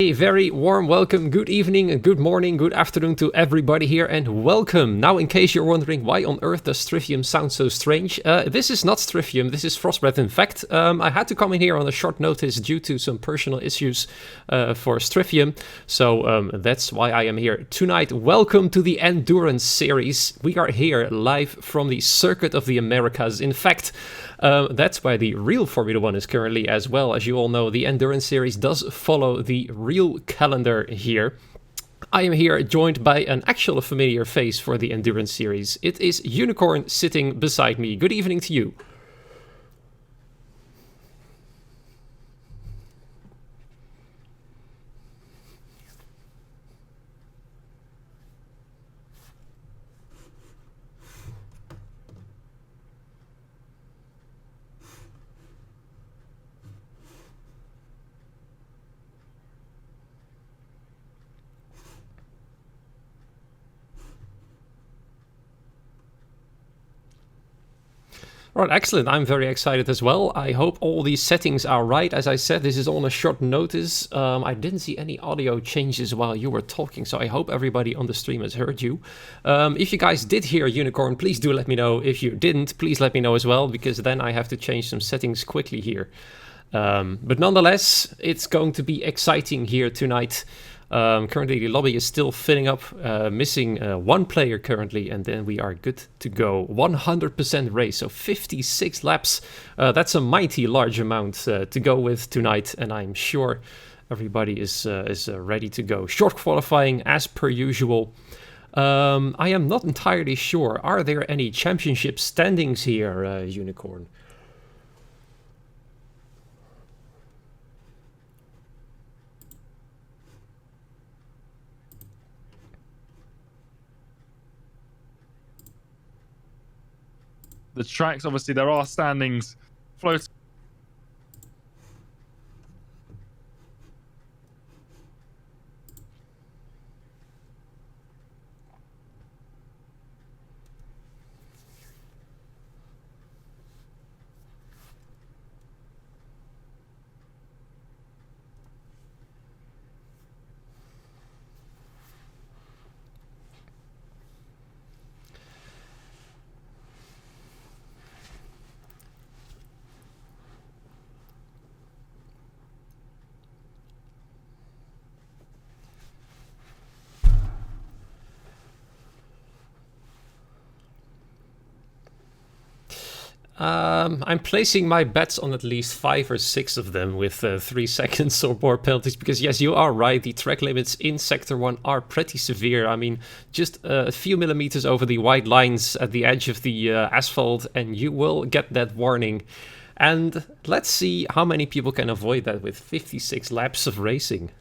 A very warm welcome, good evening, and good morning, good afternoon to everybody here, and welcome. Now, in case you're wondering why on earth does Stryfium sound so strange, this is not Stryfium, this is Frostbreath. In fact, I had to come in here on a short notice due to some personal issues for Stryfium, so that's why I am here tonight. Welcome to the Endurance Series. We are here live from the Circuit of the Americas. In fact, that's why the real Formula 1 is currently as well. As you all know, the Endurance Series does follow the real calendar here. I am here joined by an actual familiar face for the Endurance Series. It is Unicorn sitting beside me. Good evening to you. Right, excellent. I'm very excited as well. I hope all these settings are right. As I said, this is on a short notice. I didn't see any audio changes while you were talking, so I hope everybody on the stream has heard you. If you guys did hear Unicorn, please do let me know. If you didn't, please let me know as well, because then I have to change some settings quickly here. But nonetheless, it's going to be exciting here tonight. Currently, the lobby is still filling up, missing one player currently, and then we are good to go. 100% race, so 56 laps. That's a mighty large amount to go with tonight, and I'm sure everybody is ready to go. Short qualifying as per usual. I am not entirely sure. Are there any championship standings here, Unicorn? The tracks, obviously, there are standings floating. I'm placing my bets on at least 5 or 6 of them with 3 seconds or more penalties, because yes, you are right, the track limits in Sector 1 are pretty severe. I mean, just a few millimeters over the white lines at the edge of the asphalt and you will get that warning. And let's see how many people can avoid that with 56 laps of racing.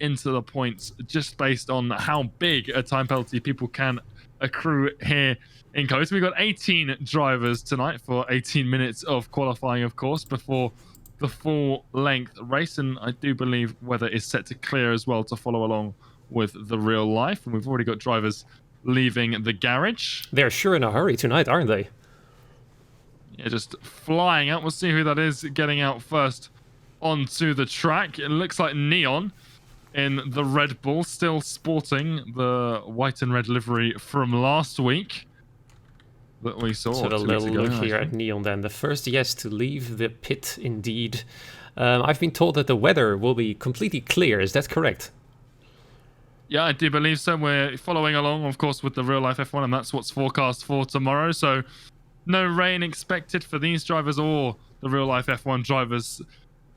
Into the points just based on how big a time penalty people can accrue here in Coast. We've got 18 drivers tonight for 18 minutes of qualifying, of course, before the full length race, and I do believe weather is set to clear as well to follow along with the real life, and we've already got drivers leaving the garage. They're sure in a hurry tonight, aren't they? Yeah, just flying out. We'll see who that is getting out first onto the track. It looks like Neon in the Red Bull, still sporting the white and red livery from last week that we saw. So a little look here at Neon then. The first yes to leave the pit indeed. I've been told that the weather will be completely clear. Is that correct? Yeah, I do believe so. We're following along, of course, with the real life F1, and that's what's forecast for tomorrow. So no rain expected for these drivers or the real life F1 drivers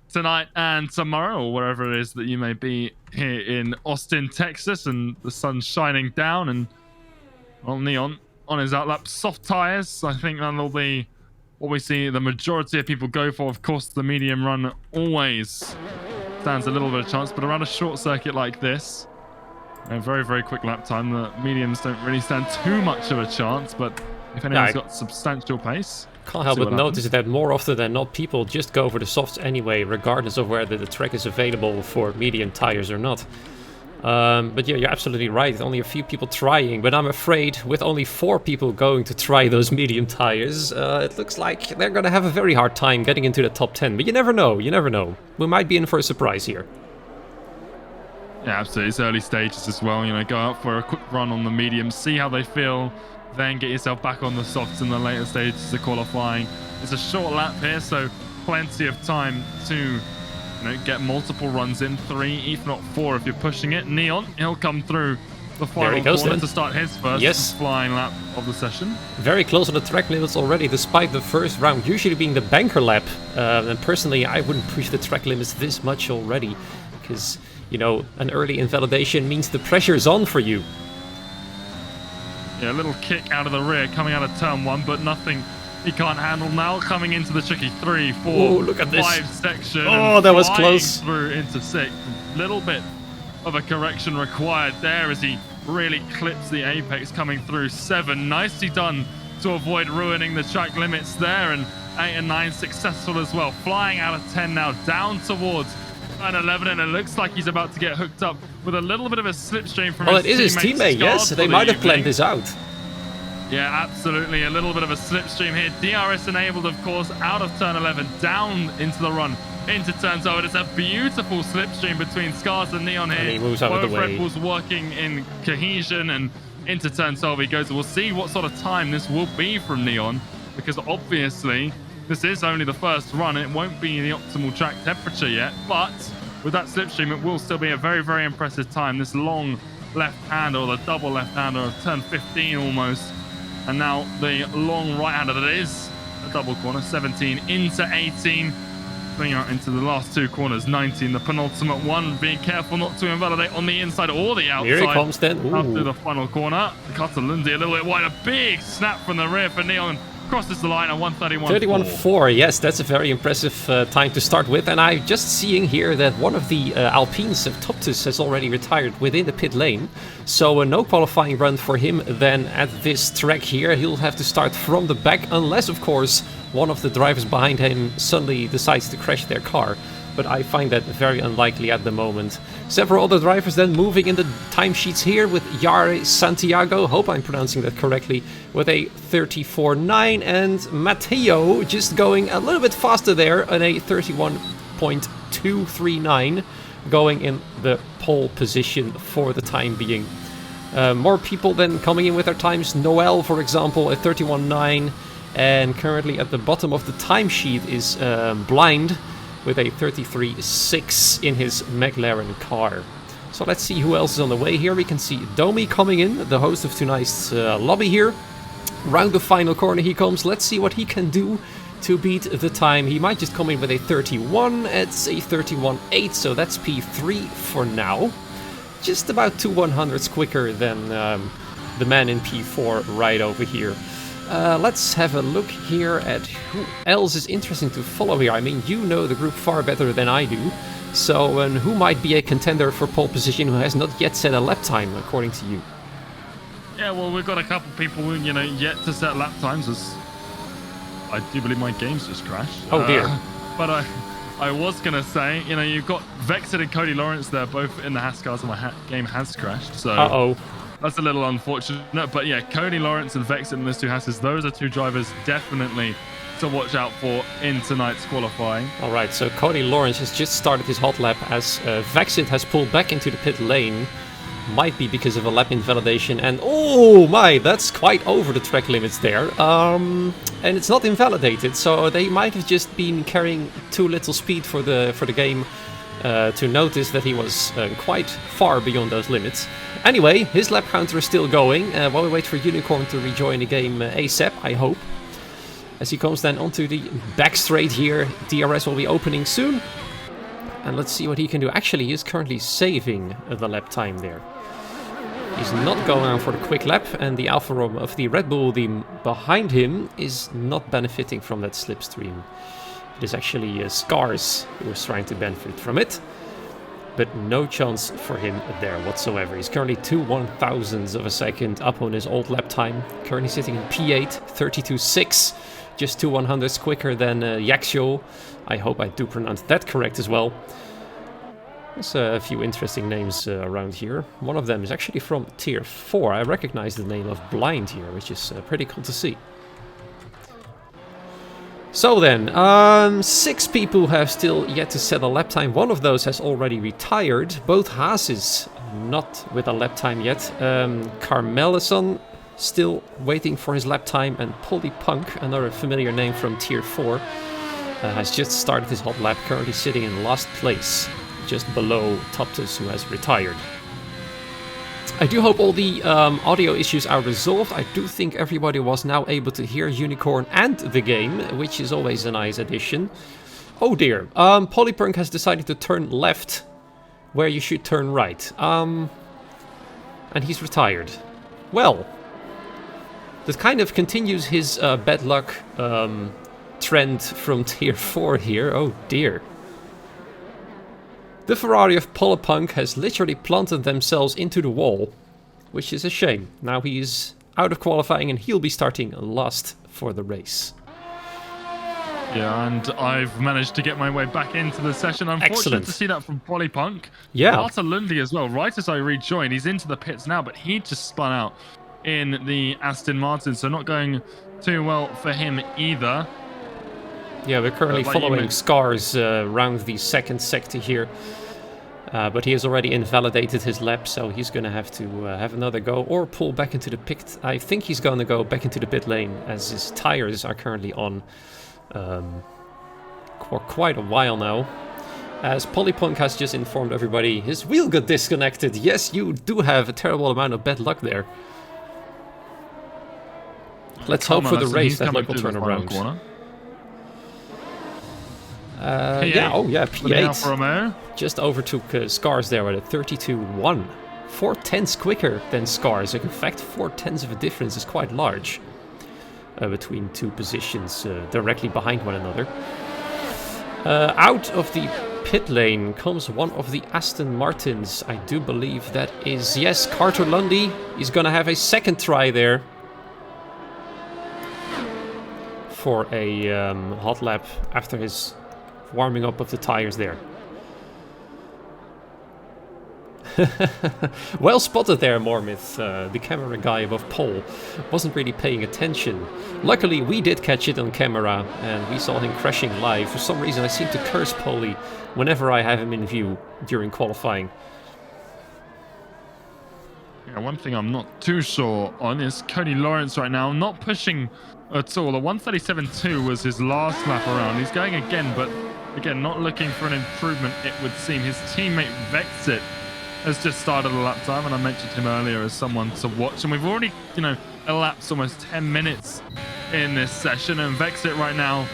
tonight and tomorrow, or wherever it is that you may be here in Austin, Texas, and the sun's shining down, and well, Neon on his outlap, soft tires. I think that'll be what we see the majority of people go for. Of course, the medium run always stands a little bit of chance, but around a short circuit like this, a very, very quick lap time, the mediums don't really stand too much of a chance, but if anyone's got substantial pace. Can't help but notice that more often than not, people just go for the softs anyway, regardless of whether the track is available for medium tires or not. But yeah, you're absolutely right. Only a few people trying, but I'm afraid with only 4 people going to try those medium tires, it looks like they're gonna have a very hard time getting into the top 10. But you never know, you never know. We might be in for a surprise here. Yeah, absolutely. It's early stages as well. You know, go out for a quick run on the mediums, see how they feel, then get yourself back on the softs in the later stages of qualifying. It's a short lap here, so plenty of time to get multiple runs in, 3 if not 4 if you're pushing it. Neon, he'll come through the final corner to start his first flying lap of the session. Very close on the track limits already, despite the first round usually being the banker lap. And personally, I wouldn't push the track limits this much already, because an early invalidation means the pressure's on for you. Yeah, a little kick out of the rear coming out of turn 1, but nothing he can't handle now. Coming into the tricky 3, 4, look at 5 section. Oh, that was close. Through into 6. Little bit of a correction required there as he really clips the apex coming through 7. Nicely done to avoid ruining the track limits there, and 8 and 9 successful as well. Flying out of 10 now, down towards turn 11, and it looks like he's about to get hooked up with a little bit of a slipstream from his teammate. Yes, they might have planned this out. Yeah, absolutely. A little bit of a slipstream here. DRS enabled, of course, out of turn 11, down into the run, into turn 12. It's a beautiful slipstream between Scars and Neon here. And he moves out of the way. Red Bull's working in cohesion, and into turn 12 he goes. We'll see what sort of time this will be from Neon, because obviously this is only the first run. It won't be the optimal track temperature yet, but with that slipstream, it will still be a very, very impressive time. This long left-hander, or the double left-hander of turn 15 almost. And now the long right-hander that is a double corner, 17 into 18. Going out into the last 2 corners, 19, the penultimate one. Being careful not to invalidate on the inside or the outside. Here he comes then. After the final corner. Catalundi a little bit wide. A big snap from the rear for Neon. Crosses the line at 131.4. 31.4, yes, that's a very impressive time to start with. And I'm just seeing here that one of the Alpines of Toptus has already retired within the pit lane. So no qualifying run for him then at this track here. He'll have to start from the back, unless, of course, one of the drivers behind him suddenly decides to crash their car. But I find that very unlikely at the moment. Several other drivers then moving in the timesheets here with Yare Santiago, hope I'm pronouncing that correctly, with a 34.9, and Matteo just going a little bit faster there on a 31.239, going in the pole position for the time being. More people then coming in with their times. Noel, for example, a 31.9, and currently at the bottom of the timesheet is Blind, with a 33.6 in his McLaren car. So let's see who else is on the way here. We can see Domi coming in, the host of tonight's lobby here. Round the final corner he comes. Let's see what he can do to beat the time. He might just come in with a 31. It's a 31.8, so that's P3 for now. Just about 2 100ths quicker than the man in P4 right over here. Let's have a look here at who else is interesting to follow here. I mean, you know the group far better than I do. So, who might be a contender for pole position who has not yet set a lap time, according to you? Yeah, well, we've got a couple people, yet to set lap times. As I do believe my game's just crashed. Oh dear. But I was going to say, you've got Vexit and Cody Lawrence there, both in the Haas cars, and my game has crashed. So. Uh-oh. That's a little unfortunate, but yeah, Cody Lawrence and Vexit and those 2 Hasses, those are 2 drivers definitely to watch out for in tonight's qualifying. All right, so Cody Lawrence has just started his hot lap as Vexit has pulled back into the pit lane. Might be because of a lap invalidation, and oh my, that's quite over the track limits there. And it's not invalidated, so they might have just been carrying too little speed for the game to notice that he was quite far beyond those limits. Anyway, his lap counter is still going while we wait for Unicorn to rejoin the game ASAP, I hope. As he comes then onto the back straight here, DRS will be opening soon. And let's see what he can do. Actually, he is currently saving the lap time there. He's not going on for the quick lap, and the Alfa Romeo of the Red Bull team behind him is not benefiting from that slipstream. It is actually Scars who is trying to benefit from it. but no chance for him there whatsoever. He's currently 2/1000ths of a second up on his old lap time. Currently sitting in P8, 32.6, just 2/100ths quicker than Yaxio. I hope I do pronounce that correct as well. There's a few interesting names around here. One of them is actually from Tier 4. I recognize the name of Blind here, which is pretty cool to see. So then, 6 people have still yet to set a lap time. One of those has already retired. Both Haases not with a lap time yet. Carmelison still waiting for his lap time. And Polypunk, another familiar name from Tier 4, has just started his hot lap, currently sitting in last place, just below Toptus, who has retired. I do hope all the audio issues are resolved. I do think everybody was now able to hear Unicorn and the game, which is always a nice addition. Oh dear, Polypunk has decided to turn left where you should turn right. And he's retired. Well, that kind of continues his bad luck trend from Tier 4 here. Oh dear. The Ferrari of Polypunk has literally planted themselves into the wall, which is a shame. Now he's out of qualifying and he'll be starting last for the race. Yeah, and I've managed to get my way back into the session. I'm fortunate to see that from Polypunk. Yeah. Arthur Lundy as well, right as I rejoined. He's into the pits now, but he just spun out in the Aston Martin, so not going too well for him either. Yeah, we're currently following Scars around the second sector here. But he has already invalidated his lap, so he's going to have another go or pull back into the pit. I think he's going to go back into the pit lane as his tires are currently on for quite a while now. As Polypunk has just informed everybody, his wheel got disconnected. Yes, you do have a terrible amount of bad luck there. Let's hope for the race that luck will turn around. Yeah, oh yeah, P8 just overtook Scars there with a 32.1. 4/10ths quicker than Scars. In fact, 4/10ths of a difference is quite large between two positions directly behind one another. Out of the pit lane comes one of the Aston Martins. I do believe that is, yes, Carter Lundy. He's gonna have a second try there for a hot lap after his warming up of the tires there. Well spotted there, Mormith. The camera guy above pole wasn't really paying attention. Luckily, we did catch it on camera, and we saw him crashing live. For some reason, I seem to curse Poly whenever I have him in view during qualifying. Yeah, one thing I'm not too sure on is Cody Lawrence right now not pushing at all. A 137.2 was his last lap around. He's going again, but again, not looking for an improvement, it would seem. His teammate Vexit has just started a lap time, and I mentioned him earlier as someone to watch. And we've already, elapsed almost 10 minutes in this session, and Vexit right now,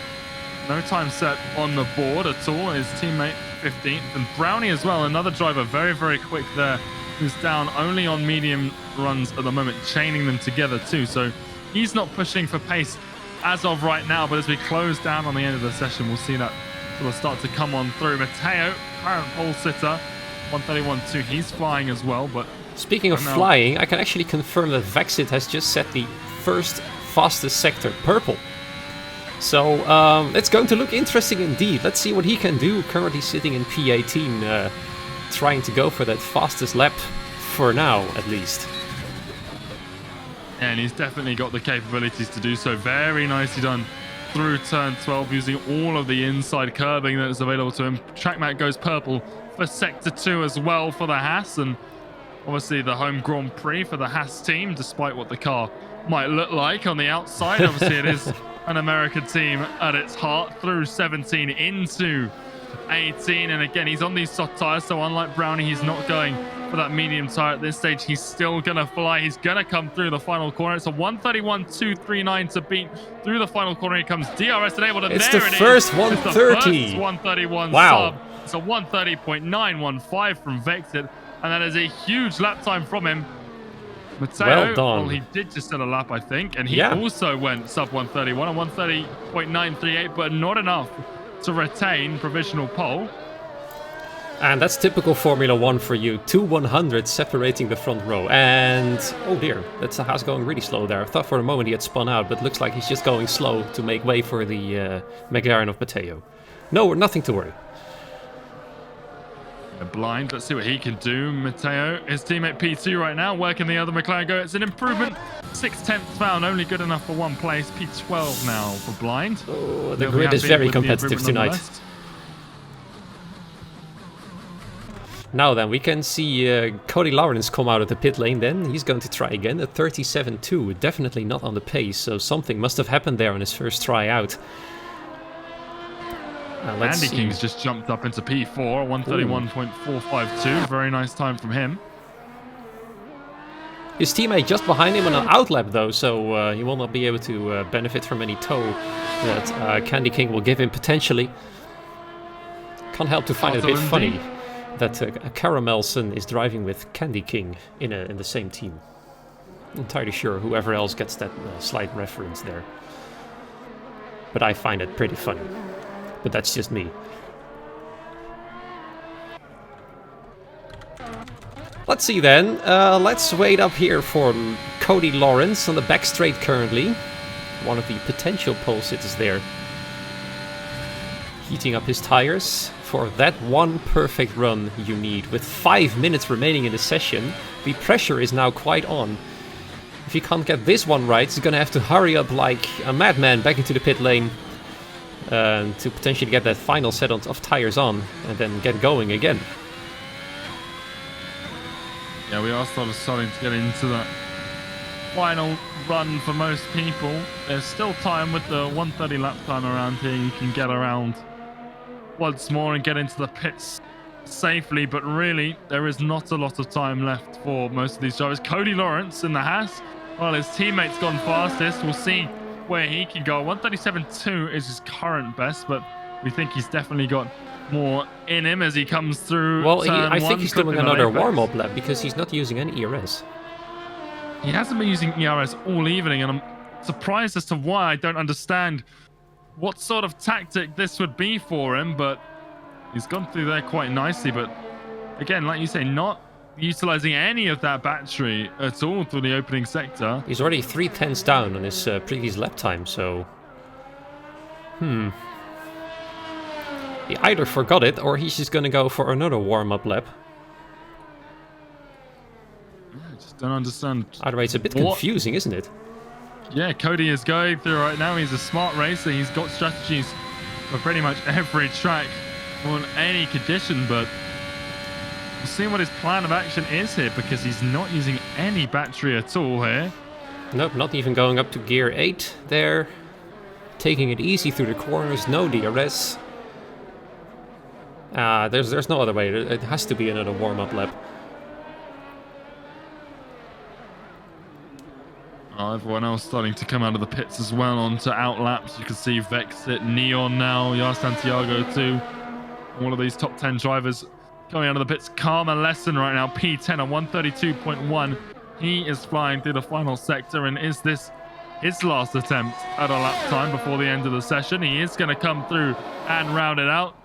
no time set on the board at all. His teammate 15th, and Brownie as well, another driver, very, very quick there, who's down only on medium runs at the moment, chaining them together too. So he's not pushing for pace as of right now, but as we close down on the end of the session, we'll see that sort of start to come on through. Matteo, current pole sitter, 131.2, he's flying as well. But speaking of flying, I can actually confirm that Vexit has just set the first fastest sector purple. So it's going to look interesting indeed. Let's see what he can do. Currently sitting in P18, trying to go for that fastest lap for now, at least. And he's definitely got the capabilities to do so. Very nicely done through turn 12, using all of the inside curbing that is available to him. Track mat goes purple for sector 2 as well for the Haas, and obviously the home Grand Prix for the Haas team, despite what the car might look like on the outside. Obviously it is an American team at its heart, through 17 into 18, and again he's on these soft tires, so unlike Brownie, he's not going for that medium tire at this stage. He's still gonna fly. He's gonna come through the final corner. It's a 131.239 to beat through the final corner. He comes DRS and able to. It's the first 130. It's the first 131 wow. sub. It's a 130.915 from Vexit, and that is a huge lap time from him. Matteo, well done. Well, he did just set a lap, I think, and he also went sub 131 and 130.938, but not enough to retain provisional pole. And that's typical Formula 1 for you. 2 100s separating the front row. And, oh dear, that's the Haas going really slow there. I thought for a moment he had spun out, but looks like he's just going slow to make way for the McLaren of Matteo. No, nothing to worry. Blind, let's see what he can do. Matteo, his teammate P2 right now, working the other McLaren go. It's an improvement. 6/10 found, only good enough for one place. P12 now for Blind. Oh, the grid is very competitive tonight. Now then, we can see Cody Lawrence come out of the pit lane then. He's going to try again at 37.2. Definitely not on the pace, so something must have happened there on his first try out. Andy King's just jumped up into P4, 131.452. Very nice time from him. His teammate just behind him on an outlap though, so he will not be able to benefit from any tow that Candy King will give him potentially. Can't help to find it a bit funny that Caramelson is driving with Candy King in the same team. Not entirely sure whoever else gets that slight reference there. But I find it pretty funny. But that's just me. Let's see then. Let's wait up here for Cody Lawrence on the back straight currently. One of the potential pole sitters there. Heating up his tires for that one perfect run you need. With 5 minutes remaining in the session, the pressure is now quite on. If he can't get this one right, he's gonna have to hurry up like a madman back into the pit lane. To potentially get that final set of tires on and then get going again. Yeah, we are starting to get into that final run for most people. There's still time with the 130 lap time around here. You can get around once more and get into the pits safely, but really there is not a lot of time left for most of these drivers. Cody Lawrence in the Haas, well, his teammate's gone fastest. We'll see where he can go. 137.2 is his current best, but we think he's definitely got more in him as he comes through. Well, I think he's doing another warm-up lap because he's not using any ERS. He hasn't been using ERS all evening, and I'm surprised as to why. I don't understand what sort of tactic this would be for him, but he's gone through there quite nicely. But again, like you say, not utilizing any of that battery at all through the opening sector. He's already 3/10 down on his previous lap time, so... He either forgot it, or he's just gonna go for another warm-up lap. I just don't understand. Either way, it's a bit confusing, isn't it? Yeah, Cody is going through right now. He's a smart racer. He's got strategies for pretty much every track on any condition, but we'll see what his plan of action is here, because he's not using any battery at all here. Nope, not even going up to gear 8 there. Taking it easy through the corners, no DRS. There's no other way. It has to be another warm-up lap. Everyone else starting to come out of the pits as well onto outlaps. You can see Vexit, Neon now, Yar Santiago too. One of these top 10 drivers coming out of the pits. Karma Lesson right now, P10 on 132.1. He is flying through the final sector, and is this his last attempt at a lap time before the end of the session? He is going to come through and round it out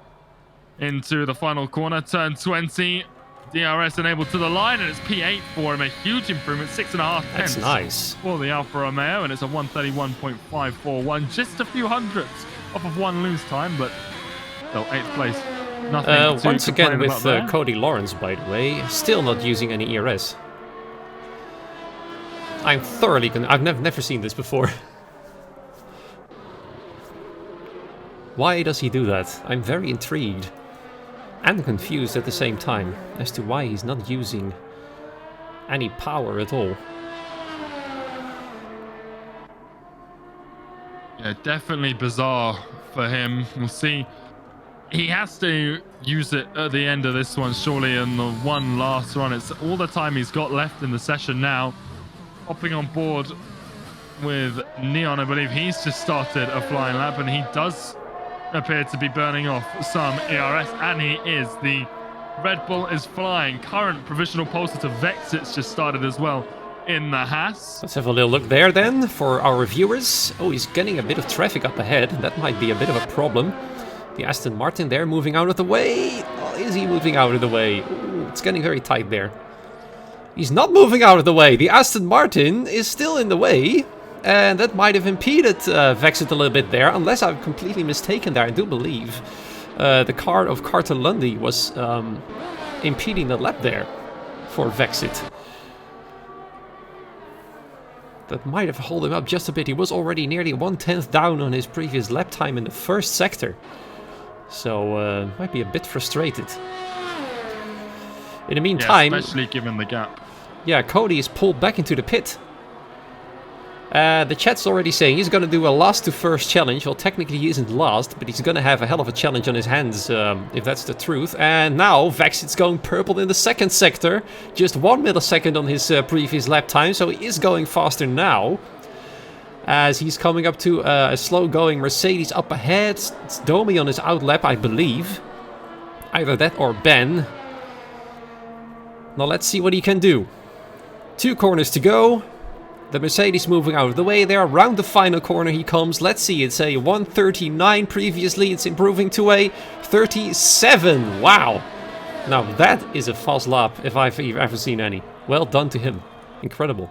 into the final corner. Turn 20. DRS enabled to the line, and it's P8 for him. A huge improvement, 6.5 tenths. That's nice. For the Alfa Romeo, and it's a 131.541. Just a few hundredths off of one lose time, but still 8th place. Nothing once again with Cody Lawrence, by the way, still not using any ERS. I'm thoroughly I've never seen this before. Why does he do that? I'm very intrigued. And confused at the same time as to why he's not using any power at all. Yeah, definitely bizarre for him. We'll see. He has to use it at the end of this one, surely, in the one last run. It's all the time he's got left in the session now. Hopping on board with Neon, I believe he's just started a flying lap, and he does appear to be burning off some ERS, and he is. The Red Bull is flying. Current provisional poster to Vexit's just started as well in the Haas. Let's have a little look there then for our viewers. Oh, he's getting a bit of traffic up ahead. That might be a bit of a problem. The Aston Martin there moving out of the way. Oh, is he moving out of the way? Ooh, it's getting very tight there. He's not moving out of the way. The Aston Martin is still in the way. And that might have impeded Vexit a little bit there. Unless I'm completely mistaken there. I do believe the car of Carter Lundy was impeding the lap there for Vexit. That might have held him up just a bit. He was already nearly 1/10 down on his previous lap time in the first sector. So, might be a bit frustrated. In the meantime... Yeah, especially given the gap. Yeah, Cody is pulled back into the pit. The chat's already saying he's going to do a last to first challenge. Well, technically he isn't last, but he's going to have a hell of a challenge on his hands, if that's the truth. And now Vexit's going purple in the second sector. Just 1 millisecond on his previous lap time, so he is going faster now. As he's coming up to a slow-going Mercedes up ahead. It's Domi on his outlap, I believe. Either that or Ben. Now let's see what he can do. 2 corners to go. The Mercedes moving out of the way there. Around the final corner he comes. Let's see, it's a 1:39 previously. It's improving to a 37. Wow. Now that is a fast lap if I've ever seen any. Well done to him. Incredible.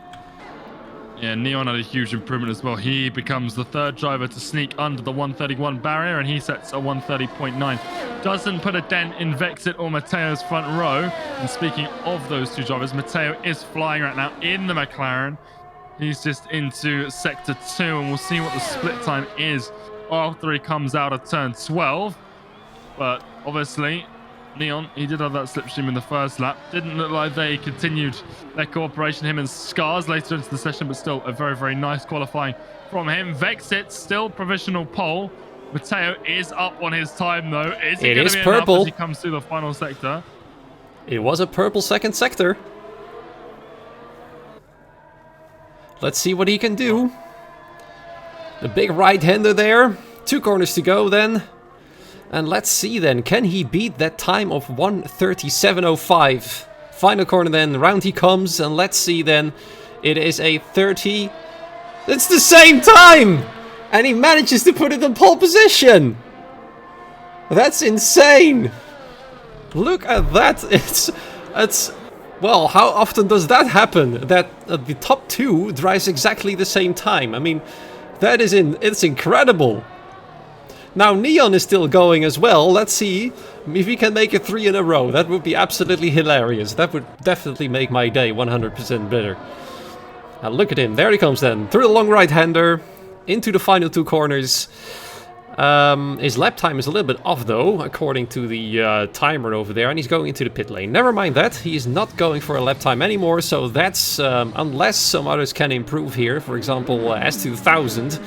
Yeah, Neon had a huge improvement as well. He becomes the 3rd driver to sneak under the 131 barrier, and he sets a 130.9. Doesn't put a dent in Vexit or Matteo's front row. And speaking of those 2 drivers, Matteo is flying right now in the McLaren. He's just into sector 2, and we'll see what the split time is after he comes out of turn 12. But obviously, Neon, he did have that slipstream in the first lap. Didn't look like they continued their cooperation, him and Scars, later into the session, but still a very, very nice qualifying from him. Vexit, still provisional pole. Matteo is up on his time, though. Is it going to be enough as he comes through the final sector? It was a purple second sector. Let's see what he can do. The big right-hander there. 2 corners to go then. And let's see then, can he beat that time of 1:37.05? Final corner then, round he comes, and let's see then. It is a 30. It's the same time! And he manages to put it in pole position! That's insane! Look at that, it's... Well, how often does that happen? That the top 2 drives exactly the same time. I mean, that is it's incredible. Now Neon is still going as well. Let's see if he can make it 3 in a row. That would be absolutely hilarious. That would definitely make my day 100% better. Now look at him. There he comes then. Through the long right-hander. Into the final 2 corners. His lap time is a little bit off though, according to the timer over there, and he's going into the pit lane. Never mind that, he's not going for a lap time anymore, so that's, unless some others can improve here, for example S2000,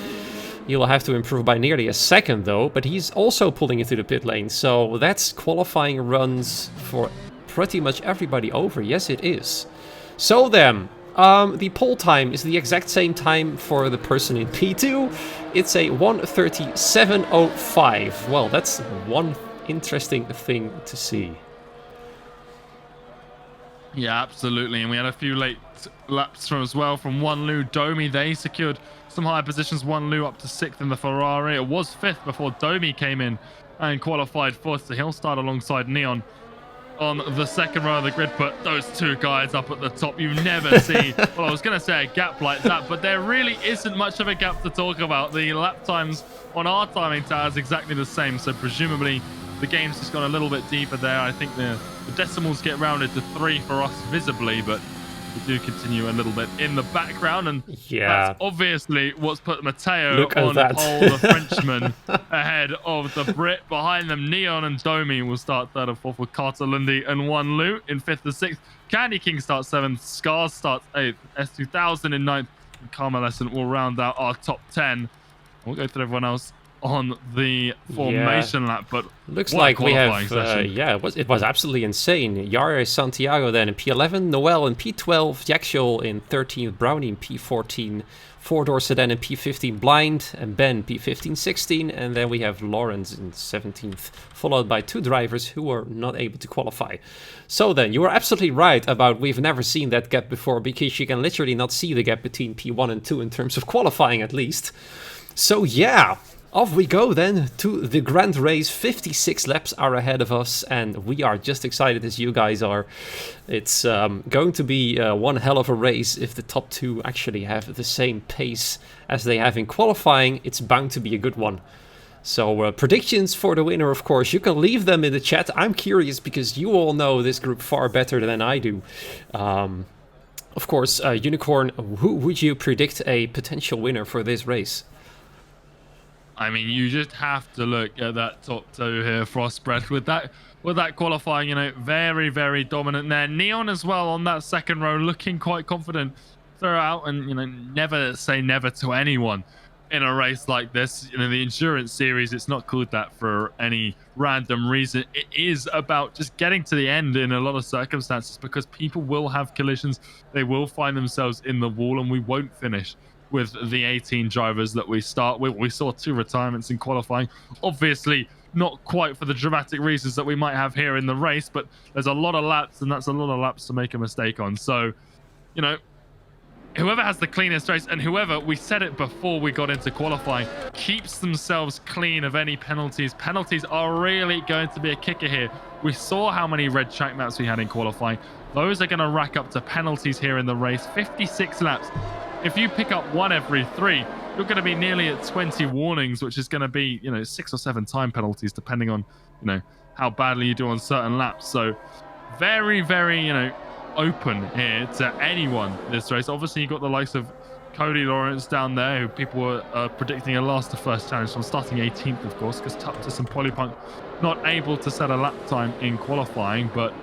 he'll have to improve by nearly a second though, but he's also pulling into the pit lane, so that's qualifying runs for pretty much everybody over. Yes, it is. So then, the pole time is the exact same time for the person in P2. It's a 1:37.05. Well, that's one interesting thing to see. Yeah, absolutely. And we had a few late laps from as well from Wanlu Domi. They secured some higher positions. Wanlu up to 6th in the Ferrari. It was 5th before Domi came in and qualified 4th. So he'll start alongside Neon on the second row of the grid. Put those 2 guys up at the top. You never see, well, I was going to say a gap like that, but there really isn't much of a gap to talk about. The lap times on our timing tower is exactly the same, so presumably the game's just gone a little bit deeper there. I think the decimals get rounded to 3 for us visibly, but we do continue a little bit in the background, and that's obviously what's put Matteo on pole, the Frenchman, ahead of the Brit. Behind them, Neon and Domi will start 3rd and 4th, with Carter Lundy and Wanlu in 5th and 6th. Candy King starts 7th, Scars starts 8th, S2000 in 9th, and Carmelescent will round out our top 10. We'll go through everyone else on the formation lap, but looks like we have it was absolutely insane. Yara Santiago then in P11, Noel in P12, Jackshol in 13th, Brownie in P14, Four-door sedan in P15, Blind, and Ben P15, 16, and then we have Lawrence in 17th, followed by 2 drivers who were not able to qualify. So then, you are absolutely right about we've never seen that gap before, because you can literally not see the gap between P1 and 2 in terms of qualifying at least. So yeah, Off we go then to the grand race. 56 laps are ahead of us, and we are just excited as you guys are. It's going to be one hell of a race. If the top two actually have the same pace as they have in qualifying, it's bound to be a good one. So predictions for the winner, of course, you can leave them in the chat. I'm curious because you all know this group far better than I do. Of course, Unicorn, who would you predict a potential winner for this race? I mean, you just have to look at that top two here, Frostbreath, with that qualifying, you know, very, very dominant there. Neon as well on that second row, looking quite confident throughout, and, you know, never say never to anyone in a race like this. You know, the Endurance Series, it's not called that for any random reason. It is about just getting to the end in a lot of circumstances, because people will have collisions. They will find themselves in the wall, and we won't finish with the 18 drivers that we start with. We saw 2 retirements in qualifying. Obviously, not quite for the dramatic reasons that we might have here in the race, but there's a lot of laps, and that's a lot of laps to make a mistake on. So, you know, whoever has the cleanest race, and whoever, we said it before we got into qualifying, keeps themselves clean of any penalties. Penalties are really going to be a kicker here. We saw how many red track maps we had in qualifying. Those are going to rack up to penalties here in the race. 56 laps. If you pick up 1 every 3, you're going to be nearly at 20 warnings, which is going to be, you know, 6 or 7 time penalties, depending on, you know, how badly you do on certain laps. So very, very, you know, open here to anyone this race. Obviously, you've got the likes of Cody Lawrence down there, who people were predicting a last to first challenge from starting 18th, of course, because Tuptus and Polypunk not able to set a lap time in qualifying, but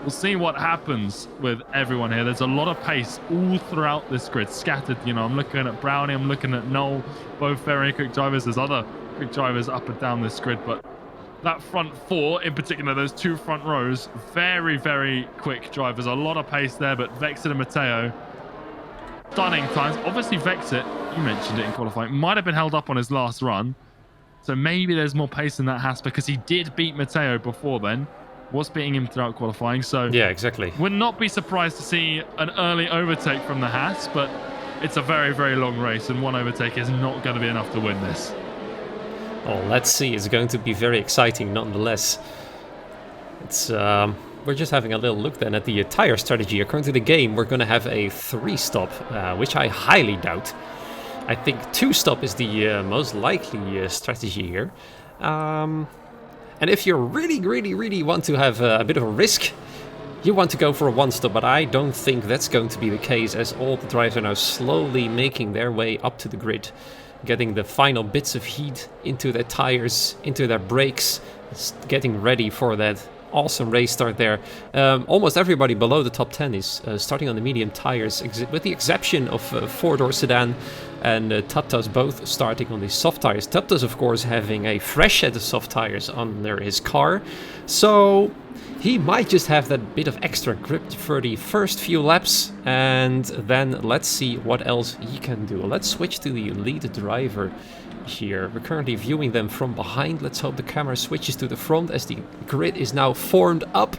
we'll see what happens with everyone here. There's a lot of pace all throughout this grid, scattered. You know, I'm looking at Brownie, I'm looking at Noel, both very quick drivers. There's other quick drivers up and down this grid, but that front 4 in particular, those 2 front rows, very, very quick drivers. A lot of pace there, but Vexit and Mateo, stunning times. Obviously, Vexit, you mentioned it in qualifying, might have been held up on his last run. So maybe there's more pace in that Haas, because he did beat Mateo before then. Was beating him throughout qualifying, so yeah, exactly. Would not be surprised to see an early overtake from the Haas, but it's a very, very long race, and 1 overtake is not going to be enough to win this. Oh, let's see. It's going to be very exciting, nonetheless. It's we're just having a little look then at the tire strategy. According to the game, we're going to have a 3-stop, which I highly doubt. I think 2-stop is the most likely strategy here. And if you really want to have a bit of a risk, you want to go for a 1-stop, but I don't think that's going to be the case, as all the drivers are now slowly making their way up to the grid, getting the final bits of heat into their tires, into their brakes, getting ready for that awesome race start there. Almost everybody below the top 10 is starting on the medium tires, with the exception of 4-door sedan and Tuptus, both starting on the soft tires. Tuptus, of course, having a fresh set of soft tires under his car, so he might just have that bit of extra grip for the first few laps, and then let's see what else he can do. Let's switch to the lead driver here. We're currently viewing them from behind. Let's hope the camera switches to the front as the grid is now formed up.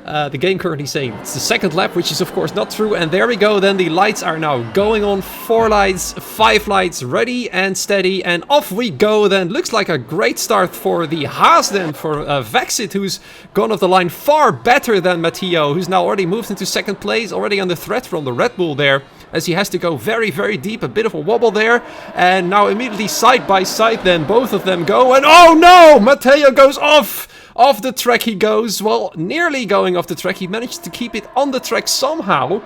The game currently saying it's the 2nd lap, which is of course not true. And there we go, then the lights are now going on. 4 lights, 5 lights, ready and steady, and off we go then. Looks like a great start for the Haas then, for Vexit, who's gone off the line far better than Matteo, who's now already moved into 2nd place, already under threat from the Red Bull there, as he has to go very, very deep. A bit of a wobble there, and now immediately side by side then both of them go, and oh no, Matteo goes off the track. He goes, well, nearly going off the track. He managed to keep it on the track somehow,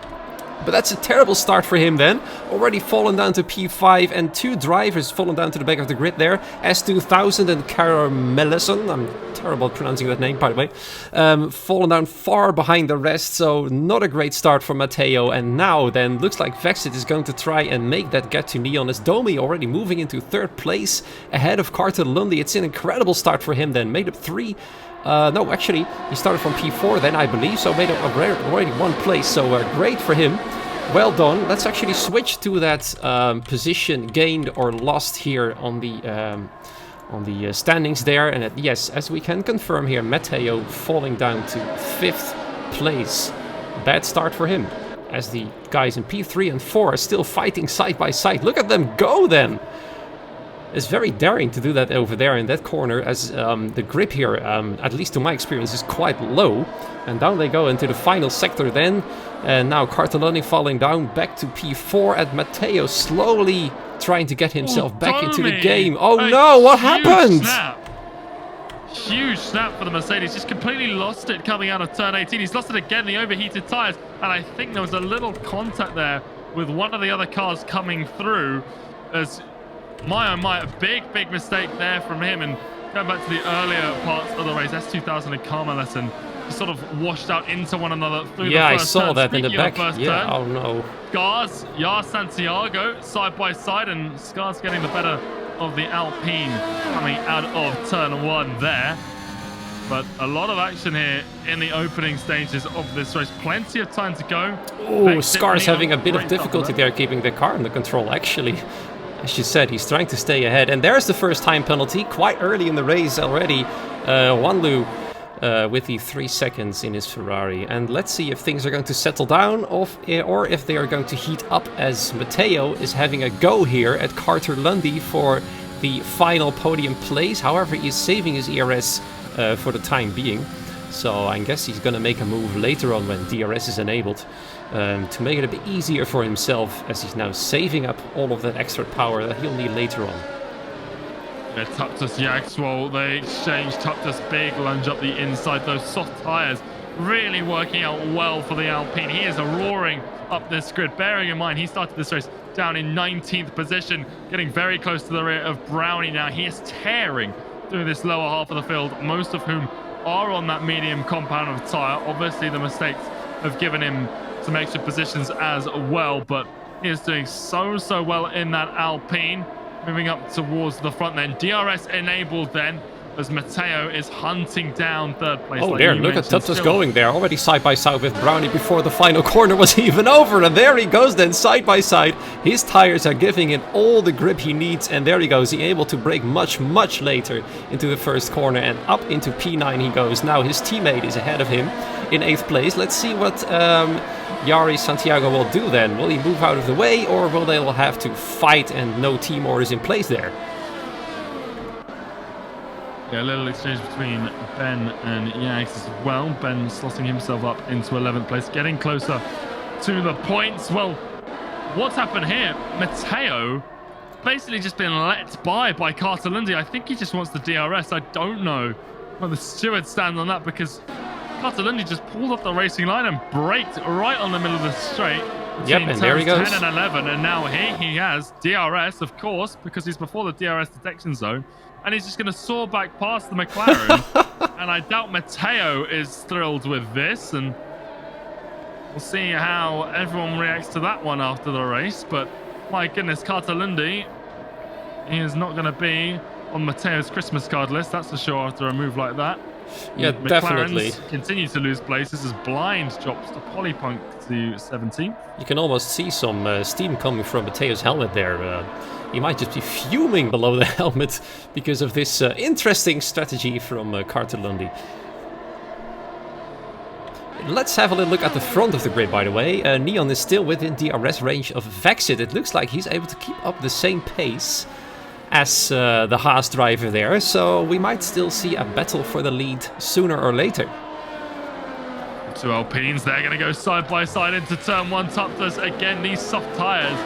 but that's a terrible start for him then. Already fallen down to P5, and 2 drivers fallen down to the back of the grid there. S2000 and Caramelison, I'm terrible at pronouncing that name, by the way, fallen down far behind the rest, so not a great start for Matteo. And now then, looks like Vexit is going to try and make that get to Neon, as Domi already moving into 3rd place ahead of Carter Lundy. It's an incredible start for him then, made up 3. No, actually, he started from P4 then, I believe, so made up already 1 place, so great for him. Well done. Let's actually switch to that position gained or lost here on the standings there. And yes, as we can confirm here, Matteo falling down to 5th place. Bad start for him, as the guys in P3 and 4 are still fighting side by side. Look at them go then. It's very daring to do that over there in that corner, as the grip here, at least to my experience, is quite low. And down they go into the final sector then. And now Cartelloni falling down back to P4, and Matteo slowly trying to get himself back into the game. Oh no, what happened? Huge snap for the Mercedes, just completely lost it coming out of turn 18. He's lost it again, the overheated tyres, and I think there was a little contact there with one of the other cars coming through. As my oh my, a big mistake there from him. And going back to the earlier parts of the race, S2000 and Karma Lesson sort of washed out into one another through the first I saw turn. that in the Speaking back. of the first Yeah, turn, oh no. Scars, Yar Santiago side by side, and Scars getting the better of the Alpine coming out of turn 1 there. But a lot of action here in the opening stages of this race. Plenty of time to go. Oh, Scars having a bit of difficulty there keeping the car under control, actually. As you said, he's trying to stay ahead. And there's the first time penalty, quite early in the race already. Wanlu with the 3 seconds in his Ferrari. And let's see if things are going to settle down or if they are going to heat up, as Matteo is having a go here at Carter Lundy for the final podium place. However, he is saving his ERS for the time being. So I guess he's going to make a move later on when DRS is enabled to make it a bit easier for himself, as he's now saving up all of that extra power that he'll need later on. Yeah, Tuptus Yagswell, they exchange. Tuptus big lunge up the inside. Those soft tyres really working out well for the Alpine. He is roaring up this grid. Bearing in mind, he started this race down in 19th position, getting very close to the rear of Brownie now. He is tearing through this lower half of the field, most of whom are on that medium compound of tyre. Obviously, the mistakes have given him some extra positions as well, but he is doing so well in that Alpine. Moving up towards the front then. DRS enabled then, as Matteo is hunting down third place. Oh, there, look at Tuptus going there, already side by side with Brownie before the final corner was even over. And there he goes then, side by side. His tires are giving him all the grip he needs. And there he goes, he able to brake much later into the first corner. And up into P9 he goes. Now his teammate is ahead of him in 8th place. Let's see what Yari Santiago will do then. Will he move out of the way, or will they all have to fight and no team orders in place there? Yeah, a little exchange between Ben and Yags as well. Ben slotting himself up into 11th place, getting closer to the points. Well, what's happened here? Matteo basically just been let by Cartelundi. I think he just wants the DRS. I don't know where the steward stands on that, because Cartelundi just pulled off the racing line and braked right on the middle of the straight. Yep, and there he goes. 10 and 11, and now here he has DRS, of course, because he's before the DRS detection zone. And he's just going to soar back past the McLaren. And I doubt Matteo is thrilled with this. And we'll see how everyone reacts to that one after the race. But my goodness, Cartelundi, he is not going to be on Matteo's Christmas card list, that's for sure, after a move like that. Yeah, McLaren's definitely. Continue to lose places as Blind drops to Polypunk to 17th. You can almost see some steam coming from Matteo's helmet there. He might just be fuming below the helmet because of this interesting strategy from Cartelundi. Let's have a little look at the front of the grid, by the way. Neon is still within DRS range of Vexit. It looks like he's able to keep up the same pace as the Haas driver there, so we might still see a battle for the lead sooner or later. Two Alpines, they're going to go side by side into turn 1. Tuptus, again, these soft tyres,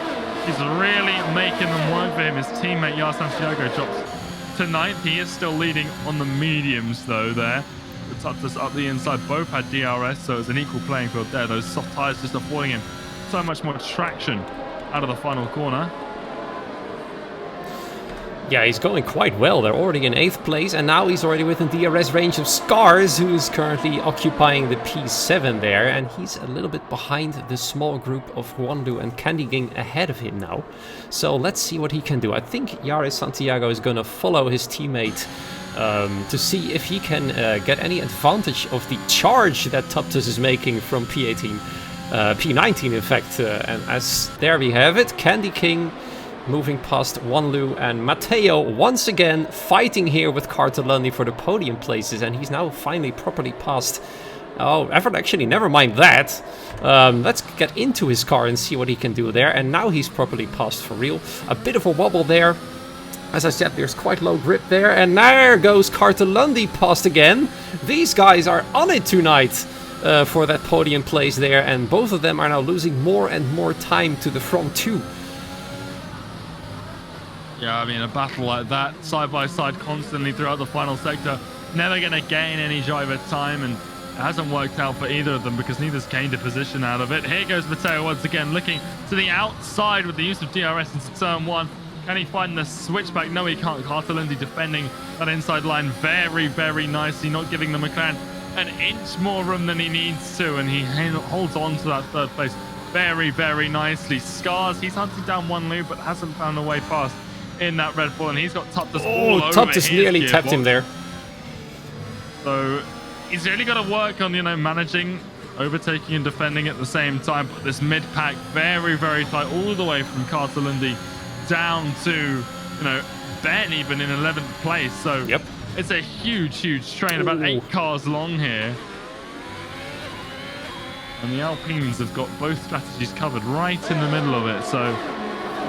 he's really making them work for him. His teammate, Yar Santiago, drops to 9th. He is still leading on the mediums, though, there. With Tuptus up the inside, both had DRS, so it's an equal playing field there. Those soft tyres just affording him so much more traction out of the final corner. Yeah, he's going quite well. They're already in 8th place, and now he's already within DRS range of Scars, who's currently occupying the P7 there, and he's a little bit behind the small group of Huandu and Candy Gang ahead of him now. So let's see what he can do. I think Yaris Santiago is going to follow his teammate to see if he can get any advantage of the charge that Tuptus is making from P18, P19 in fact. And as there we have it, Candy King moving past Wanlu, and Matteo once again fighting here with Cartelundi for the podium places, and he's now finally properly passed. Oh, actually, never mind that. Let's get into his car and see what he can do there, and now he's properly passed for real. A bit of a wobble there. As I said, there's quite low grip there, and there goes Cartelundi past again. These guys are on it tonight for that podium place there, and both of them are now losing more and more time to the front two. Yeah, I mean, a battle like that, side by side constantly throughout the final sector, never going to gain any driver time, and it hasn't worked out for either of them because neither's gained a position out of it. Here goes Matteo once again, looking to the outside with the use of DRS into turn 1. Can he find the switchback? No, he can't. Cartelundi defending that inside line very, very nicely, not giving the McLaren an inch more room than he needs to, and he holds on to that third place very, very nicely. Scars, he's hunted down one loop, but hasn't found a way past in that Red Bull, and he's got Tuptus all over. Tuptus nearly tapped him there. So he's really got to work on, managing, overtaking and defending at the same time. But this mid-pack very, very tight, all the way from Cartelundi down to, Ben even in 11th place. So yep. It's a huge, huge train, about 8 cars long here. And the Alpines have got both strategies covered right in the middle of it. So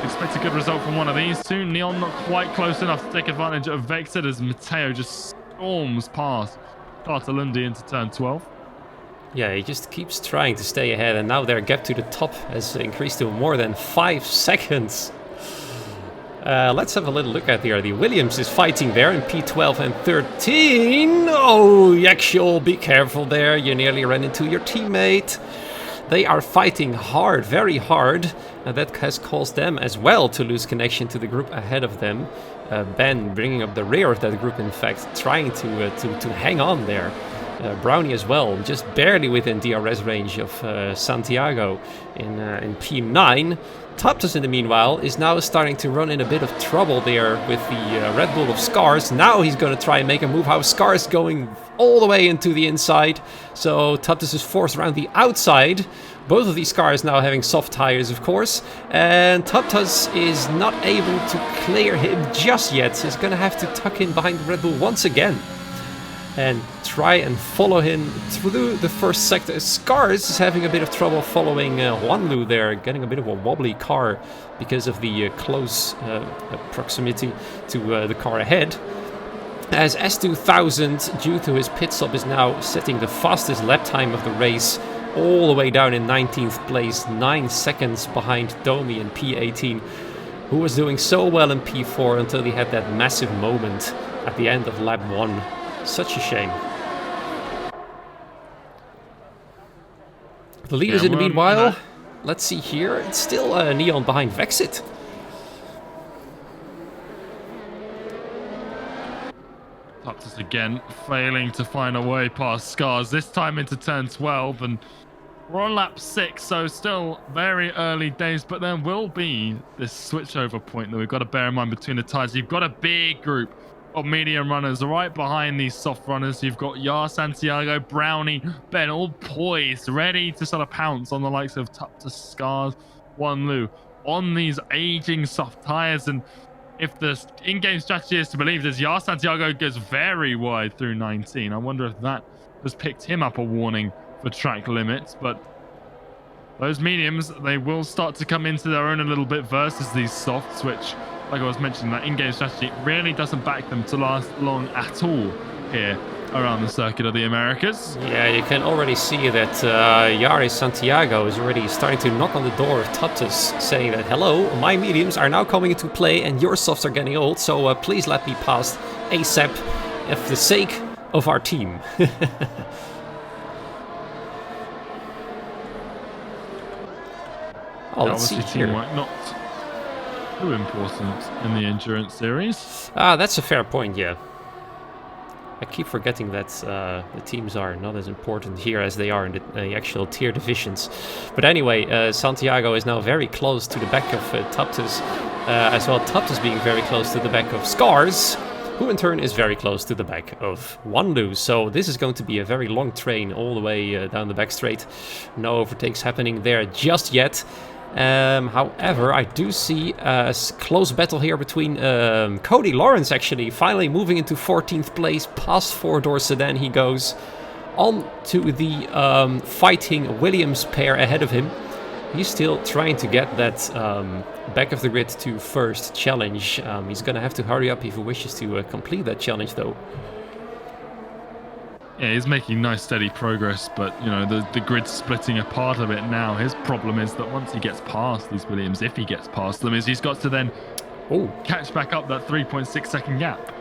expect a good result from one of these two. Neon not quite close enough to take advantage of Vexed as Matteo just storms past Cartelundi into turn 12. Yeah, he just keeps trying to stay ahead, and now their gap to the top has increased to more than 5 seconds. Let's have a little look at here. The Williams is fighting there in P12 and 13. Oh, Yaxiol, be careful there. You nearly ran into your teammate. They are fighting hard, very hard. And that has caused them as well to lose connection to the group ahead of them. Ben bringing up the rear of that group, in fact, trying to hang on there. Brownie as well, just barely within DRS range of Santiago in P9. Tuptus, in the meanwhile, is now starting to run in a bit of trouble there with the Red Bull of Scars. Now he's going to try and make a move. How Scars going all the way into the inside. So Tuptus is forced around the outside. Both of these cars now having soft tires, of course. And Tuptus is not able to clear him just yet. So he's going to have to tuck in behind the Red Bull once again and try and follow him through the first sector. Scars is having a bit of trouble following Juanlu there, getting a bit of a wobbly car because of the close proximity to the car ahead. As S2000, due to his pit stop, is now setting the fastest lap time of the race, all the way down in 19th place, 9 seconds behind Domi in P18, who was doing so well in P4 until he had that massive moment at the end of lap 1. Such a shame. The leaders in the meanwhile, let's see here, it's still Neon behind Vexit. Tuptus again failing to find a way past Scars, this time into turn 12, and we're on lap 6, so still very early days, but there will be this switchover point that we've got to bear in mind between the tires. You've got a big group of medium runners right behind these soft runners. You've got Yar, Santiago, Brownie, Ben, all poised, ready to sort of pounce on the likes of Tuptus, Scars, Wanlu on these aging soft tires. And if the in-game strategy is to believe this, Yar Santiago goes very wide through 19. I wonder if that has picked him up a warning for track limits, but those mediums, they will start to come into their own a little bit versus these softs, which, like I was mentioning, that in-game strategy really doesn't back them to last long at all here around the circuit of the Americas. Yeah, you can already see that Yari Santiago is already starting to knock on the door of Tuptus, saying that, hello, my mediums are now coming into play and your softs are getting old, so please let me pass ASAP for the sake of our team. Oh, let's see here. Teamwork not too important in the Endurance Series. That's a fair point, yeah. I keep forgetting that the teams are not as important here as they are in the actual tier divisions. But anyway, Santiago is now very close to the back of Tuptus, as well Tuptus being very close to the back of Scars, who in turn is very close to the back of Wanlu. So this is going to be a very long train all the way down the back straight. No overtakes happening there just yet. However, I do see a close battle here between Cody Lawrence, actually, finally moving into 14th place, past 4-door sedan he goes, on to the fighting Williams pair ahead of him. He's still trying to get that back of the grid to first challenge. He's going to have to hurry up if he wishes to complete that challenge, though. Yeah, he's making nice steady progress, but you know the grid's splitting apart a bit now. His problem is that once he gets past these Williams, if he gets past them, is he's got to then catch back up that 3.6 second gap.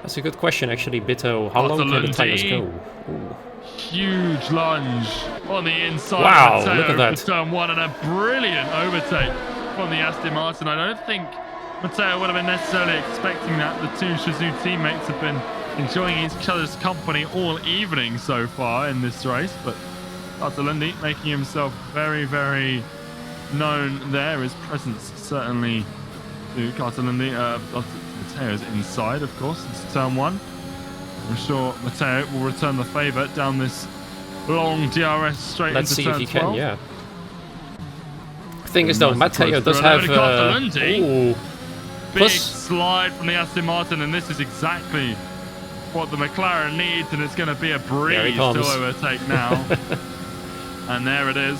That's a good question, actually, Bitto. How long can the tires go? Ooh. Huge lunge on the inside. Wow, of Matteo look at that. for turn one, and a brilliant overtake from the Aston Martin. I don't think Matteo would have been necessarily expecting that. The two Shazoo teammates have been enjoying each other's company all evening so far in this race, but Bartolini making himself very, very known there. His presence certainly to Bartolini. Matteo's inside, of course. It's turn one. I'm sure Matteo will return the favour down this long DRS straight Let's into see turn if he 12. can, yeah. Thing is, though, Matteo does have... Big Plus, slide from the Aston Martin, and this is exactly what the McLaren needs, and it's going to be a breeze to overtake now. And there it is.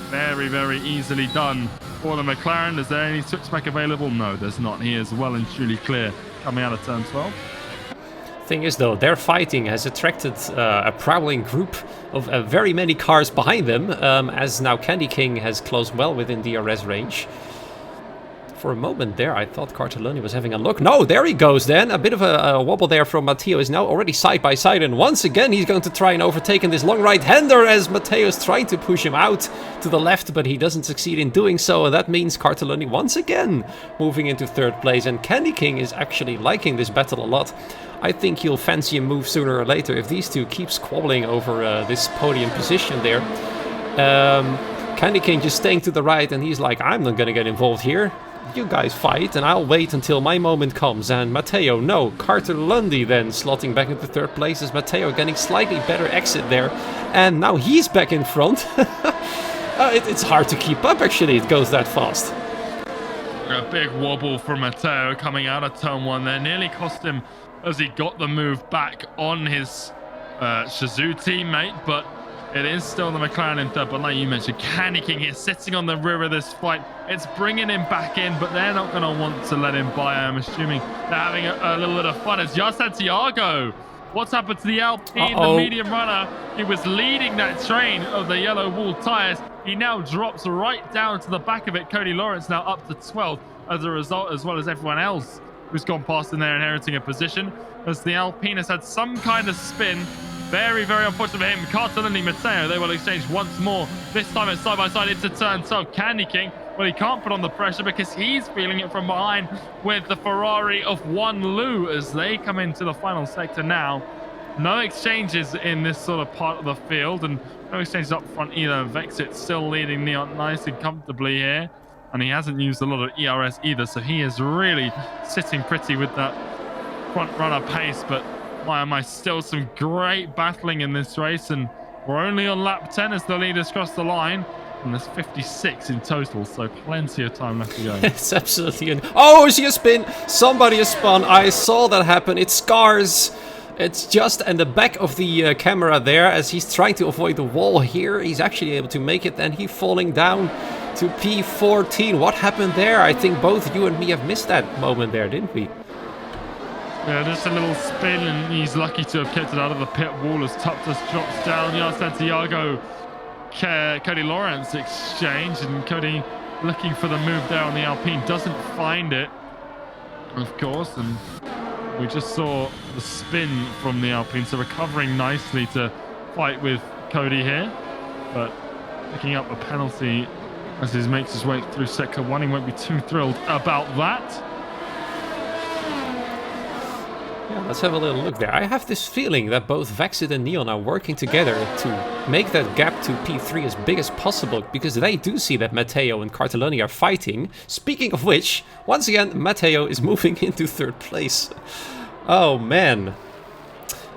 Very, very easily done for the McLaren. Is there any switchback available? No, there's not. He is well and truly clear coming out of turn 12. Thing is, though, their fighting has attracted a prowling group of very many cars behind them, as now Candy King has closed well within DRS range. For a moment there, I thought Cartelloni was having a look. No, there he goes then. A bit of a wobble there from Matteo. Is now already side by side, and once again he's going to try and overtake in this long right-hander as Matteo is trying to push him out to the left, but he doesn't succeed in doing so, and that means Cartelloni once again moving into third place, and Candy King is actually liking this battle a lot. I think he'll fancy a move sooner or later if these two keep squabbling over this podium position there. Candy King just staying to the right, and he's like, I'm not gonna get involved here. You guys fight, and I'll wait until my moment comes. And Matteo, no, Cartelloni then slotting back into third place as Matteo getting slightly better exit there. And now he's back in front. It's hard to keep up, actually. It goes that fast. A big wobble from Matteo coming out of turn one there. Nearly cost him as he got the move back on his Shazoo teammate, but it is still the McLaren in third. But like you mentioned, Candy King here sitting on the rear of this fight. It's bringing him back in, but they're not going to want to let him by. I'm assuming they're having a little bit of fun. It's Santiago. What's happened to the Alpine, the medium runner? He was leading that train of the yellow wall tyres. He now drops right down to the back of it. Cody Lawrence now up to 12th as a result, as well as everyone else who's gone past in there, inheriting a position, as the Alpine has had some kind of spin. Very, very unfortunate for him. Cartellini, Matteo, they will exchange once more. This time it's side by side into turn 12. Candy King, well, he can't put on the pressure because he's feeling it from behind with the Ferrari of One Lou as they come into the final sector now. No exchanges in this sort of part of the field, and no exchanges up front either. Vexit still leading Neon nice and comfortably here, and he hasn't used a lot of ERS either, so he is really sitting pretty with that front runner pace. But why am I still some great battling in this race, and we're only on lap 10 as the leaders cross the line, and there's 56 in total, so plenty of time left to go. It's absolutely... Oh, is he a spin? Somebody has spun. I saw that happen. It's Scars. It's just in the back of the camera there as he's trying to avoid the wall here. He's actually able to make it, and he's falling down to P14. What happened there? I think both you and me have missed that moment there, didn't we? Yeah, just a little spin, and he's lucky to have kept it out of the pit wall as Tuptus drops down. Jan Santiago, Cody Lawrence exchange, and Cody looking for the move there on the Alpine, doesn't find it, of course, and we just saw the spin from the Alpine, so recovering nicely to fight with Cody here, but picking up a penalty as he makes his way through sector one. He won't be too thrilled about that. Yeah, let's have a little look there. I have this feeling that both Vexit and Neon are working together to make that gap to P3 as big as possible, because they do see that Matteo and Cartelloni are fighting. Speaking of which, once again, Matteo is moving into third place. Oh, man.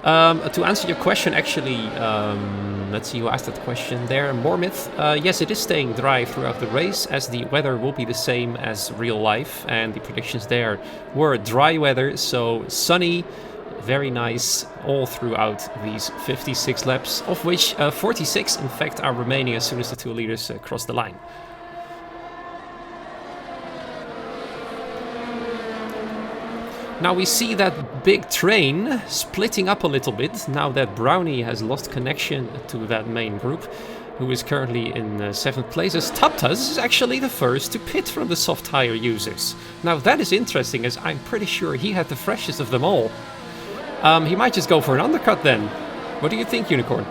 To answer your question, actually, let's see who asked that question there. Mormith, yes, it is staying dry throughout the race, as the weather will be the same as real life, and the predictions there were dry weather, so sunny, very nice all throughout these 56 laps, of which 46 in fact are remaining as soon as the 2 leaders cross the line. Now we see that big train splitting up a little bit now that Brownie has lost connection to that main group, who is currently in 7th place, as Taptas is actually the first to pit from the soft tire users. Now that is interesting, as I'm pretty sure he had the freshest of them all. He might just go for an undercut then. What do you think, Unicorn?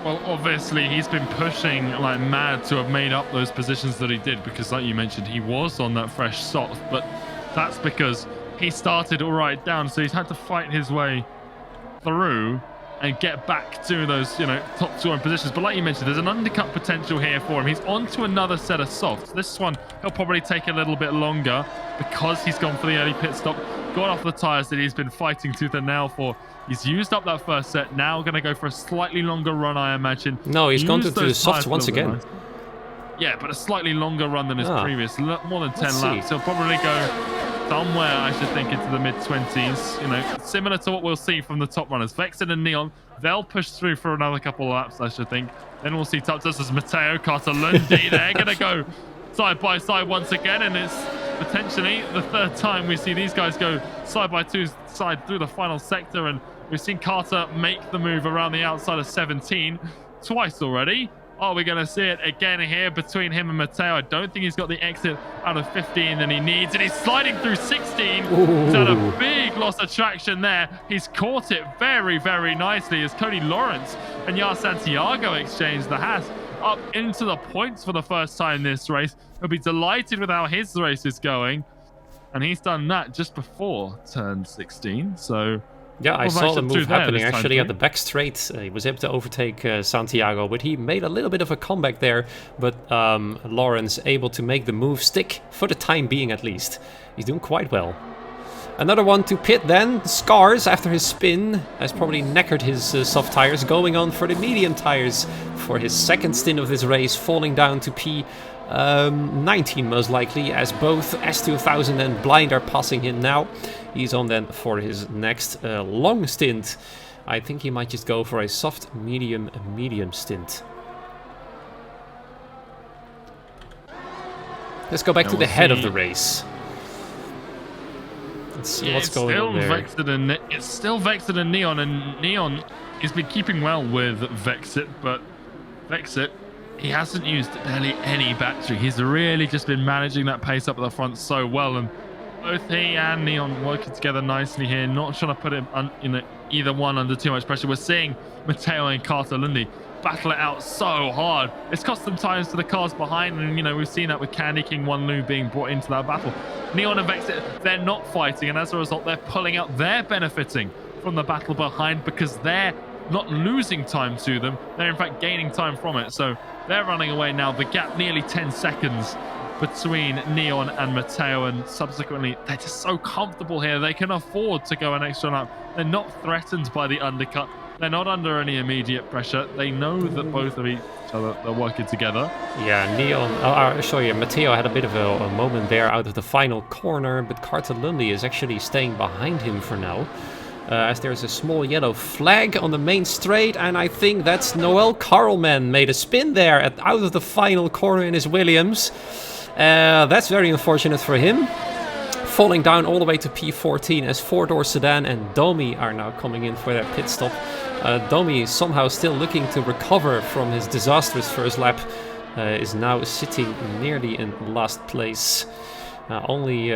Well, obviously he's been pushing like mad to have made up those positions that he did, because like you mentioned, he was on that fresh soft, but that's because he started all right down, so he's had to fight his way through and get back to those, top scoring positions. But like you mentioned, there's an undercut potential here for him. He's on to another set of softs. This one, he'll probably take a little bit longer because he's gone for the early pit stop, got off the tyres that he's been fighting tooth and nail for. He's used up that first set, now going to go for a slightly longer run, I imagine. No, he's gone to the softs once again. Nice. Yeah, but a slightly longer run than his previous, more than 10 laps. He'll probably go somewhere, I should think, into the mid-20s. Similar to what we'll see from the top runners. Vexit and Neon, they'll push through for another couple of laps, I should think. Then we'll see Taptas as Matteo, Cartalundi. They're going to go side by side once again, and it's potentially the 3rd time we see these guys go side by side through the final sector, and we've seen Carter make the move around the outside of 17 twice already. Oh, we're going to see it again here between him and Matteo. I don't think he's got the exit out of 15 that he needs. And he's sliding through 16. Ooh. He's had a big loss of traction there. He's caught it very, very nicely as Cody Lawrence and Yar Santiago exchange the Haas up into the points for the first time this race. He'll be delighted with how his race is going. And he's done that just before turn 16. So... yeah, I saw the move happening actually at the back straight. He was able to overtake Santiago, but he made a little bit of a comeback there. But Lawrence able to make the move stick, for the time being at least. He's doing quite well. Another one to pit then. Scars, after his spin, has probably knackered his soft tires, going on for the medium tires for his 2nd stint of this race, falling down to P19 most likely, as both S2000 and Blind are passing him now. He's on then for his next long stint. I think he might just go for a soft, medium stint. Let's go back to the head of the race. Let's see what's going on there. It's still Vexit and Neon has been keeping well with Vexit, but Vexit, he hasn't used barely any battery. He's really just been managing that pace up at the front so well, and both he and Neon working together nicely here, not trying to put him either one under too much pressure. We're seeing Matteo and Cartalundi battle it out so hard. It's cost them times to the cars behind, and we've seen that with Candy King Wanlu being brought into that battle. Neon and Vexit, they're not fighting, and as a result, they're pulling out. They're benefiting from the battle behind because they're not losing time to them. They're in fact gaining time from it. So they're running away now. The gap nearly 10 seconds between Neon and Matteo, and subsequently they're just so comfortable here. They can afford to go an extra lap. They're not threatened by the undercut. They're not under any immediate pressure. They know that both of each other are working together. Yeah, Matteo had a bit of a moment there out of the final corner, but Cartalundi is actually staying behind him for now. As there's a small yellow flag on the main straight, and I think that's Noel Carlman made a spin there out of the final corner in his Williams. That's very unfortunate for him. Falling down all the way to P14 as 4-door sedan and Domi are now coming in for their pit stop. Domi is somehow still looking to recover from his disastrous first lap. Is now sitting nearly in last place. Only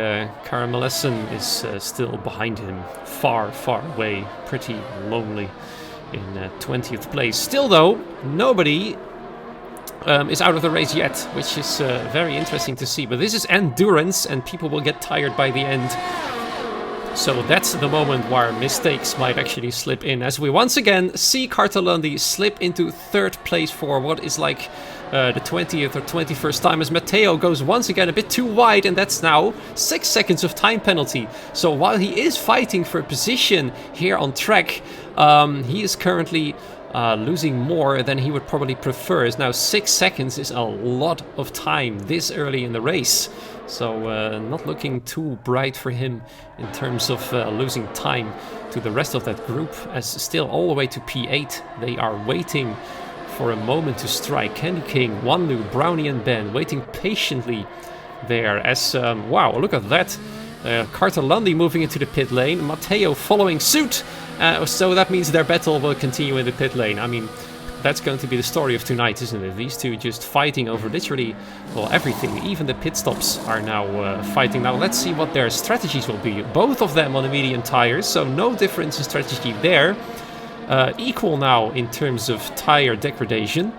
Caramelesson is still behind him, far away, pretty lonely in 20th place. Still though, nobody is out of the race yet, which is very interesting to see. But this is endurance, and people will get tired by the end. So that's the moment where mistakes might actually slip in, as we once again see Cartalundi slip into 3rd place for what is like the 20th or 21st time, as Matteo goes once again a bit too wide, and that's now 6 seconds of time penalty. So while he is fighting for a position here on track, he is currently losing more than he would probably prefer. Now 6 seconds is a lot of time this early in the race. So not looking too bright for him in terms of losing time to the rest of that group, as still all the way to P8 they are waiting for a moment to strike. Candy King, Wanlu, Brownie and Ben waiting patiently there as, wow, look at that. Cartalandi moving into the pit lane, Matteo following suit, so that means their battle will continue in the pit lane. I mean, that's going to be the story of tonight, isn't it? These two just fighting over literally, well, everything. Even the pit stops are now fighting. Now let's see what their strategies will be. Both of them on the medium tires, so no difference in strategy there. Equal now in terms of tire degradation.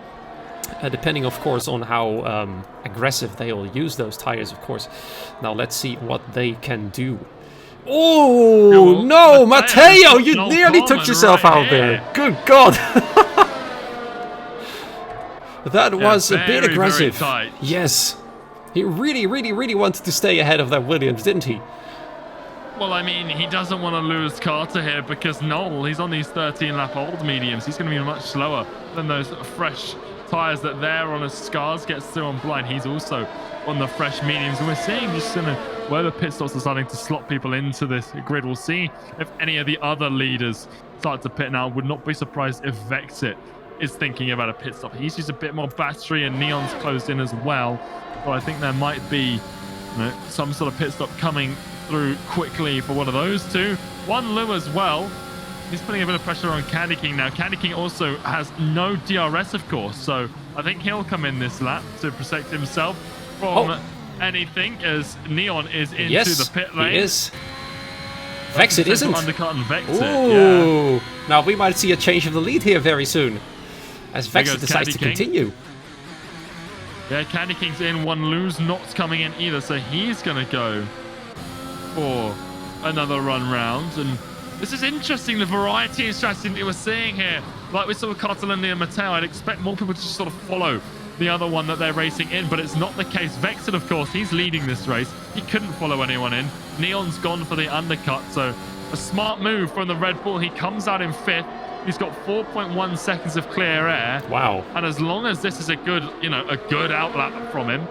Depending, of course, on how aggressive they'll use those tires, of course. Now, let's see what they can do. Oh, no, Matteo, you nearly took yourself out there. Good God. That was a bit aggressive. Yes. He really wanted to stay ahead of that Williams, didn't he? Well, I mean, he doesn't want to lose Carter here because Noel, he's on these 13-lap old mediums. He's going to be much slower than those fresh tires that they're on as Scars gets through on blind. He's also on the fresh mediums. And we're seeing just where the pit stops are starting to slot people into this grid. We'll see if any of the other leaders start to pit now. Would not be surprised if Vexit is thinking about a pit stop. He's used a bit more battery and Neon's closed in as well. So I think there might be some sort of pit stop coming through quickly for one of those two. Wanlu as well. He's putting a bit of pressure on Candy King now. Candy King also has no DRS, of course, so I think he'll come in this lap to protect himself from anything as Neon is into the pit lane. He is. Vexit isn't. Undercut and Vexit. Ooh. Yeah. Now we might see a change of the lead here very soon, as Vexit decides to continue. Yeah, Candy King's in. Wanlu's not coming in either, so he's going to go for another run round. And this is interesting, the variety of strategy that we're seeing here. Like we saw with Cartalandi and Matteo, I'd expect more people to just sort of follow the other one that they're racing in, but it's not the case. Vexit, of course, he's leading this race. He couldn't follow anyone in. Neon's gone for the undercut, so a smart move from the Red Bull. He comes out in 5th. He's got 4.1 seconds of clear air. Wow. And as long as this is a good, a good outlap from him,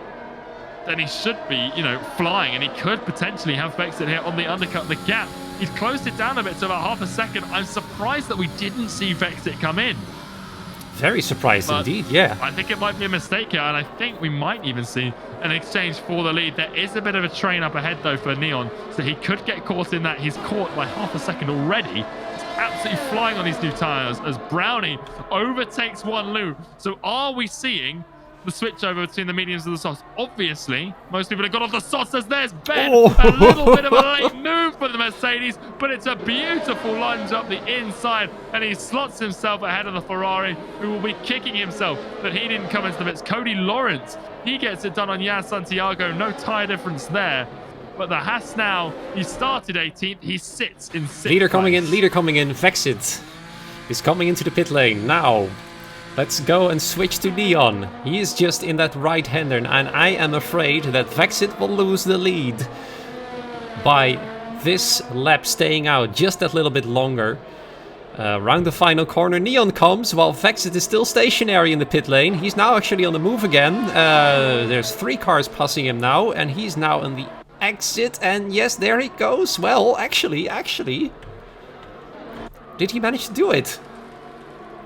then he should be, flying, and he could potentially have Vexit here on the undercut. The gap, he's closed it down a bit to about half a second. I'm surprised that we didn't see Vexit come in. Very surprised indeed, yeah. I think it might be a mistake here, and I think we might even see an exchange for the lead. There is a bit of a train up ahead, though, for Neon, so he could get caught in that. He's caught by half a second already. He's absolutely flying on these new tires as Brownie overtakes Wanlu. So are we seeing the switch over between the mediums and the softs? Obviously, most people have got off the softs as there's Ben. A little bit of a late move for the Mercedes, but it's a beautiful lunge up the inside, and he slots himself ahead of the Ferrari, who will be kicking himself that he didn't come into the pits. Cody Lawrence, he gets it done on Yas Santiago. No tire difference there. But the Haas now, he started 18th. He sits in 6th. Leader coming in. Vexit is coming into the pit lane now. Let's go and switch to Neon. He is just in that right-hander, and I am afraid that Vexit will lose the lead by this lap staying out just that little bit longer. Around the final corner, Neon comes while Vexit is still stationary in the pit lane. He's now actually on the move again. There's 3 cars passing him now, and he's now on the exit, and yes, there he goes. Well, actually, did he manage to do it?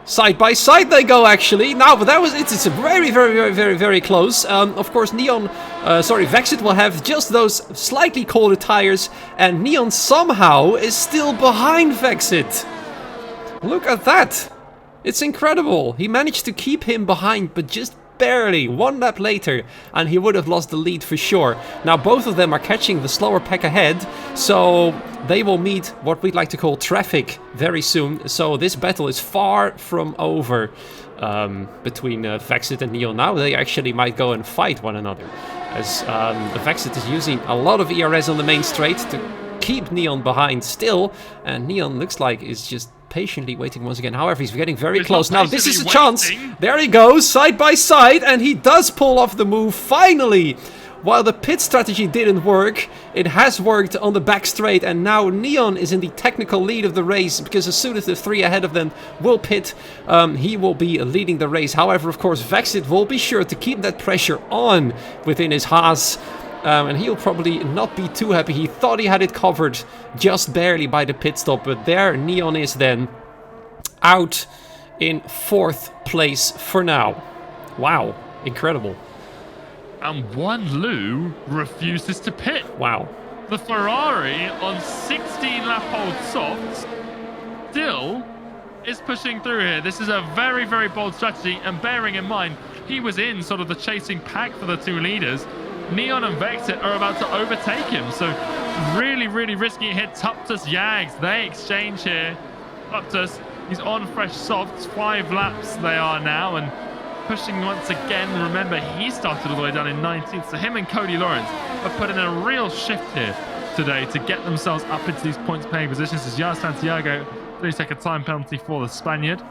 Side by side they go, actually. Now, but it's a very close. Of course, Vexit will have just those slightly colder tires, and Neon somehow is still behind Vexit. Look at that. It's incredible. He managed to keep him behind, but just barely. 1 lap later, and he would have lost the lead for sure. Now, both of them are catching the slower pack ahead, so they will meet what we'd like to call traffic very soon. So this battle is far from over between Vexit and Neon. Now they actually might go and fight one another, as Vexit is using a lot of ERS on the main straight to keep Neon behind still, and Neon looks like is just patiently waiting once again. However, he's getting very close. Now, this is a chance. There he goes, side by side, and he does pull off the move finally. while the pit strategy didn't work, it has worked on the back straight, and now Neon is in the technical lead of the race, because as soon as the 3 ahead of them will pit, he will be leading the race. However, of course, Vexit will be sure to keep that pressure on within his Haas, and he'll probably not be too happy. He thought he had it covered just barely by the pit stop, but there Neon is then out in 4th place for now. Wow, incredible. And Wan Lu refuses to pit. Wow. The Ferrari on 16 lap hold softs still is pushing through here. This is a very, very bold strategy, and bearing in mind, he was in sort of the chasing pack for the 2 leaders. Neon and Vexit are about to overtake him, so really, really risky hit. Tuptus Yags, they exchange here. Tuptus, he's on fresh softs, 5 laps they are now, and pushing once again. Remember, he started all the way down in 19th, so him and Cody Lawrence have put in a real shift here today to get themselves up into these points-paying positions. As Jar Santiago, 3-second time penalty for the Spaniard.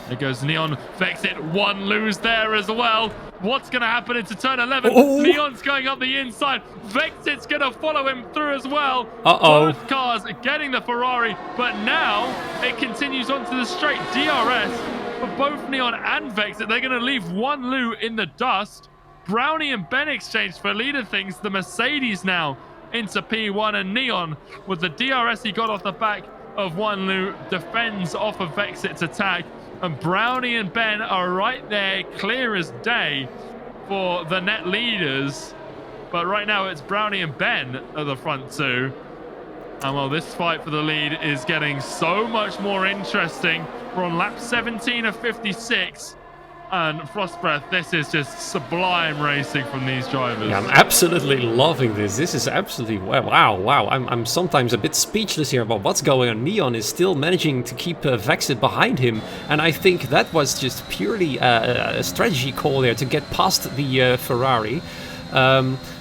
There goes Neon. Vexit, 1 lose there as well. What's going to happen into turn 11? Oh. Neon's going up the inside. Vexit's going to follow him through as well. Uh-oh. Both cars getting the Ferrari, but now it continues onto the straight. DRS for both Neon and Vexit. They're going to leave Wan Lu in the dust. Brownie and Ben exchange for leader things. The Mercedes now into P1, and Neon, with the DRS he got off the back of Wan Lu, defends off of Vexit's attack. And Brownie and Ben are right there, clear as day for the net leaders. But right now it's Brownie and Ben at the front 2. And well, this fight for the lead is getting so much more interesting. We're on lap 17 of 56. And Frostbreath, this is just sublime racing from these drivers. Yeah, I'm absolutely loving this. This is absolutely wow. I'm sometimes a bit speechless here about what's going on. Neon is still managing to keep Vexit behind him, and I think that was just purely a strategy call there to get past the Ferrari.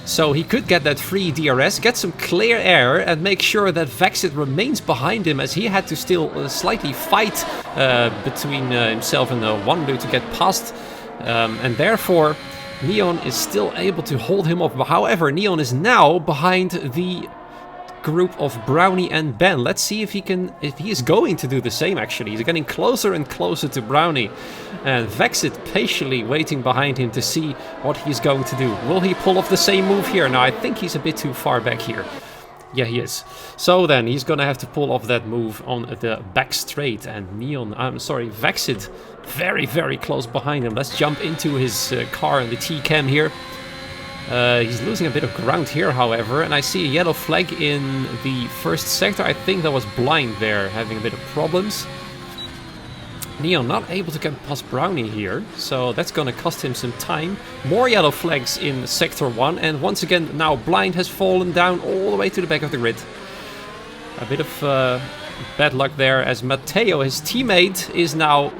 So he could get that free DRS, get some clear air, and make sure that Vexit remains behind him, as he had to still slightly fight between himself and Wan Lu to get past. And therefore, Neon is still able to hold him off. However, Neon is now behind the group of Brownie and Ben. Let's see if he is going to do the same. Actually, he's getting closer and closer to Brownie, and Vexit patiently waiting behind him to see what he's going to do. Will he pull off the same move here? Now, I think he's a bit too far back here. Yeah, he is. So then he's gonna have to pull off that move on the back straight, and Vexit very, very close behind him. Let's jump into his car in the T-Cam here. He's losing a bit of ground here, however, and I see a yellow flag in the first sector. I think that was Blind there, having a bit of problems. Neon not able to get past Brownie here, so that's gonna cost him some time. More yellow flags in sector 1, and once again now Blind has fallen down all the way to the back of the grid. A bit of bad luck there, as Matteo, his teammate, is now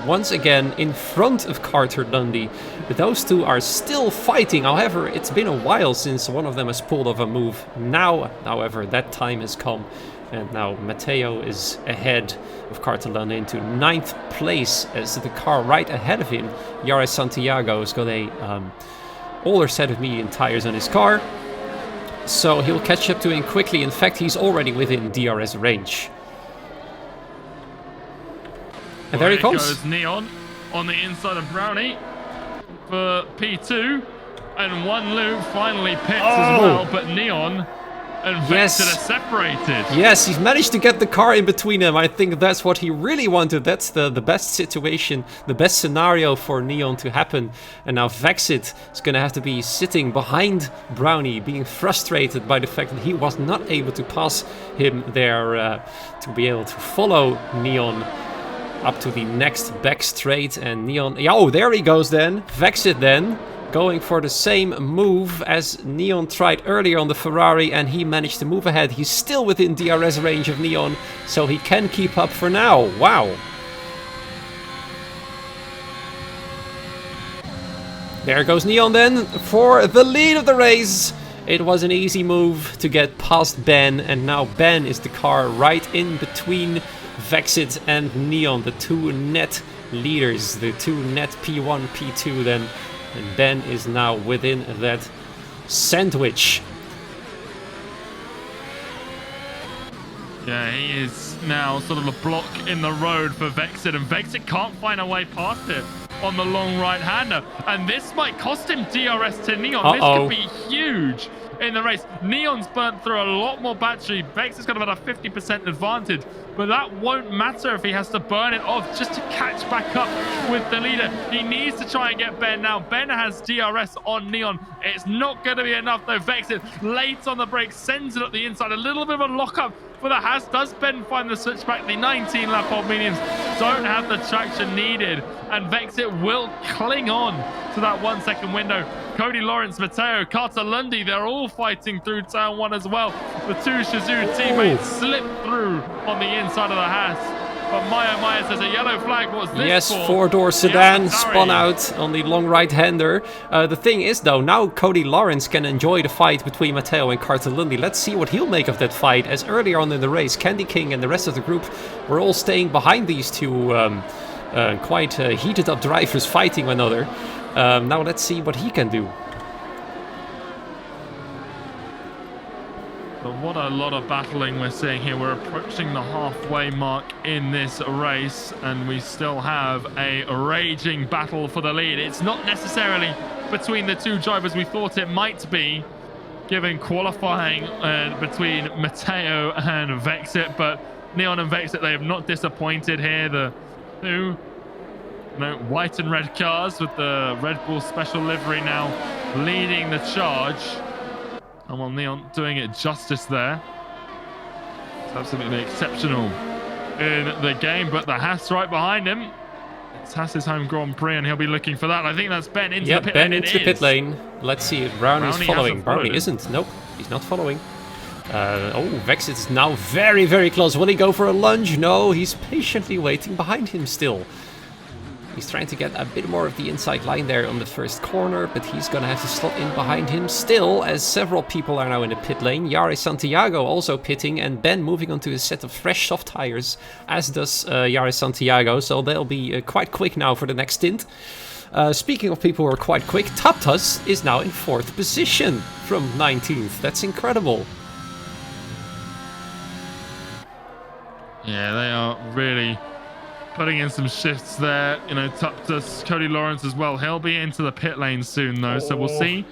once again in front of Carter Dundee. Those two are still fighting. However, it's been a while since one of them has pulled off a move. Now, however, that time has come, and now Matteo is ahead of Carter Dundee into 9th place, as the car right ahead of him, Yaris Santiago, has got a older set of medium tires on his car, so he'll catch up to him quickly. In fact, he's already within DRS range. And there he comes. Goes Neon on the inside of Brownie for P2, and Wan Lu finally pits as well, but Neon and Vexit are separated. Yes, he's managed to get the car in between them. I think that's what he really wanted. That's the best situation, the best scenario for Neon to happen. And now Vexit is going to have to be sitting behind Brownie, being frustrated by the fact that he was not able to pass him there to be able to follow Neon up to the next back straight. And Neon, oh, there he goes then. Vexit then going for the same move as Neon tried earlier on the Ferrari, and he managed to move ahead. He's still within DRS range of Neon, so he can keep up for now. Wow. There goes Neon then for the lead of the race. It was an easy move to get past Ben, and now Ben is the car right in between Vexit and Neon, the two net leaders, the two net P1, P2 then And Ben is now within that sandwich. Yeah, he is now sort of a block in the road for Vexit, and Vexit can't find a way past it on the long right-hander. And this might cost him DRS to Neon. This could be huge in the race. Neon's burnt through a lot more battery. Vexit's got about a 50% advantage, but that won't matter if he has to burn it off just to catch back up with the leader. He needs to try and get Ben now. Ben has DRS on Neon. It's not going to be enough though. Vexit late on the brake, sends it up the inside. A little bit of a lockup for the Haas. Does Ben find the switchback? The 19 lap old mediums don't have the traction needed, and Vexit will cling on to that 1 second window. Cody Lawrence, Matteo, Carter Lundy, they're all fighting through turn 1 as well. The two Shazoo teammates slip through on the inside of the Haas. But Maya says a yellow flag. What's this Yes, for? four-door sedan spun out on the long right-hander. The thing is, though, now Cody Lawrence can enjoy the fight between Matteo and Carter Lundy. Let's see what he'll make of that fight, as earlier on in the race, Candy King and the rest of the group were all staying behind these two quite heated-up drivers fighting one another. Now let's see what he can do. But what a lot of battling we're seeing here. We're approaching the halfway mark in this race, and we still have a raging battle for the lead. It's not necessarily between the two drivers we thought it might be, given qualifying between Matteo and Vexit, but Neon and Vexit, they have not disappointed here. The two white and red cars with the Red Bull special livery now leading the charge. And while Neon doing it justice there. It's absolutely exceptional in the game, but the Haas right behind him. It's Haas's home Grand Prix, and he'll be looking for that. I think that's Ben into the pit lane. Ben into the pit lane. Let's see if Brownie's following. Brownie isn't. Nope, he's not following. Vexit is now very, very close. Will he go for a lunge? No, he's patiently waiting behind him still. He's trying to get a bit more of the inside line there on the first corner, but he's going to have to slot in behind him still, as several people are now in the pit lane. Yare Santiago also pitting, and Ben moving onto a set of fresh soft tires, as does Yare Santiago, so they'll be quite quick now for the next stint. Speaking of people who are quite quick, Taptas is now in 4th position from 19th. That's incredible. Yeah, they are really putting in some shifts there. You know, Taptas, Cody Lawrence as well. He'll be into the pit lane soon, though, so we'll see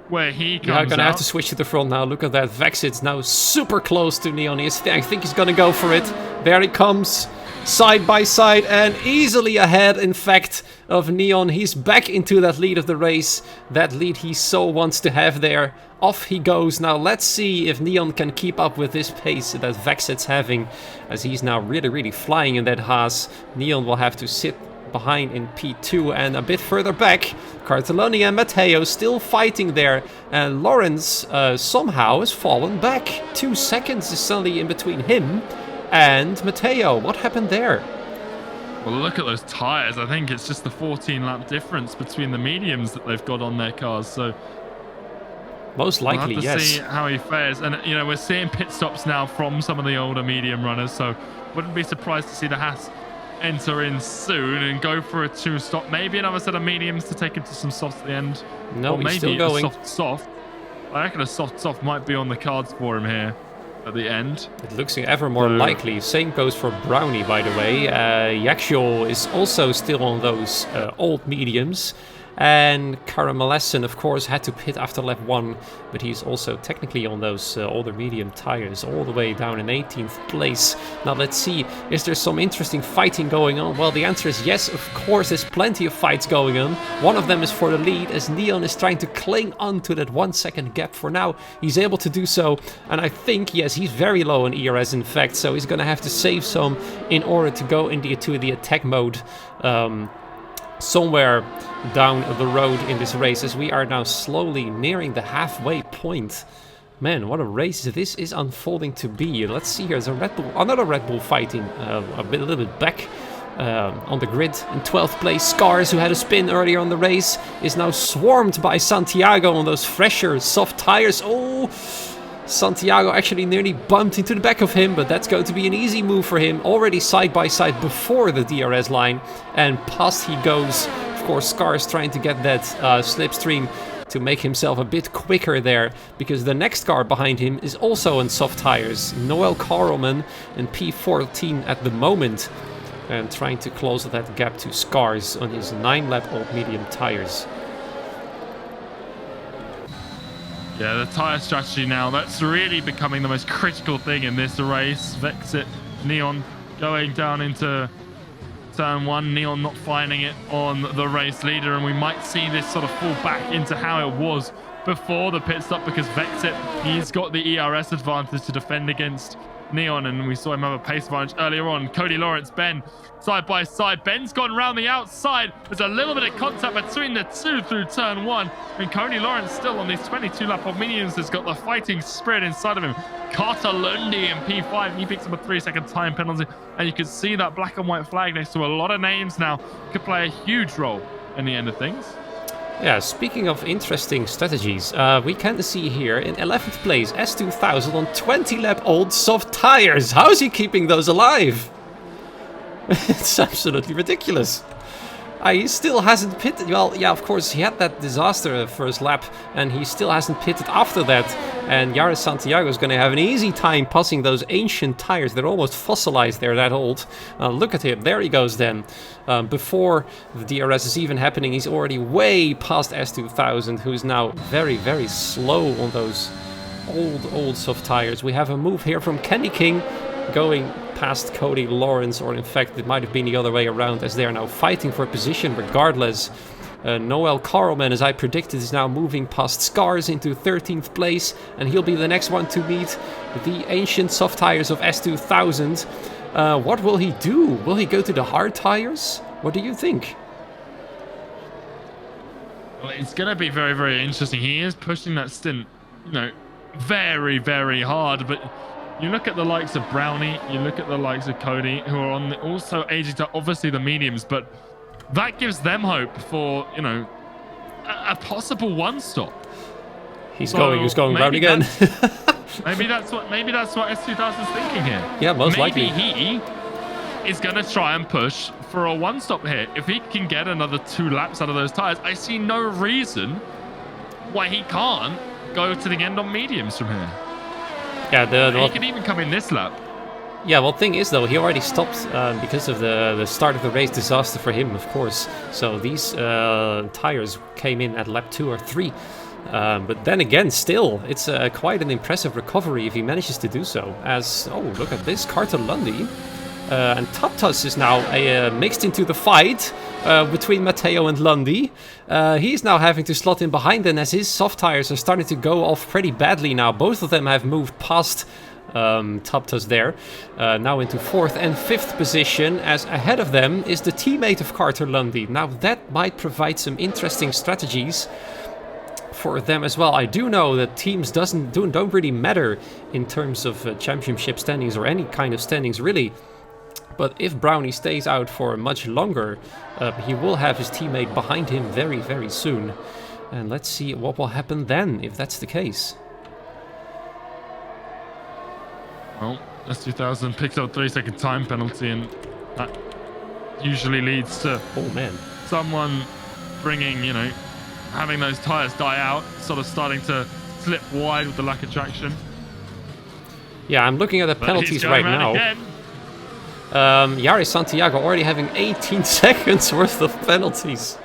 where he comes out. I'm going to have to switch to the front now. Look at that. Vexit's now super close to Neon. I think he's going to go for it. There he comes, side by side, and easily ahead, in fact, of Neon. He's back into that lead of the race. That lead he so wants to have there. Off he goes. Now let's see if Neon can keep up with this pace that Vexit's having, as he's now really, really flying in that Haas. Neon will have to sit behind in P2, and a bit further back, Cartelloni and Matteo still fighting there, and Lawrence somehow has fallen back. 2 seconds is suddenly in between him and Matteo. What happened there? Well, look at those tires. I think it's just the 14-lap difference between the mediums that they've got on their cars, so most likely, we'll have to see how he fares. And, you know, we're seeing pit stops now from some of the older medium runners, so wouldn't be surprised to see the Haas enter in soon and go for a 2-stop. Maybe another set of mediums to take him to some softs at the end. No, or he's maybe still going. A soft. I reckon a soft might be on the cards for him here at the end. It looks ever more likely. Same goes for Brownie, by the way. Yaxiol is also still on those old mediums. And Karamalessen, of course, had to pit after lap 1, but he's also technically on those older medium tires, all the way down in 18th place. Now let's see, is there some interesting fighting going on? Well, the answer is yes, of course, there's plenty of fights going on. One of them is for the lead, as Neon is trying to cling on to that 1 second gap. For now, he's able to do so, and I think, yes, he's very low on ERS, in fact, so he's going to have to save some in order to go into the attack mode somewhere down the road in this race, as we are now slowly nearing the halfway point. Man, what a race this is unfolding to be. Let's see, here's a another Red Bull fighting a little bit back on the grid. In 12th place, Scars, who had a spin earlier on the race, is now swarmed by Santiago on those fresher soft tires. Oh, Santiago actually nearly bumped into the back of him, but that's going to be an easy move for him. Already side by side before the DRS line, and past he goes of course, Scars trying to get that slipstream to make himself a bit quicker there, because the next car behind him is also on soft tires. Noel Karlman in P14 at the moment, and trying to close that gap to Scars on his 9-lap old medium tires. Yeah, the tyre strategy now, that's really becoming the most critical thing in this race. Vexit, Neon going down into turn 1, Neon not finding it on the race leader, and we might see this sort of fall back into how it was before the pit stop, because Vexit, he's got the ERS advantage to defend against Neon, and we saw him have a pace advantage earlier on. Cody Lawrence, Ben, side by side. Ben's gone round the outside. There's a little bit of contact between the two through turn 1, and Cody Lawrence still on these 22-lap old mediums has got the fighting spirit inside of him. Carter Lundy in P5, he picks up a 3-second time penalty, and you can see that black and white flag next to a lot of names now could play a huge role in the end of things. Yeah, speaking of interesting strategies, we can see here in 11th place S2000 on 20-lap old soft tires. How is he keeping those alive? It's absolutely ridiculous. He still hasn't pitted. Well, yeah, of course, he had that disaster first lap, and he still hasn't pitted after that. And Yaris Santiago is going to have an easy time passing those ancient tires. They're almost fossilized, they're that old. Look at him, there he goes then. Before the DRS is even happening, he's already way past S2000, who's now very, very slow on those old soft tires. We have a move here from Candy King going past Cody Lawrence, or in fact it might have been the other way around, as they are now fighting for position regardless. Noel Karlman, as I predicted, is now moving past Scars into 13th place, and he'll be the next one to meet the ancient soft tires of S2000. What will he do? Will he go to the hard tires? What do you think? Well, it's going to be very, very interesting. He is pushing that stint, very, very hard, but you look at the likes of Brownie, you look at the likes of Cody, who are on also aging to obviously the mediums, but that gives them hope for, a possible one-stop. He's going round again. maybe that's what S2000 is thinking here. Yeah, most likely. likely. Maybe he is going to try and push for a one-stop here. If he can get another 2 laps out of those tires, I see no reason why he can't go to the end on mediums from here. Yeah, he could even come in this lap. Yeah, well, thing is though, he already stopped because of the start of the race disaster for him, of course. So these tires came in at lap 2 or 3. But then again, still, it's quite an impressive recovery if he manages to do so. As, oh, look at this, Carter Lundy. And Taptas is now mixed into the fight between Matteo and Lundy. He's now having to slot in behind them, as his soft tires are starting to go off pretty badly now. Both of them have moved past Taptas there, now into 4th and 5th position, as ahead of them is the teammate of Carter Lundy. Now that might provide some interesting strategies for them as well. I do know that teams don't really matter in terms of championship standings or any kind of standings really. But if Brownie stays out for much longer, he will have his teammate behind him very, very soon. And let's see what will happen then, if that's the case. Well, S2000 picks up a 3-second time penalty, and that usually leads to someone bringing, having those tires die out, sort of starting to slip wide with the lack of traction. Yeah, I'm looking at the penalties right now. Again. Yaris Santiago already having 18 seconds worth of penalties.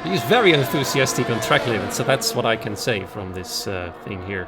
He's very enthusiastic on track limits, so that's what I can say from this thing here.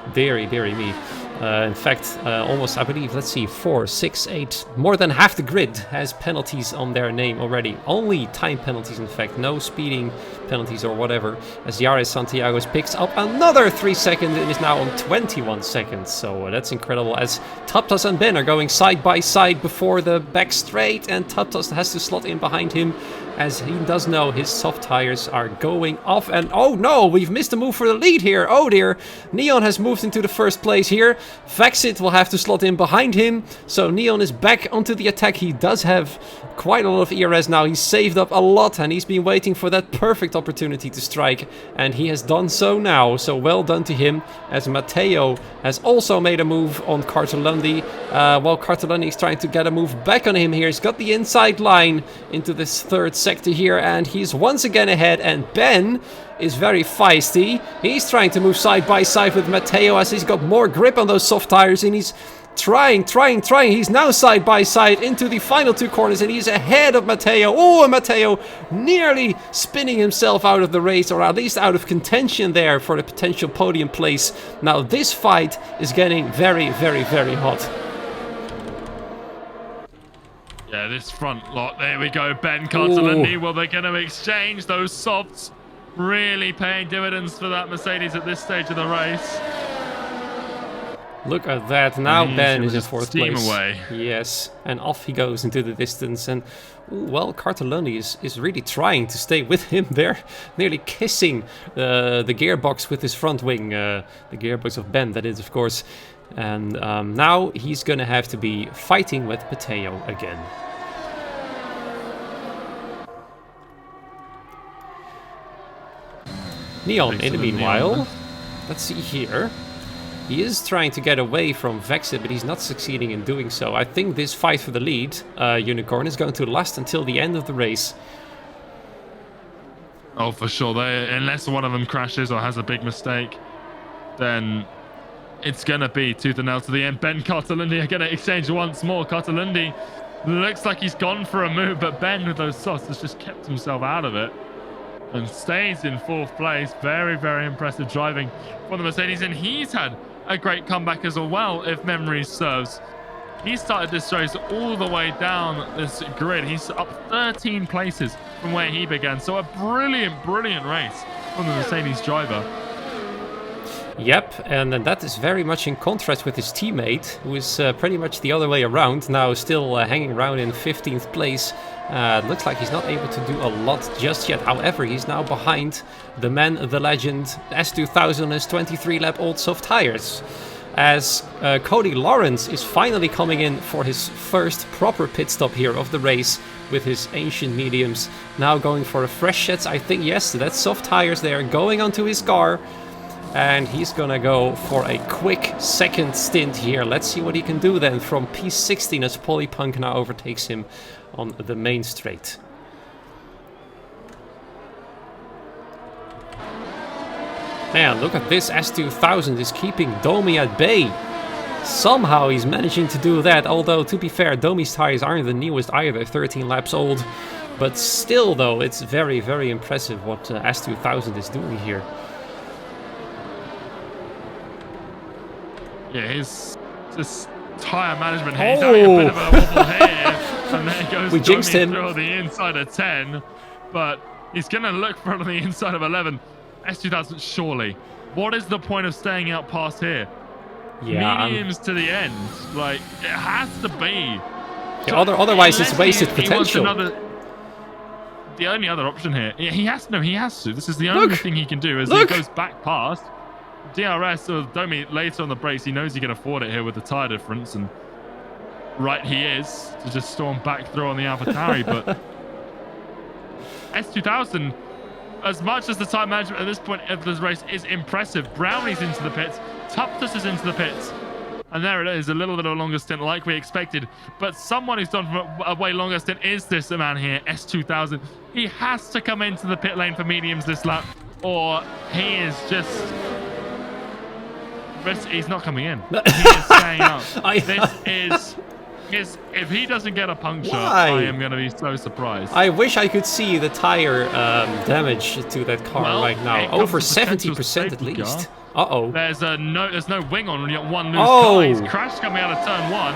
Very, very neat. In fact, almost, I believe, let's see, 4, 6, 8, more than half the grid has penalties on their name already. Only time penalties, in fact, no speeding penalties or whatever, as Yaris Santiago picks up another 3 seconds and is now on 21 seconds. So that's incredible, as Taptas and Ben are going side by side before the back straight, and Taptas has to slot in behind him, as he does know his soft tires are going off. And oh no, we've missed a move for the lead here. Oh dear, Neon has moved into the first place here. Vexit will have to slot in behind him, so Neon is back onto the attack. He does have quite a lot of ERS now. He's saved up a lot, and he's been waiting for that perfect opportunity to strike, and he has done so now. So well done to him, as Matteo has also made a move on Carter Lundy. While Carter Lundy is trying to get a move back on him here. He's got the inside line into this third sector. sector here, and he's once again ahead, and Ben is very feisty. He's trying to move side by side with Matteo as he's got more grip on those soft tires, and he's trying. He's now side by side into the final two corners, and he's ahead of Matteo. Oh, and Matteo nearly spinning himself out of the race, or at least out of contention there for the potential podium place. Now this fight is getting very, very, very hot. Yeah, this front lot, there we go. Ben Cartolini, well, they're going to exchange those softs. Really paying dividends for that Mercedes at this stage of the race. Look at that. Now Ben is in fourth place. Away. Yes, and off he goes into the distance. And, well, Cartolini is really trying to stay with him there. Nearly kissing the gearbox with his front wing. The gearbox of Ben, that is, of course. And now he's going to have to be fighting with Matteo again. Neon, in the meanwhile, let's see here. He is trying to get away from Vexit, but he's not succeeding in doing so. I think this fight for the lead, Unicorn, is going to last until the end of the race. Oh, for sure. Unless one of them crashes or has a big mistake, then it's going to be tooth and nail to the end. Ben Cartolini are going to exchange once more. Cartolini looks like he's gone for a move, but Ben with those softs has just kept himself out of it and stays in fourth place. Very, very impressive driving for the Mercedes, and he's had a great comeback as well, if memory serves. He started this race all the way down this grid. He's up 13 places from where he began. So a brilliant, brilliant race from the Mercedes driver. Yep, and that is very much in contrast with his teammate, who is pretty much the other way around, now still hanging around in 15th place. Looks like he's not able to do a lot just yet. However, he's now behind the man, the legend, S2000 is 23-lap-old soft tires. As Cody Lawrence is finally coming in for his first proper pit stop here of the race with his ancient mediums. Now going for a fresh set, I think, yes, that's soft tires there, going onto his car. And he's gonna go for a quick second stint here. Let's see what he can do then from P16 as Polypunk now overtakes him on the main straight. Man, look at this. S2000 is keeping Domi at bay. Somehow he's managing to do that. Although, to be fair, Domi's tires aren't the newest either, 13 laps old. But still, though, it's very, very impressive what S2000 is doing here. Yeah, his tyre management here. He's having a bit of a wobble here. And there goes we jinxed him through the inside of 10. But he's going to look for the inside of 11. S2000, surely. What is the point of staying out past here? Yeah, mediums to the end. Like, it has to be. Yeah, otherwise it's wasted potential. The only other option here. He has to. This is the only thing he can do as he goes back past. DRS or Domi later on the brakes, he knows he can afford it here with the tyre difference, and right he is to just storm back through on the AlphaTauri. But S2000, as much as the time management at this point of this race is impressive, Brownie's into the pits, Tuptus is into the pits, and there it is, a little bit of a longer stint like we expected. But someone who's done a way longer stint is this man here, S2000. He has to come into the pit lane for mediums this lap, or he is just... He's not coming in. He is staying out. If he doesn't get a puncture, I am going to be so surprised. I wish I could see the tire damage to that car right now. Over 70% at least. Uh-oh. There's no wing on one loose car. He's crashed coming out of turn 1,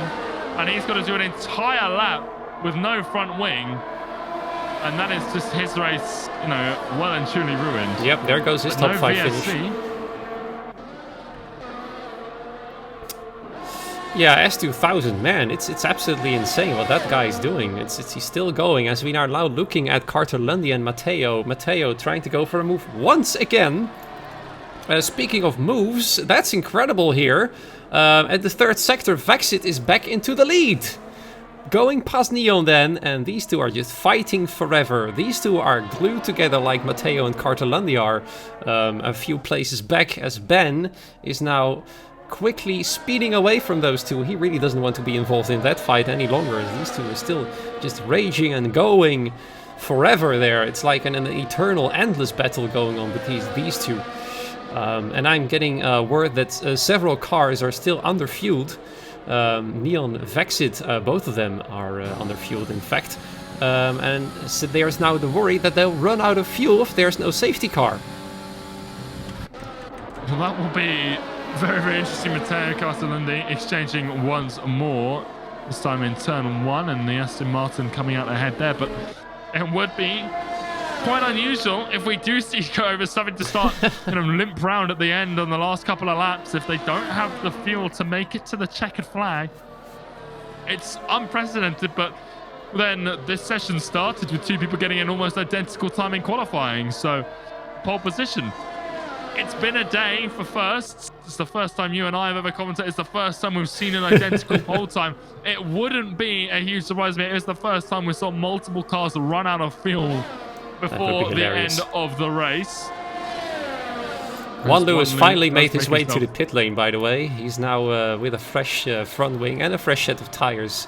and he's got to do an entire lap with no front wing. And that is just his race, well and truly ruined. Yep, there goes his top 5 finish. Yeah, S2000, man, it's absolutely insane what that guy is doing. He's still going, as we are now looking at Cartolini and Matteo. Matteo trying to go for a move once again. Speaking of moves, that's incredible here. At the third sector, Vexit is back into the lead. Going past Neon then, and these two are just fighting forever. These two are glued together like Matteo and Cartolini are. A few places back, as Ben is now quickly speeding away from those two. He really doesn't want to be involved in that fight any longer. These two are still just raging and going. forever there. It's like an eternal, endless battle going on between these two. And I'm getting word that several cars are still underfueled. Neon, Vexit, both of them are underfueled, in fact. And so there's now the worry that they'll run out of fuel if there's no safety car. Well, that will be very, very interesting. Matteo Castellundi exchanging once more, this time in turn 1, and the Aston Martin coming out ahead there. But it would be quite unusual if we do see Rovers having to start kind of limp round at the end on the last couple of laps if they don't have the fuel to make it to the checkered flag. It's unprecedented, but then this session started with 2 people getting an almost identical time in qualifying, so pole position. It's been a day for firsts. It's the first time you and I have ever commented. It's the first time we've seen an identical pole time. It wouldn't be a huge surprise to me. It was the first time we saw multiple cars run out of fuel before the end of the race. Juan Lewis finally made his way to the pit lane, by the way. He's now with a fresh front wing and a fresh set of tires.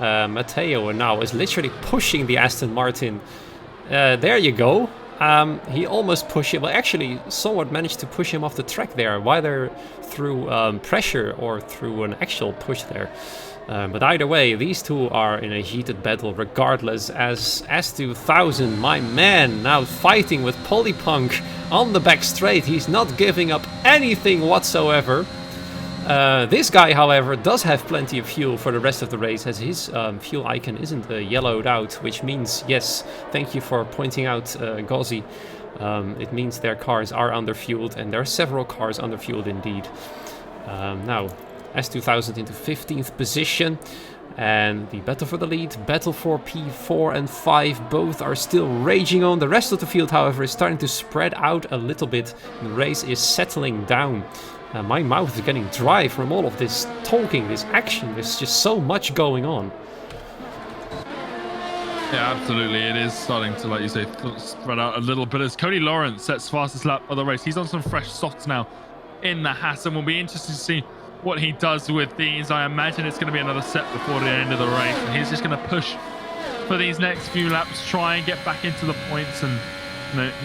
Matteo now is literally pushing the Aston Martin. There you go. He almost pushed him, well, actually somewhat managed to push him off the track there, whether through pressure or through an actual push there. But either way, these two are in a heated battle regardless, as S2000, my man, now fighting with Polypunk on the back straight. He's not giving up anything whatsoever. This guy, however, does have plenty of fuel for the rest of the race, as his fuel icon isn't yellowed out, which means, yes, thank you for pointing out, Gauzy. It means their cars are underfueled, and there are several cars underfueled indeed. Now, S2000 into 15th position, and the battle for the lead, battle for P4 and 5, both are still raging on. The rest of the field, however, is starting to spread out a little bit. The race is settling down. My mouth is getting dry from all of this talking, this action. There's just so much going on. Yeah, absolutely. It is starting to, like you say, spread out a little bit as Cody Lawrence sets fastest lap of the race. He's on some fresh softs now in the Haas, and we'll be interested to see what he does with these. I imagine it's going to be another set before the end of the race, and he's just going to push for these next few laps, try and get back into the points and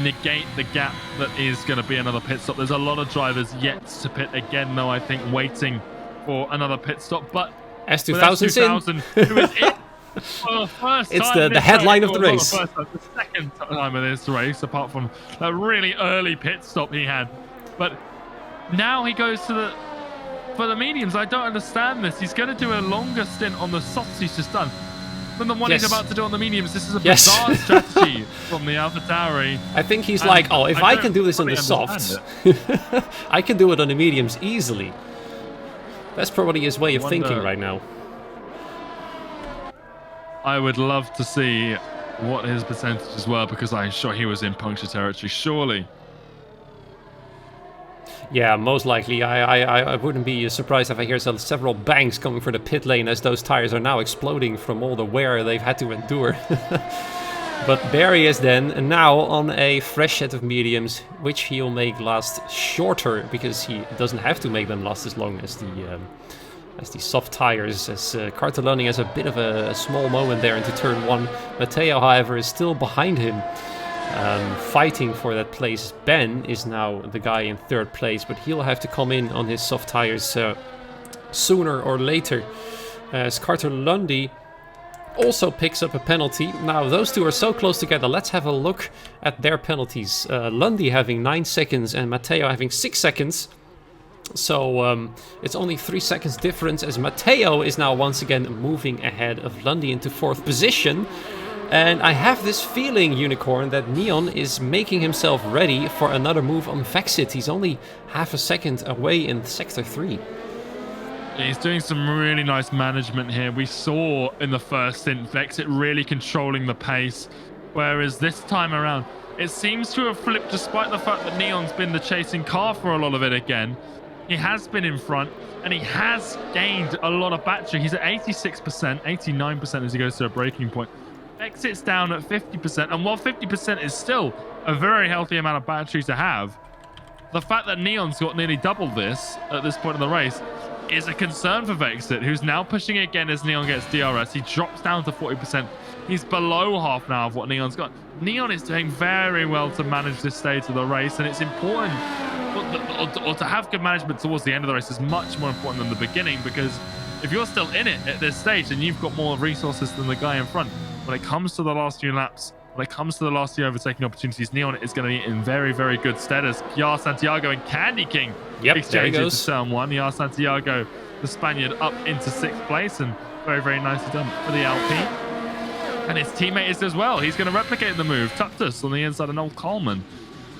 negate the gap that is going to be another pit stop. There's a lot of drivers yet to pit again, though, I think, waiting for another pit stop. But S2000 who is in for the first it's time the headline of the race. The second time of this race, apart from that really early pit stop he had. But now he goes to for the mediums. I don't understand this. He's going to do a longer stint on the softs he's just done than the one he's about to do on the mediums. This is a bizarre strategy from the AlphaTauri. I think he's like, oh, if I can do this on the softs, I can do it on the mediums easily. That's probably his way of thinking right now. I would love to see what his percentages were, because I'm sure he was in puncture territory, surely. Yeah, most likely. I wouldn't be surprised if I hear several bangs coming from the pit lane, as those tires are now exploding from all the wear they've had to endure. But there he is then, and now on a fresh set of mediums, which he'll make last shorter, because he doesn't have to make them last as long as the soft tires, as Cartelloni has a bit of a small moment there into turn 1. Matteo, however, is still behind him. Fighting for that place. Ben is now the guy in 3rd place, but he'll have to come in on his soft tires sooner or later, as Carter-Lundy also picks up a penalty. Now those two are so close together. Let's have a look at their penalties. Lundy having 9 seconds and Matteo having 6 seconds. So it's only 3 seconds difference, as Matteo is now once again moving ahead of Lundy into 4th position. And I have this feeling, Unicorn, that Neon is making himself ready for another move on Vexit. He's only half a second away in Sector 3. He's doing some really nice management here. We saw in the first stint Vexit really controlling the pace, whereas this time around it seems to have flipped, despite the fact that Neon's been the chasing car for a lot of it again. He has been in front, and he has gained a lot of battery. He's at 86%, 89% as he goes to a breaking point. Exits down at 50%, and while 50% is still a very healthy amount of battery to have, the fact that Neon's got nearly double this at this point in the race is a concern for Vexit, who's now pushing again as Neon gets DRS. He drops down to 40%. He's below half now of what Neon's got. Neon is doing very well to manage this stage of the race, and it's important, or to have good management towards the end of the race is much more important than the beginning, because if you're still in it at this stage and you've got more resources than the guy in front, when it comes to the last few laps, when it comes to the last few overtaking opportunities, Neon is going to be in very, very good stead as Yar Santiago and Candy King exchange into turn 1. Yar Santiago, the Spaniard, up into 6th place, and very, very nicely done for the Alp. And his teammate is as well. He's going to replicate the move. Tuptus on the inside, and Noel Coleman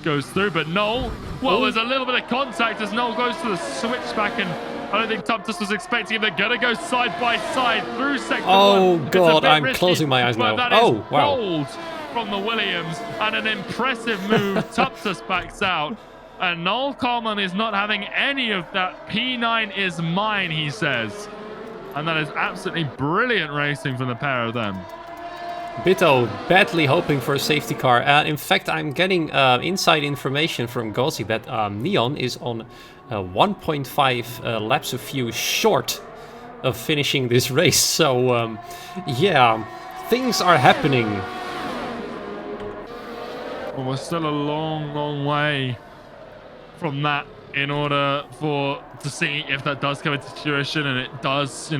goes through. But Noel, well, there's a little bit of contact as Noel goes to the switchback, and I don't think Tuptus was expecting him. They're going to go side by side through sector 1. Oh, God, I'm risky, closing my eyes now. That oh, is wow. bold from the Williams, and an impressive move. Tuptus backs out, and Noel Coleman is not having any of that. P9 is mine, he says. And that is absolutely brilliant racing from the pair of them. Bito badly hoping for a safety car. In fact, I'm getting inside information from Gauzy that Neon is on 1.5 laps of fuel short of finishing this race. So, yeah, things are happening. Well, we're still a long, long way from that in order to see if that does come into fruition, and it does,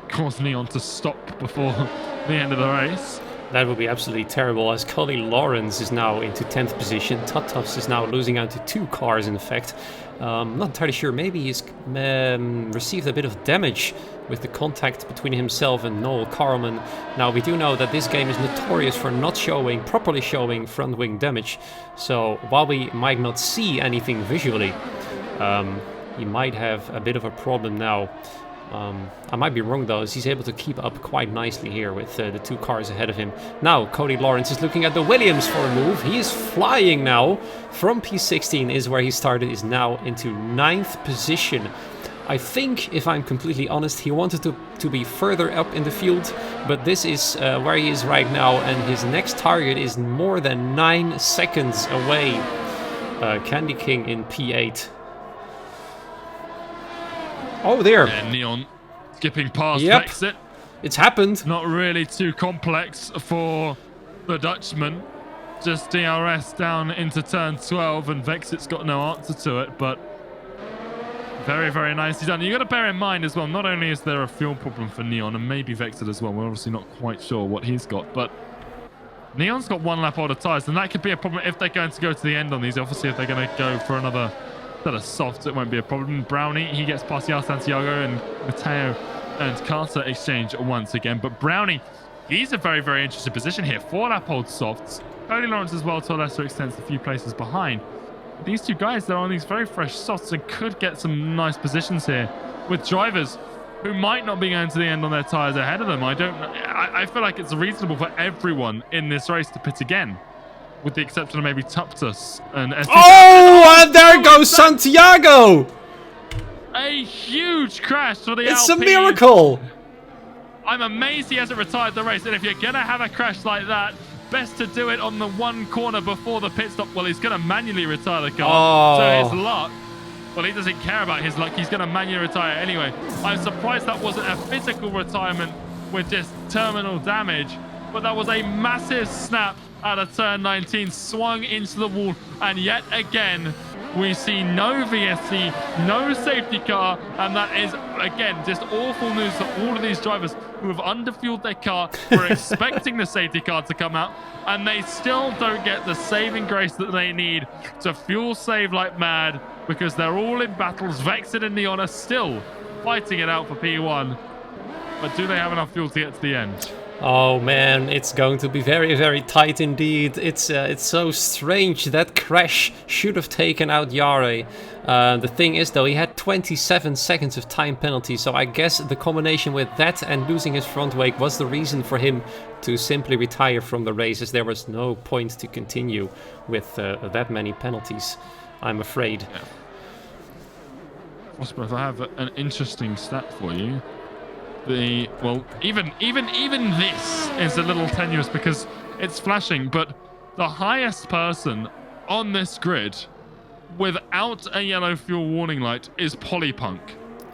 cause Neon to stop before the end of the race. That would be absolutely terrible, as Cully Lawrence is now into 10th position. Tutus is now losing out to 2 cars, in fact. Not entirely sure, maybe he's received a bit of damage with the contact between himself and Noel Carlman. Now, we do know that this game is notorious for not properly showing front wing damage. So, while we might not see anything visually, he might have a bit of a problem now. I might be wrong though, as he's able to keep up quite nicely here with the 2 cars ahead of him. Now, Cody Lawrence is looking at the Williams for a move. He is flying now. From P16 is where he started, is now into 9th position. I think, if I'm completely honest, he wanted to be further up in the field, but this is where he is right now, and his next target is more than 9 seconds away. Candy King in P8. Oh, there. And Neon skipping past Yep. Vexit. It's happened. Not really too complex for the Dutchman. Just DRS down into turn 12, and Vexit's got no answer to it, but very, very nicely done. You got to bear in mind as well, not only is there a fuel problem for Neon, and maybe Vexit as well, we're obviously not quite sure what he's got, but Neon's got 1 lap older tyres, and that could be a problem if they're going to go to the end on these. Obviously, if they're going to go for another set of softs, it won't be a problem. Brownie, he gets past Yar Santiago, and Mateo and Carter exchange once again. But Brownie, he's a very, very interesting position here. 4 lap old softs. Cody Lawrence as well, to a lesser extent, a few places behind. These 2 guys, they're on these very fresh softs and could get some nice positions here with drivers who might not be going to the end on their tyres ahead of them. I feel like it's reasonable for everyone in this race to pit again, with the exception of maybe Tuptus and ST. Oh, and there goes Santiago! A huge crash for the It's Alpine. a miracle! I'm amazed he hasn't retired the race, and if you're going to have a crash like that, best to do it on the 1 corner before the pit stop. Well, he's going to manually retire the car. So his luck, well, he doesn't care about his luck. He's going to manually retire anyway. I'm surprised that wasn't a physical retirement with just terminal damage, but that was a massive snap out of turn 19, swung into the wall, and yet again, we see no VSC, no safety car, and that is, again, just awful news for all of these drivers who have underfueled their car, were expecting the safety car to come out, and they still don't get the saving grace that they need to fuel save like mad, because they're all in battles. Vexit and Neon are still fighting it out for P1, but do they have enough fuel to get to the end? Oh man, it's going to be very, very tight indeed. It's so strange. That crash should have taken out Yare. The thing is though, he had 27 seconds of time penalty, so I guess the combination with that and losing his front wake was the reason for him to simply retire from the race, as there was no point to continue with that many penalties, I'm afraid. Yeah. If I have an interesting stat for you. Even this is a little tenuous because it's flashing, but the highest person on this grid without a yellow fuel warning light is Polypunk.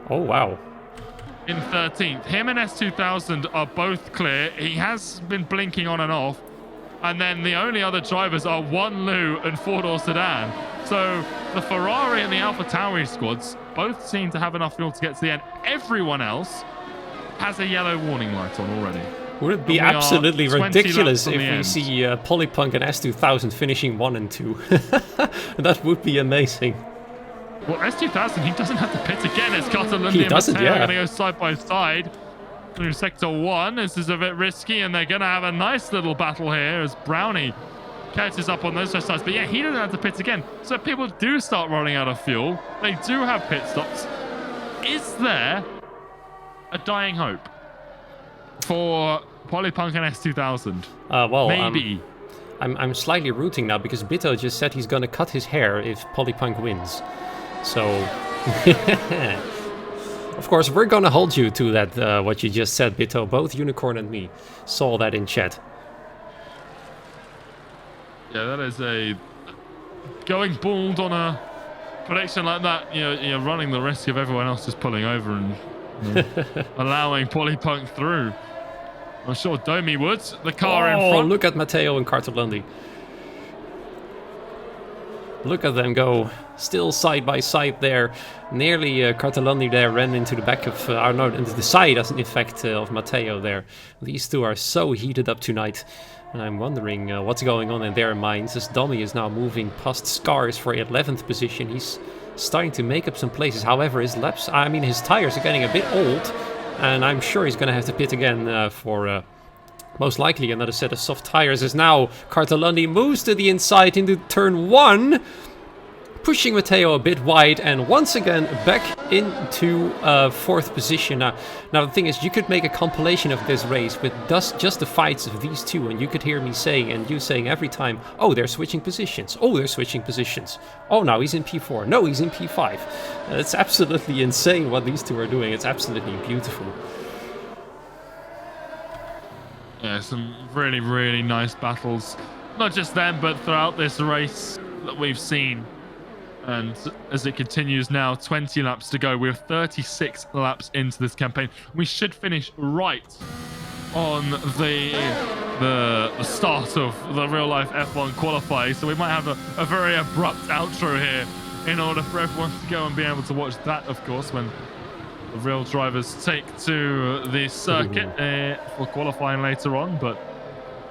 Oh wow. in 13th. Him and S2000 are both clear. He has been blinking on and off. And then the only other drivers are Wanlu and four-door sedan. So the Ferrari and the AlphaTauri squads both seem to have enough fuel to get to the end. Everyone else has a yellow warning light on already. Would it be absolutely ridiculous if we see Polypunk and S2000 finishing 1 and 2? That would be amazing. Well, S2000, he doesn't have to pit again. It's Catalunya and doesn't, Mateo yeah. going to go side by side through Sector 1. This is a bit risky, and they're going to have a nice little battle here as Brownie catches up on those sides. But yeah, he doesn't have to pit again. So if people do start running out of fuel, they do have pit stops. Is there a dying hope for Polypunk and S2000? Well, maybe. I'm slightly rooting now because Bito just said he's going to cut his hair if Polypunk wins. So, of course, we're going to hold you to that, what you just said, Bito. Both Unicorn and me saw that in chat. Yeah, that is a... Going bald on a prediction like that, you're running the risk of everyone else just pulling over and allowing Polypunk through. I'm sure Domi would. The car in front. Look at Matteo and Cartolundi. Look at them go, still side by side there. Nearly Cartolundi there ran into the back of, into the side, as in effect, of Matteo there. These two are so heated up tonight. And I'm wondering what's going on in their minds as Domi is now moving past Scars for 11th position. He's starting to make up some places. However, his tires are getting a bit old. And I'm sure he's going to have to pit again for most likely another set of soft tires. As now Cartolundi moves to the inside into turn 1, pushing Matteo a bit wide and once again back into 4th position. Now the thing is, you could make a compilation of this race with just the fights of these two, and you could hear me saying and you saying every time, oh, they're switching positions. Oh, they're switching positions. Oh, now he's in P4. No, he's in P5. It's absolutely insane what these two are doing. It's absolutely beautiful. Yeah, some really, really nice battles. Not just them, but throughout this race that we've seen. And as it continues now, 20 laps to go. We're 36 laps into this campaign. We should finish right on the start of the real-life F1 qualifying. So we might have a very abrupt outro here in order for everyone to go and be able to watch that, of course, when the real drivers take to the circuit for qualifying later on. But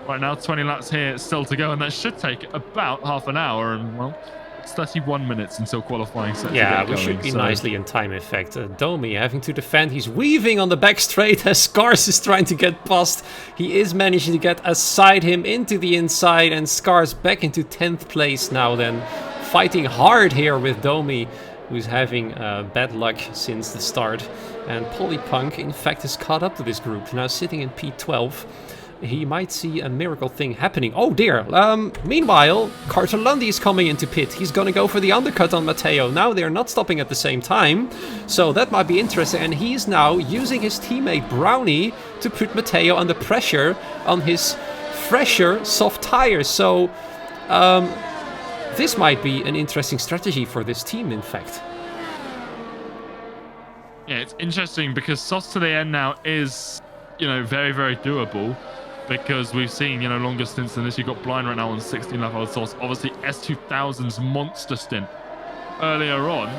right now, 20 laps here still to go, and that should take about half an hour. And, well, it's 31 minutes until qualifying sets. Yeah, we should be nicely in time, in fact. Domi having to defend. He's weaving on the back straight as Scars is trying to get past. He is managing to get aside him into the inside, and Scars back into 10th place now then. Fighting hard here with Domi, who's having bad luck since the start. And Polypunk, in fact, is caught up to this group. Now sitting in P12. He might see a miracle thing happening. Oh dear. Meanwhile, Cartolundi is coming into pit. He's gonna go for the undercut on Matteo. Now they're not stopping at the same time. So that might be interesting. And he's now using his teammate Brownie to put Matteo under pressure on his fresher soft tires. So this might be an interesting strategy for this team, in fact. Yeah, it's interesting because soft to the end now is, very, very doable, because we've seen, longer stints than this. You've got Blind right now on 16 lap hour sauce. Obviously, S2000's monster stint earlier on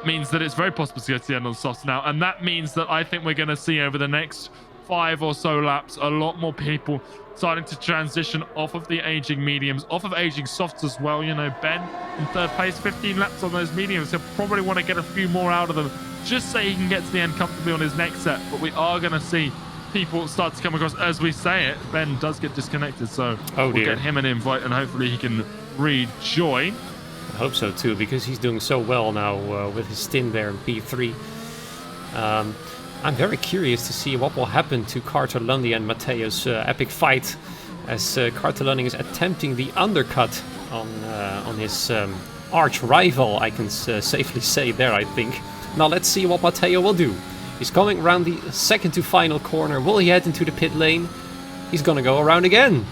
means that it's very possible to get to the end on softs now. And that means that I think we're going to see over the next 5 or so laps a lot more people starting to transition off of the aging mediums, off of aging softs as well. Ben in 3rd place, 15 laps on those mediums. He'll probably want to get a few more out of them just so he can get to the end comfortably on his next set. But we are going to see people start to come across. As we say it, Ben does get disconnected, so we'll get him an invite and hopefully he can rejoin. I hope so too, because he's doing so well now with his stint there in P3. I'm very curious to see what will happen to Cartolundi and Matteo's epic fight, as Cartolundi is attempting the undercut on his arch rival, I can safely say there, I think. Now let's see what Matteo will do. He's coming around the second to final corner. Will he head into the pit lane? He's gonna go around again.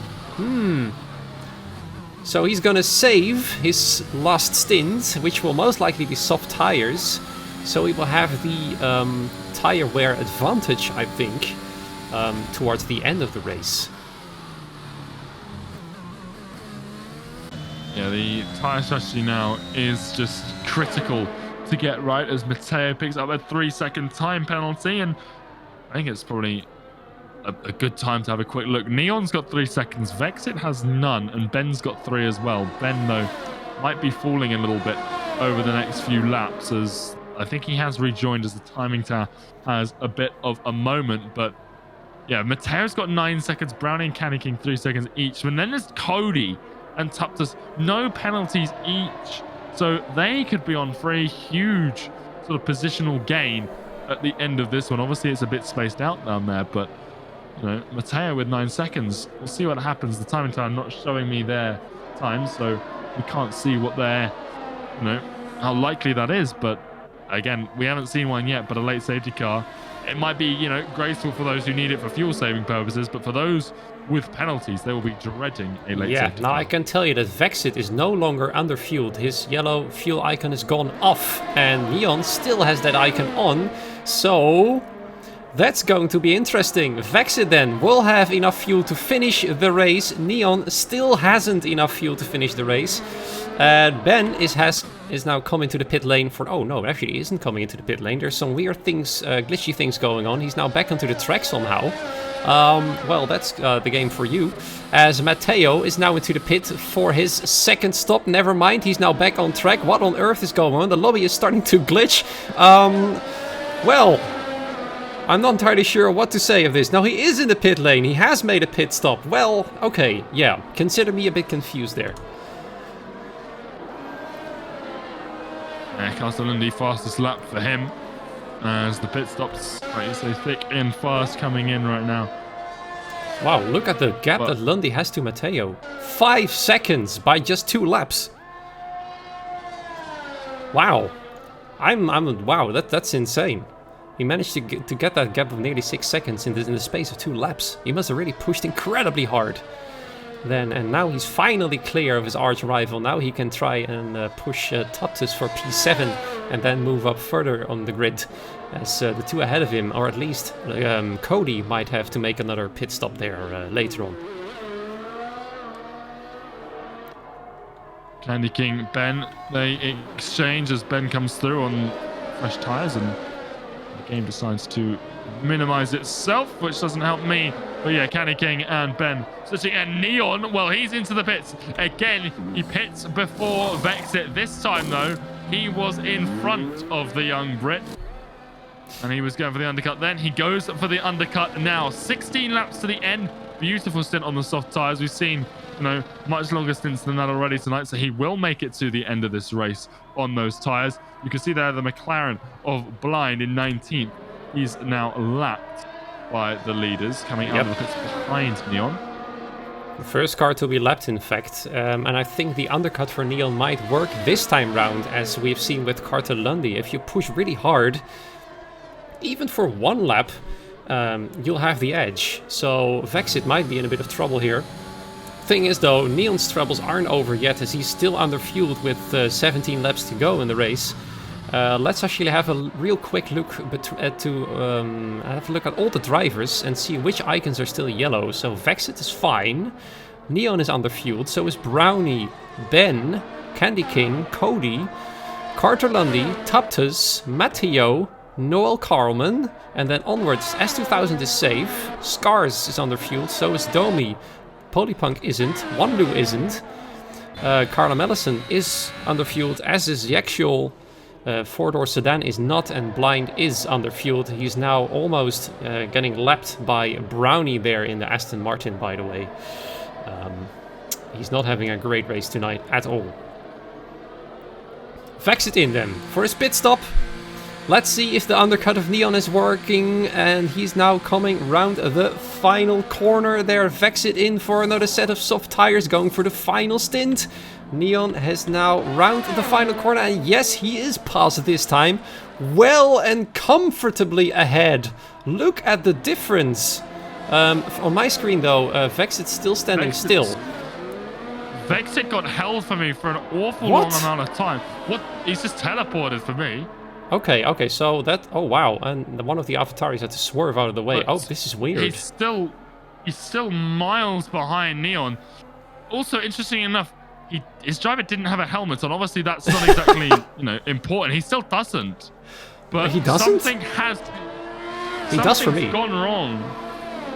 So he's gonna save his last stint, which will most likely be soft tires. So he will have the tire wear advantage, I think, towards the end of the race. Yeah, the tyre strategy now is just critical to get right as Matteo picks up a 3-second time penalty, and I think it's probably a good time to have a quick look. Neon's got 3 seconds, Vexit has none, and Ben's got 3 as well. Ben, though, might be falling a little bit over the next few laps, as I think he has rejoined as the timing tower has a bit of a moment. But yeah, Matteo's got 9 seconds, Brownie and Candy King 3 seconds each, and then there's Cody and Tuptus, no penalties each, so they could be on for a huge sort of positional gain at the end of this one. Obviously it's a bit spaced out down there, but you know, Matteo with 9 seconds, we'll see what happens. The timing tower not showing me their time, so we can't see what their, you know, how likely that is. But again, we haven't seen one yet, but a late safety car, it might be, you know, graceful for those who need it for fuel saving purposes, but for those with penalties, they will be dreading a late safety now car. I can tell you that Vexit is no longer underfueled. His yellow fuel icon is gone off, and Neon still has that icon on, so that's going to be interesting. Vexit then will have enough fuel to finish the race. Neon still hasn't enough fuel to finish the race. Ben is now coming to the pit lane for... Oh no, actually he isn't coming into the pit lane. There's some weird things, glitchy things going on. He's now back onto the track somehow. Well, that's the game for you. As Matteo is now into the pit for his second stop. Never mind, he's now back on track. What on earth is going on? The lobby is starting to glitch. Well, I'm not entirely sure what to say of this. Now, he is in the pit lane. He has made a pit stop. Well, okay, yeah. Consider me a bit confused there. Castellundi fastest lap for him, as the pit stops, like you say, thick and fast coming in right now. Wow, look at the gap that Lundy has to Matteo. 5 seconds by just 2 laps. Wow. Wow, that's insane. He managed to get that gap of nearly 6 seconds in the space of 2 laps. He must have really pushed incredibly hard. And now he's finally clear of his arch rival. Now he can try and push Tuptus for P7 and then move up further on the grid, as the 2 ahead of him, or at least Cody, might have to make another pit stop there later on. Candy King, Ben, they exchange as Ben comes through on fresh tyres, and the game decides to minimize itself, which doesn't help me. But yeah, Candy King and Ben switching, and Neon, well, he's into the pits again. He pits before Vexit. This time though, he was in front of the young Brit, and he was going for the undercut. Then he goes for the undercut now. 16 laps to the end. Beautiful stint on the soft tires. We've seen, you know, much longer stints than that already tonight, so he will make it to the end of this race on those tires. You can see there the McLaren of Blind in 19th. He's now lapped by the leaders coming out of the pits behind Neon. The first car to be lapped, in fact, and I think the undercut for Neon might work this time round, as we've seen with Cartelundi. If you push really hard, even for 1 lap, you'll have the edge. So Vexit might be in a bit of trouble here. Thing is though, Neon's troubles aren't over yet, as he's still underfueled with 17 laps to go in the race. Let's actually have a real quick look have a look at all the drivers and see which icons are still yellow. So Vexit is fine, Neon is underfueled, so is Brownie, Ben, Candy King, Cody, Cartelundi, Tuptus, Matteo, Noel Carlman, and then onwards. S2000 is safe, Scars is underfueled, so is Domi, Polypunk isn't, Wanlu isn't, Carla Mellison is underfueled, as is Yakshul. 4-door sedan is not, and Blind is underfueled. He's now almost getting lapped by Brownie there in the Aston Martin, by the way. He's not having a great race tonight at all. Vexit in then for his pit stop. Let's see if the undercut of Neon is working, and he's now coming round the final corner there. Vexit in for another set of soft tires, going for the final stint. Neon has now round the final corner, and yes, he is past this time. Well and comfortably ahead. Look at the difference. On my screen though, Vexit's still standing still. Vexit got held for me for an awful long amount of time. What? He's just teleported for me. Okay, so that... Oh, wow. And one of the AlphaTauris had to swerve out of the way. But oh, this is weird. He's still miles behind Neon. Also, interesting enough, his driver didn't have a helmet on. Obviously, that's not exactly important. He still doesn't. But he doesn't? Something has... He does for me. Gone wrong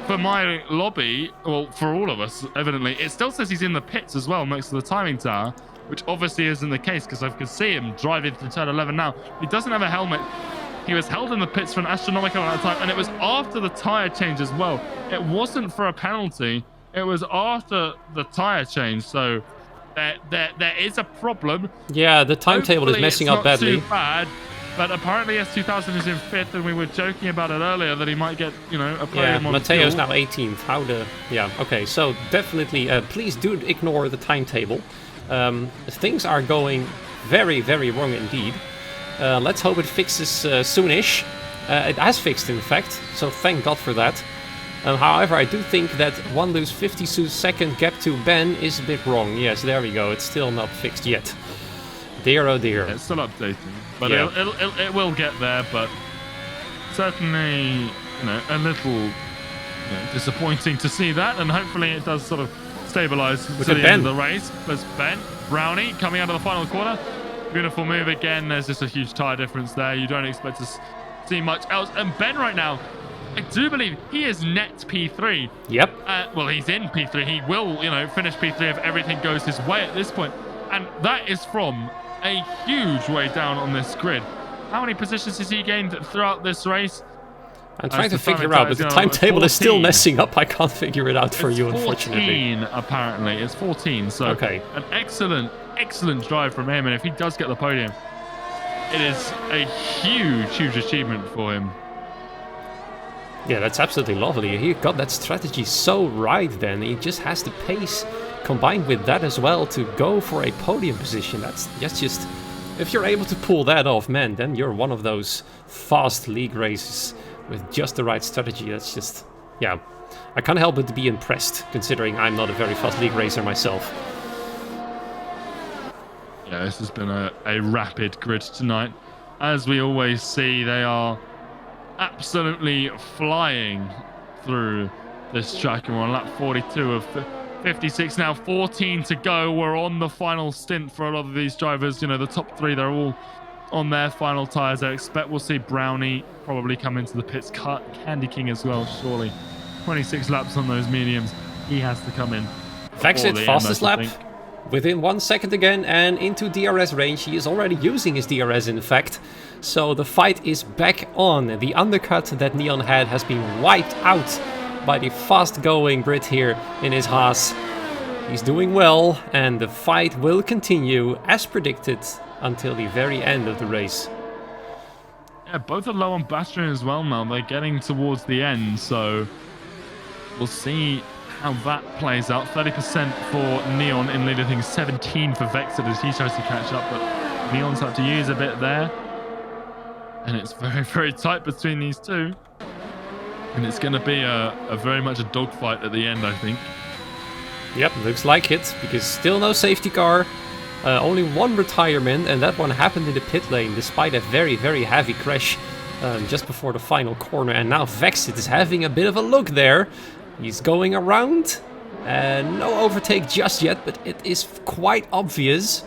for my lobby. Well, for all of us, evidently. It still says he's in the pits as well, next to the timing tower, which obviously isn't the case because I can see him driving through turn 11 now. He doesn't have a helmet. He was held in the pits for an astronomical amount of time, and it was after the tyre change as well. It wasn't for a penalty. It was after the tyre change, so there is a problem. Yeah, the timetable is messing up badly. It's not too bad, but apparently S2000 is in 5th, and we were joking about it earlier that he might get, a podium on Matteo's fuel. now 18th. How the... Yeah, okay, so definitely, please do ignore the timetable. Things are going very, very wrong indeed. Let's hope it fixes soonish. It has fixed, in fact, so thank God for that. However, I do think that 1 lose 50-second gap to Ben is a bit wrong. Yes, there we go. It's still not fixed yet. Dear, oh dear. Yeah, it's still updating, but Yeah. it will get there. But certainly, a little disappointing to see that, and hopefully it does sort of stabilize to the end of the race. There's Ben Brownie coming out of the final corner. Beautiful move again. There's just a huge tyre difference there. You don't expect to see much else. And Ben right now, I do believe he is net P3. Yep. Well, he's in P3. He will, finish P3 if everything goes his way at this point. And that is from a huge way down on this grid. How many positions has he gained throughout this race? I'm trying to figure out, but the timetable is still messing up. I can't figure it out for you, unfortunately. 14, apparently. It's 14, so okay. An excellent drive from him, and if he does get the podium, it is a huge achievement for him. Yeah, that's absolutely lovely. He got that strategy so right then. He just has the pace combined with that as well to go for a podium position. That's just... If you're able to pull that off, man, then you're one of those fast league races with just the right strategy. That's just... Yeah, I can't help but to be impressed, considering I'm not a very fast league racer myself. Yeah, this has been a rapid grid tonight. As we always see, they are absolutely flying through this track, and we're on lap 42 of 56 now. 14 to go. We're on the final stint for a lot of these drivers. The top 3, they're all on their final tyres. I expect we'll see Brownie probably come into the pits. Candy King as well, surely. 26 laps on those mediums. He has to come in. Vexit, fastest lap. Within 1 second again, and into DRS range. He is already using his DRS, in fact. So the fight is back on. The undercut that Neon had has been wiped out by the fast-going Brit here in his Haas. He's doing well, and the fight will continue, as predicted, until the very end of the race. Yeah, both are low on battery as well now. They're getting towards the end, so we'll see how that plays out. 30% for Neon in lead, I think 17 for Vexit as he tries to catch up, but Neon's had to use a bit there. And it's very, very tight between these two. And it's going to be a very much a dogfight at the end, I think. Yep, looks like it, because still no safety car. Only one retirement, and that one happened in the pit lane, despite a very, very heavy crash just before the final corner. And now Vexit is having a bit of a look there. He's going around. No overtake just yet, but it is quite obvious.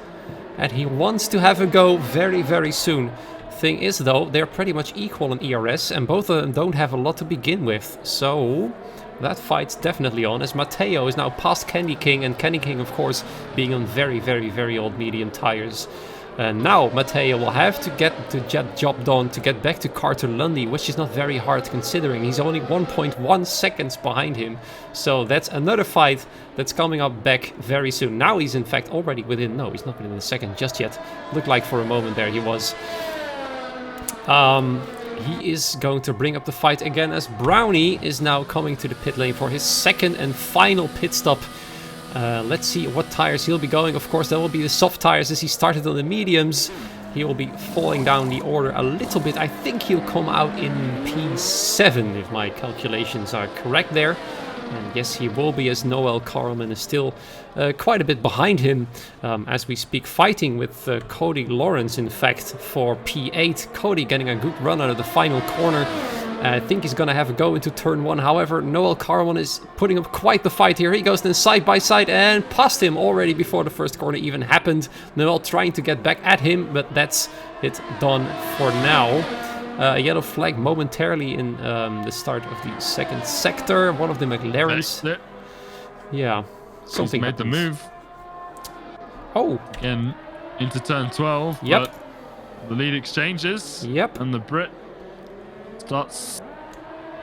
And he wants to have a go very, very soon. Thing is, though, they're pretty much equal in ERS, and both of them don't have a lot to begin with. So that fight's definitely on, as Matteo is now past Candy King, and Candy King, of course, being on very, very, very old medium tires. Now Matteo will have to get the job done to get back to Carter Lundy, which is not very hard considering he's only 1.1 seconds behind him. So that's another fight that's coming up back very soon. Now he's in fact already within... No, he's not within a second just yet. Looked like for a moment there he was. He is going to bring up the fight again, as Brownie is now coming to the pit lane for his second and final pit stop. Let's see what tires he'll be going. Of course, there will be the soft tires as he started on the mediums. He will be falling down the order a little bit. I think he'll come out in P7 if my calculations are correct there. And yes, he will be, as Noel Carlman is still quite a bit behind him as we speak, fighting with Cody Lawrence, in fact, for P8. Cody getting a good run out of the final corner. I think he's going to have a go into turn 1. However, Noel Carlman is putting up quite the fight here. He goes then side by side and past him already before the first corner even happened. Noel trying to get back at him, but that's it done for now. A yellow flag momentarily in the start of the second sector. One of the McLarens. Yeah, something made happens. the move. Oh. Again, into turn 12. Yep. But the lead exchanges. Yep. And the Brit starts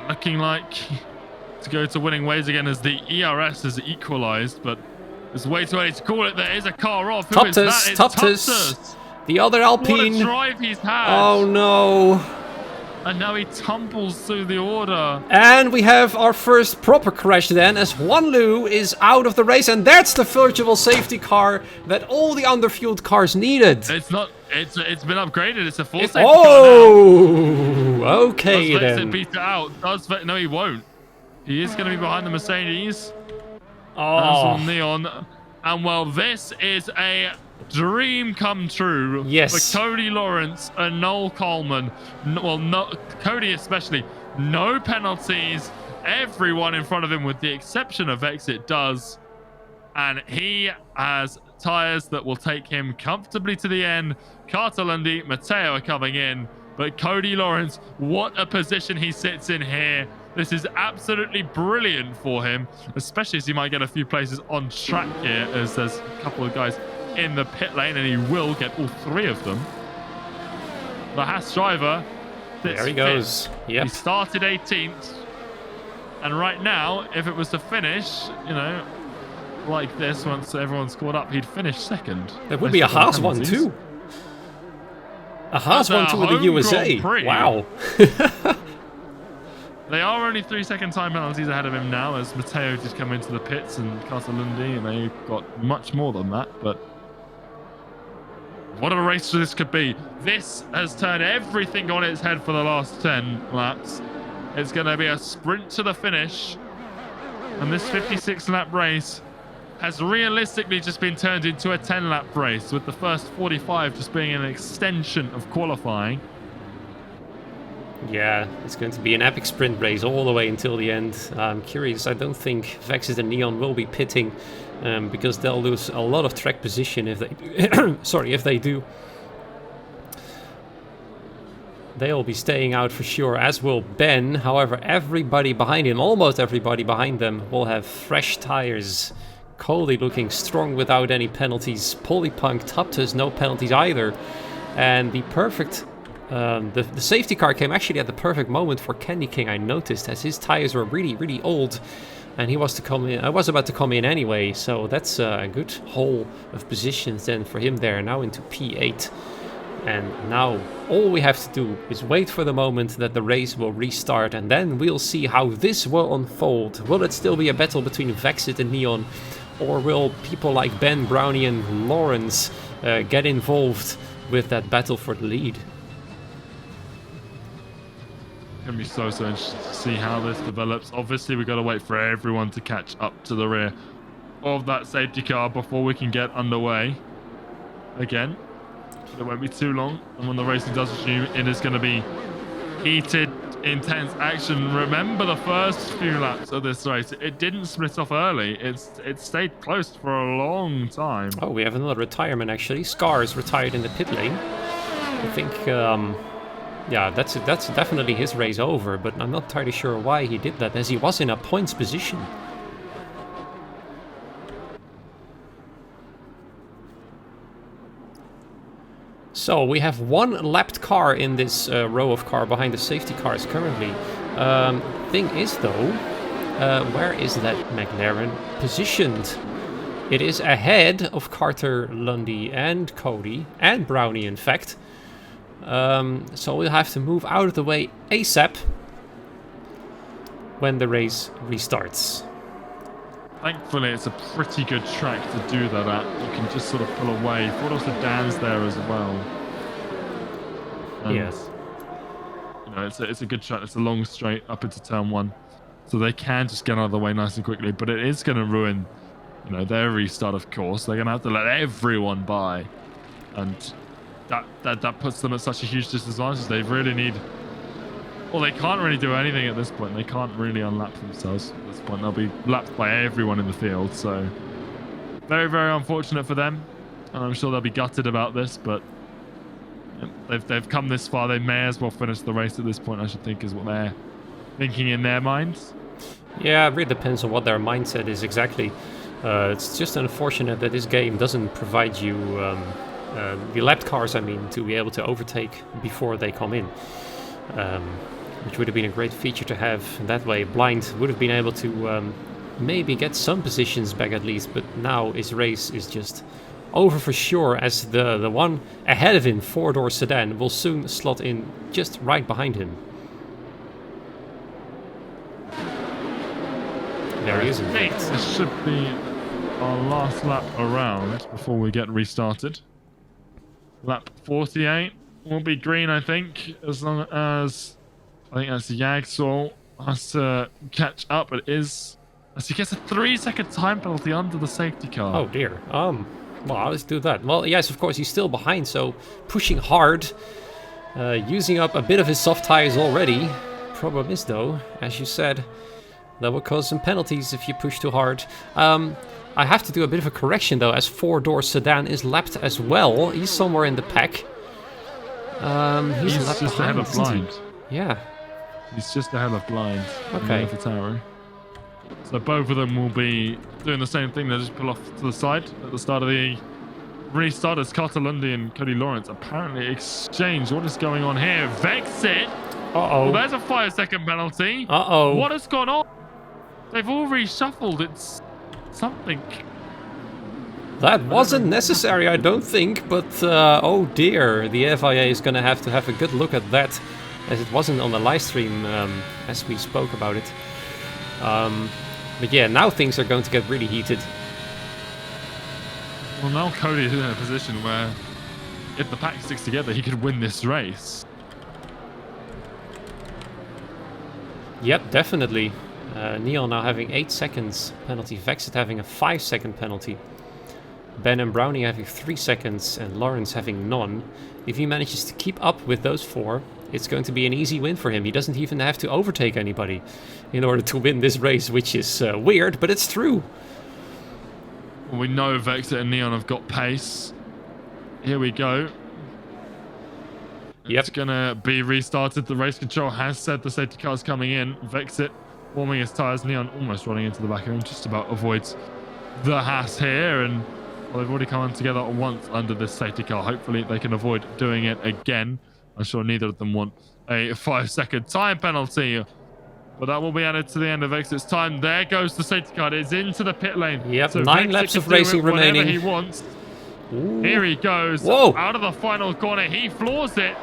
looking like to go to winning ways again as the ERS has equalized, but it's way too early to call it. There is a car off. Who is that? It's Toptus. The other Alpine. What a drive he's had. Oh no. And now he tumbles through the order. And we have our first proper crash then, as Wanlu is out of the race, and that's the virtual safety car that all the underfueled cars needed. It's not. It's been upgraded. It's a full safety car now. Okay does then. Does beat it out? No, he won't. He is going to be behind the Mercedes. Oh. Neon. And well, this is a dream come true. Yes. For Cody Lawrence and Noel Coleman. Cody especially. No penalties. Everyone in front of him, with the exception of Exit, does. And he has tyres that will take him comfortably to the end. Carter Lundy, Matteo are coming in. But Cody Lawrence, what a position he sits in here. This is absolutely brilliant for him, especially as he might get a few places on track here, as there's a couple of guys in the pit lane, and he will get all 3 of them. The Haas driver. There he goes. Yep. He started 18th. And right now, if it was to finish, like this, once everyone's caught up, he'd finish second. There would be a Haas one too. A Haas one too with the USA. Wow. They are only 3-second time penalties ahead of him now, as Matteo did come into the pits and Carter Lundy, and they got much more than that. But what a race this could be. This has turned everything on its head for the last 10 laps. It's going to be a sprint to the finish. And this 56-lap race has realistically just been turned into a 10-lap race, with the first 45 just being an extension of qualifying. Yeah, it's going to be an epic sprint race all the way until the end. I'm curious. I don't think Vexit and Neon will be pitting because they'll lose a lot of track position if they sorry, if they do. They'll be staying out for sure, as will Ben. However, everybody behind him, almost everybody behind them, will have fresh tires. Cody looking strong without any penalties. Polypunk, Toptus, no penalties either. And the perfect... the safety car came actually at the perfect moment for Candy King, I noticed, as his tires were really, really old. And he was to come in. I was about to come in anyway, so that's a good haul of positions then for him there. Now into P8. And now all we have to do is wait for the moment that the race will restart, and then we'll see how this will unfold. Will it still be a battle between Vexit and Neon, or will people like Ben, Brownie and Lawrence get involved with that battle for the lead? It's going to be so interesting to see how this develops. Obviously, we've got to wait for everyone to catch up to the rear of that safety car before we can get underway again. It won't be too long, and when the racing does resume, it is going to be heated, intense action. Remember the first few laps of this race, it didn't split off early. It stayed close for a long time. Oh, we have another retirement actually. Scar is retired in the pit lane. I think, yeah, that's definitely his race over, but I'm not entirely sure why he did that, as he was in a points position. So we have one lapped car in this row of car behind the safety cars currently. Thing is though, where is that McLaren positioned? It is ahead of Carter, Lundy and Cody, and Brownie in fact. So we'll have to move out of the way ASAP when the race restarts. Thankfully, it's a pretty good track to do that at. You can just sort of pull away. I thought also Dan's there as well. And, yes. You know, it's a good track. It's a long straight up into turn one. so they can just get out of the way nice and quickly. But it is going to ruin, their restart. Of course, they're going to have to let everyone by, and that puts them at such a huge disadvantage. They really need. Well, they can't really do anything at this point. They can't really unlap themselves at this point. They'll be lapped by everyone in the field. So very, very unfortunate for them. And I'm sure they'll be gutted about this, but they've come this far. They may as well finish the race at this point, I should think, is what they're thinking in their minds. Yeah, it really depends on what their mindset is exactly. It's just unfortunate that this game doesn't provide you the lapped cars, I mean, to be able to overtake before they come in. Which would have been a great feature to have. That way, Blind would have been able to maybe get some positions back at least, but now his race is just over for sure, as the one ahead of him, four-door sedan, will soon slot in just right behind him. There he is. This should be our last lap around before we get restarted. Lap 48 will be green, I think, as long as I think that's Jagsaw has to catch up. It is, as he gets a 3-second time penalty under the safety car. Oh dear. Well, let's do that. Well, yes, of course, he's still behind, so pushing hard, using up a bit of his soft tires already. Problem is, though, as you said, that will cause some penalties if you push too hard. I have to do a bit of a correction, though, as four-door sedan is lapped as well. He's somewhere in the pack. He's just ahead of Blind. Yeah. He's just ahead of Blind. Okay. The tower. So both of them will be doing the same thing. They just pull off to the side at the start of the restart as Cartalundi and Cody Lawrence apparently exchange. What is going on here? Vexit. Uh-oh. Well, there's a 5-second penalty. Uh-oh. What has gone on? They've all reshuffled. It's something. That wasn't necessary, I don't think, but oh dear, the FIA is going to have a good look at that, as it wasn't on the live stream as we spoke about it. But yeah, now things are going to get really heated. Well, now Cody is in a position where if the pack sticks together, he could win this race. Yep, definitely. Neon now having 8 seconds penalty, Vexit having a 5-second penalty. Ben and Brownie having 3 seconds and Lawrence having none. If he manages to keep up with those 4, it's going to be an easy win for him. He doesn't even have to overtake anybody in order to win this race, which is weird, but it's true. We know Vexit and Neon have got pace. Here we go. Yep. It's going to be restarted. The race control has said the safety car's coming in. Vexit warming his tyres. Neon almost running into the back of him. Just about avoids the Haas here. And well, they've already come together once under this safety car. Hopefully they can avoid doing it again. I'm sure neither of them want a 5-second time penalty. But that will be added to the end of Vexit's time. There goes the safety car. It's into the pit lane. Yep, so 9 Vexit laps of can do racing remaining. He wants. Ooh. Here he goes. Whoa. Out of the final corner. He floors it.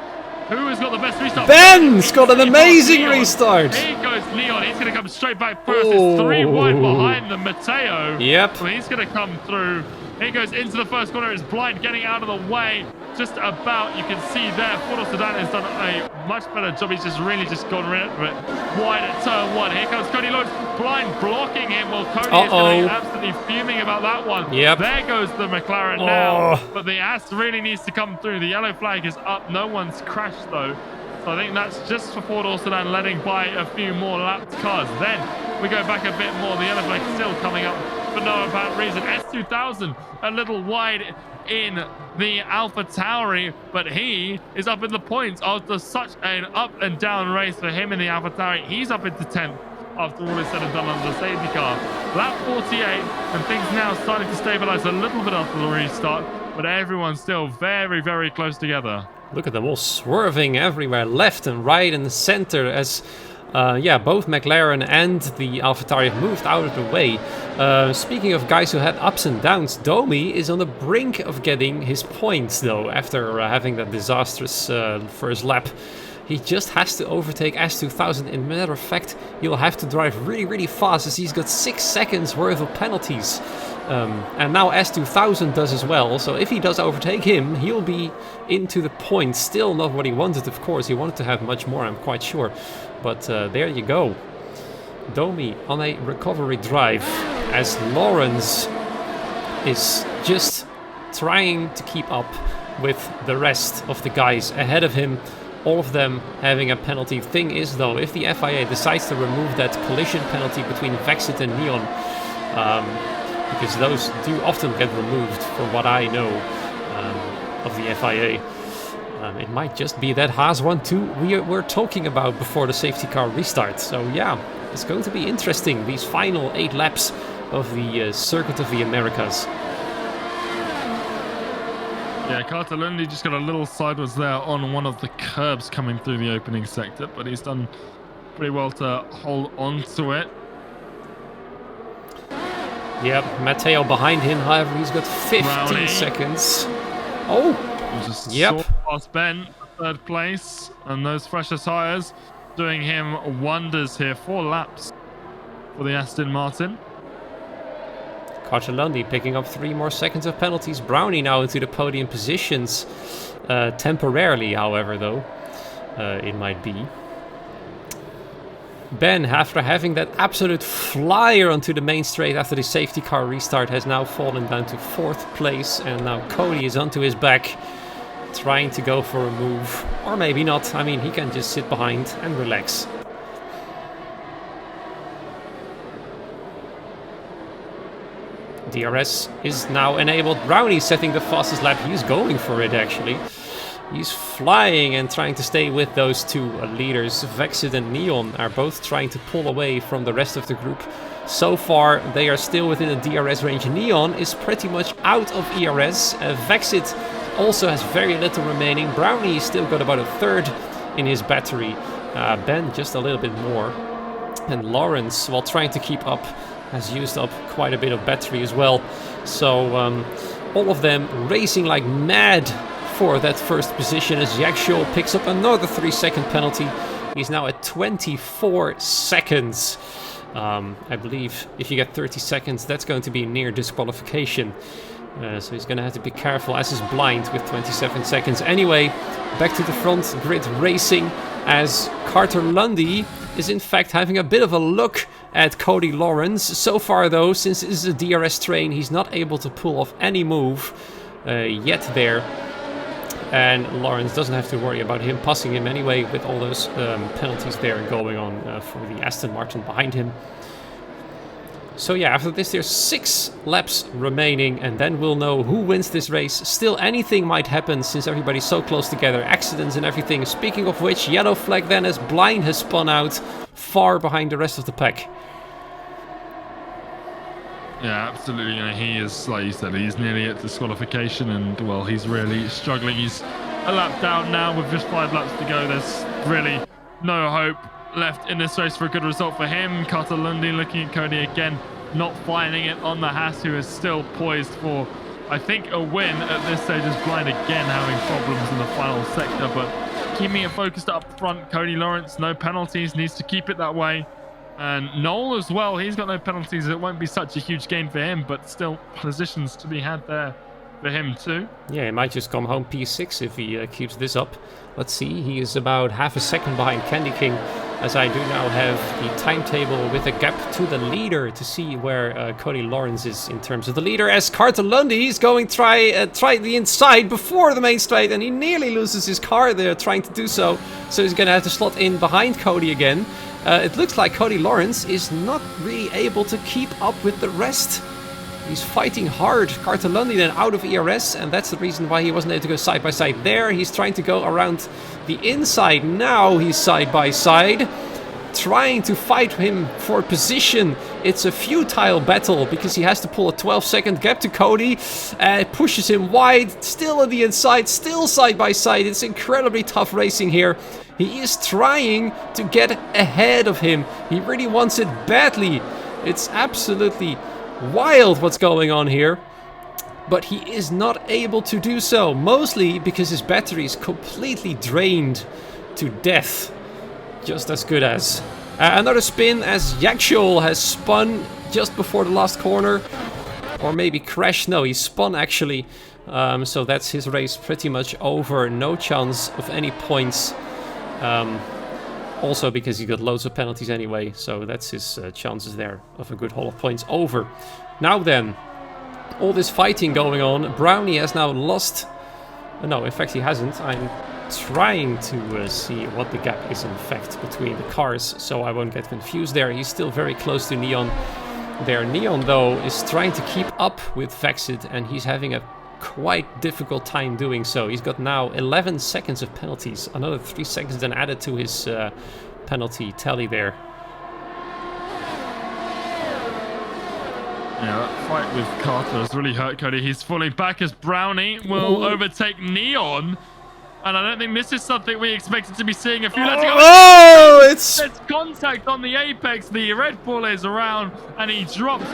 Who has got the best restart? Ben's got an amazing restart. Here goes Leon. He's going to come straight back first. It's 3 wide behind the Mateo. Yep. So he's going to come through. He goes into the first corner. It's Blind getting out of the way. Just about, you can see there, Ford Sedan has done a much better job. He's really gone rid of it. Wide at turn 1. Here comes Cody Lawrence. Blind blocking him. Well, Cody is going to be absolutely fuming about that one. Yep. There goes the McLaren now. But the AS really needs to come through. The yellow flag is up. No one's crashed, though. So I think that's just for Ford Sedan letting by a few more lapped cars. Then we go back a bit more. The yellow flag still coming up for no apparent reason. S2000 a little wide in the Alpha Tauri, but he is up in the points after such an up and down race for him in the Alpha Tauri. He's up into 10th after all is said and done on the safety car. Lap 48, and things now starting to stabilize a little bit after the restart, but everyone's still very, very close together. Look at them all swerving everywhere, left and right and center, as both McLaren and the AlphaTauri have moved out of the way. Speaking of guys who had ups and downs, Domi is on the brink of getting his points, though, after having that disastrous first lap. He just has to overtake S2000. In matter of fact, he'll have to drive really, really fast, as he's got 6 seconds worth of penalties. And now S2000 does as well, so if he does overtake him, he'll be into the points. Still not what he wanted, of course. He wanted to have much more, I'm quite sure. But there you go. Domi on a recovery drive as Lawrence is just trying to keep up with the rest of the guys ahead of him, all of them having a penalty. Thing is though, if the FIA decides to remove that collision penalty between Vexit and Neon, because those do often get removed from what I know of the FIA, it might just be that Haas 1-2 we were talking about before the safety car restart. So yeah, it's going to be interesting, these final 8 laps of the Circuit of the Americas. Yeah, Cartalundi just got a little sideways there on one of the curbs coming through the opening sector, but he's done pretty well to hold on to it. Yep, Matteo behind him, however, he's got 15 seconds. Oh, just yep. Past Ben, 3rd place, and those fresher tyres doing him wonders here. 4 laps for the Aston Martin. Cartalundi picking up 3 more seconds of penalties. Brownie now into the podium positions. Temporarily, however, though, it might be. Ben, after having that absolute flyer onto the main straight after the safety car restart, has now fallen down to 4th place. And now Cody is onto his back, trying to go for a move. Or maybe not. I mean, he can just sit behind and relax. DRS is now enabled. Brownie setting the fastest lap. He's going for it, actually. He's flying and trying to stay with those 2 leaders. Vexit and Neon are both trying to pull away from the rest of the group. So far, they are still within the DRS range. Neon is pretty much out of ERS. Vexit also has very little remaining. Brownie still got about a 3rd in his battery. Ben just a little bit more. And Lawrence, while trying to keep up, has used up quite a bit of battery as well. So all of them racing like mad for that 1st position as Jack Scholl picks up another 3-second penalty. He's now at 24 seconds. I believe if you get 30 seconds, that's going to be near disqualification. So he's going to have to be careful, as is Blind with 27 seconds. Anyway, back to the front grid racing as Cartalundi is in fact having a bit of a look at Cody Lawrence. So far though, since this is a DRS train, he's not able to pull off any move yet there. And Lawrence doesn't have to worry about him passing him anyway, with all those penalties there going on for the Aston Martin behind him. So yeah, after this there's 6 laps remaining, and then we'll know who wins this race. Still, anything might happen since everybody's so close together, accidents and everything. Speaking of which, yellow flag then as Blind has spun out far behind the rest of the pack. Yeah, absolutely. You know, he is, like you said, he's nearly at disqualification, and well, he's really struggling. He's a lap down now with just 5 laps to go. There's really no hope left in this race for a good result for him. Cartalundi looking at Cody again, not finding it on the Haas, who is still poised for, I think, a win at this stage. Is Blind again having problems in the final sector, but keeping it focused up front. Cody Lawrence, no penalties, needs to keep it that way. And Noel as well, he's got no penalties. It won't be such a huge gain for him, but still positions to be had there for him too. Yeah, he might just come home P6 if he keeps this up. Let's see, he is about half a second behind Candy King, as I do now have the timetable with a gap to the leader to see where Cody Lawrence is in terms of the leader, as Cartalundi is going to try the inside before the main straight, and he nearly loses his car there trying to do so. So he's going to have to slot in behind Cody again. It looks like Cody Lawrence is not really able to keep up with the rest. He's fighting hard. Cartalundi then out of ERS, and that's the reason why he wasn't able to go side by side there. He's trying to go around the inside. Now he's side by side, trying to fight him for position. It's a futile battle because he has to pull a 12-second gap to Cody. Pushes him wide, still on the inside, still side by side. It's incredibly tough racing here. He is trying to get ahead of him. He really wants it badly. It's absolutely wild what's going on here. But he is not able to do so. Mostly because his battery is completely drained to death. Just as good as. Another spin as Yakshol has spun just before the last corner. Or maybe crashed. No, he spun actually. So that's his race pretty much over. No chance of any points. Also because he got loads of penalties anyway, so that's his chances there of a good haul of points over. Now then, all this fighting going on. Brownie has now lost... no, in fact he hasn't. I'm trying to see what the gap is in fact between the cars, so I won't get confused there. He's still very close to Neon there. Neon, though, is trying to keep up with Vexit, and he's having a quite difficult time doing so. He's got now 11 seconds of penalties, another 3 seconds then added to his penalty tally there. Yeah, that fight with Carter has really hurt Cody. He's falling back as Brownie will overtake Neon. And I don't think this is something we expected to be seeing a few laps ago. Oh, it's... There's contact on the apex. The Red Bull is around, and he drops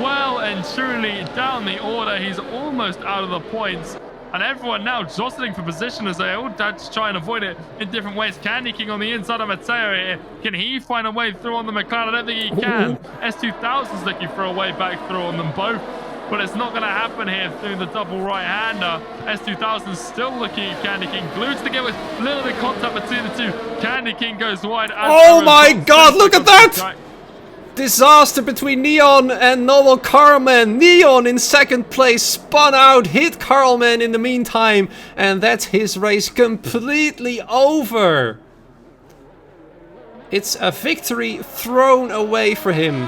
well and truly down the order. He's almost out of the points. And everyone now jostling for position as they all try and avoid it in different ways. Candy King on the inside of Mateo here. Can he find a way through on the McLaren? I don't think he can. S2000 is looking for a way back through on them both. But it's not going to happen here through the double right-hander. S2000 still looking at Candy King. Glued together with a little bit of contact between the two. Candy King goes wide. Oh my god, look at that! Disaster between Neon and Noble Carlman. Neon in second place, spun out, hit Carlman in the meantime. And that's his race completely over. It's a victory thrown away for him.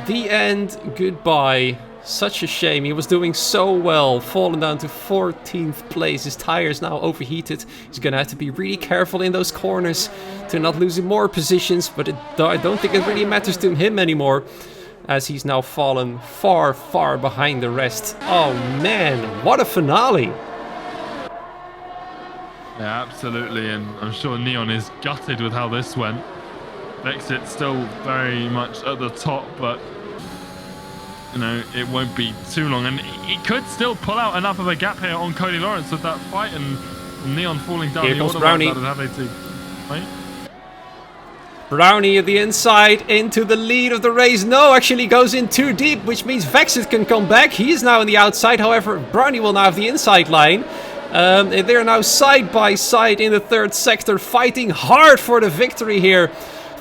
The end, goodbye. Such a shame, he was doing so well, fallen down to 14th place. His tires now overheated. He's gonna have to be really careful in those corners to not losing more positions, but I don't think it really matters to him anymore, as he's now fallen far, far behind the rest. Oh man, what a finale! Yeah, absolutely, and I'm sure Neon is gutted with how this went. Vexit still very much at the top, but you know, it won't be too long, and he could still pull out enough of a gap here on Cody Lawrence with that fight, and Neon falling down. Here comes Brownie. Right? Brownie at the inside, into the lead of the race. No, actually goes in too deep, which means Vexit can come back. He is now on the outside, however, Brownie will now have the inside line. They're now side by side in the third sector, fighting hard for the victory here.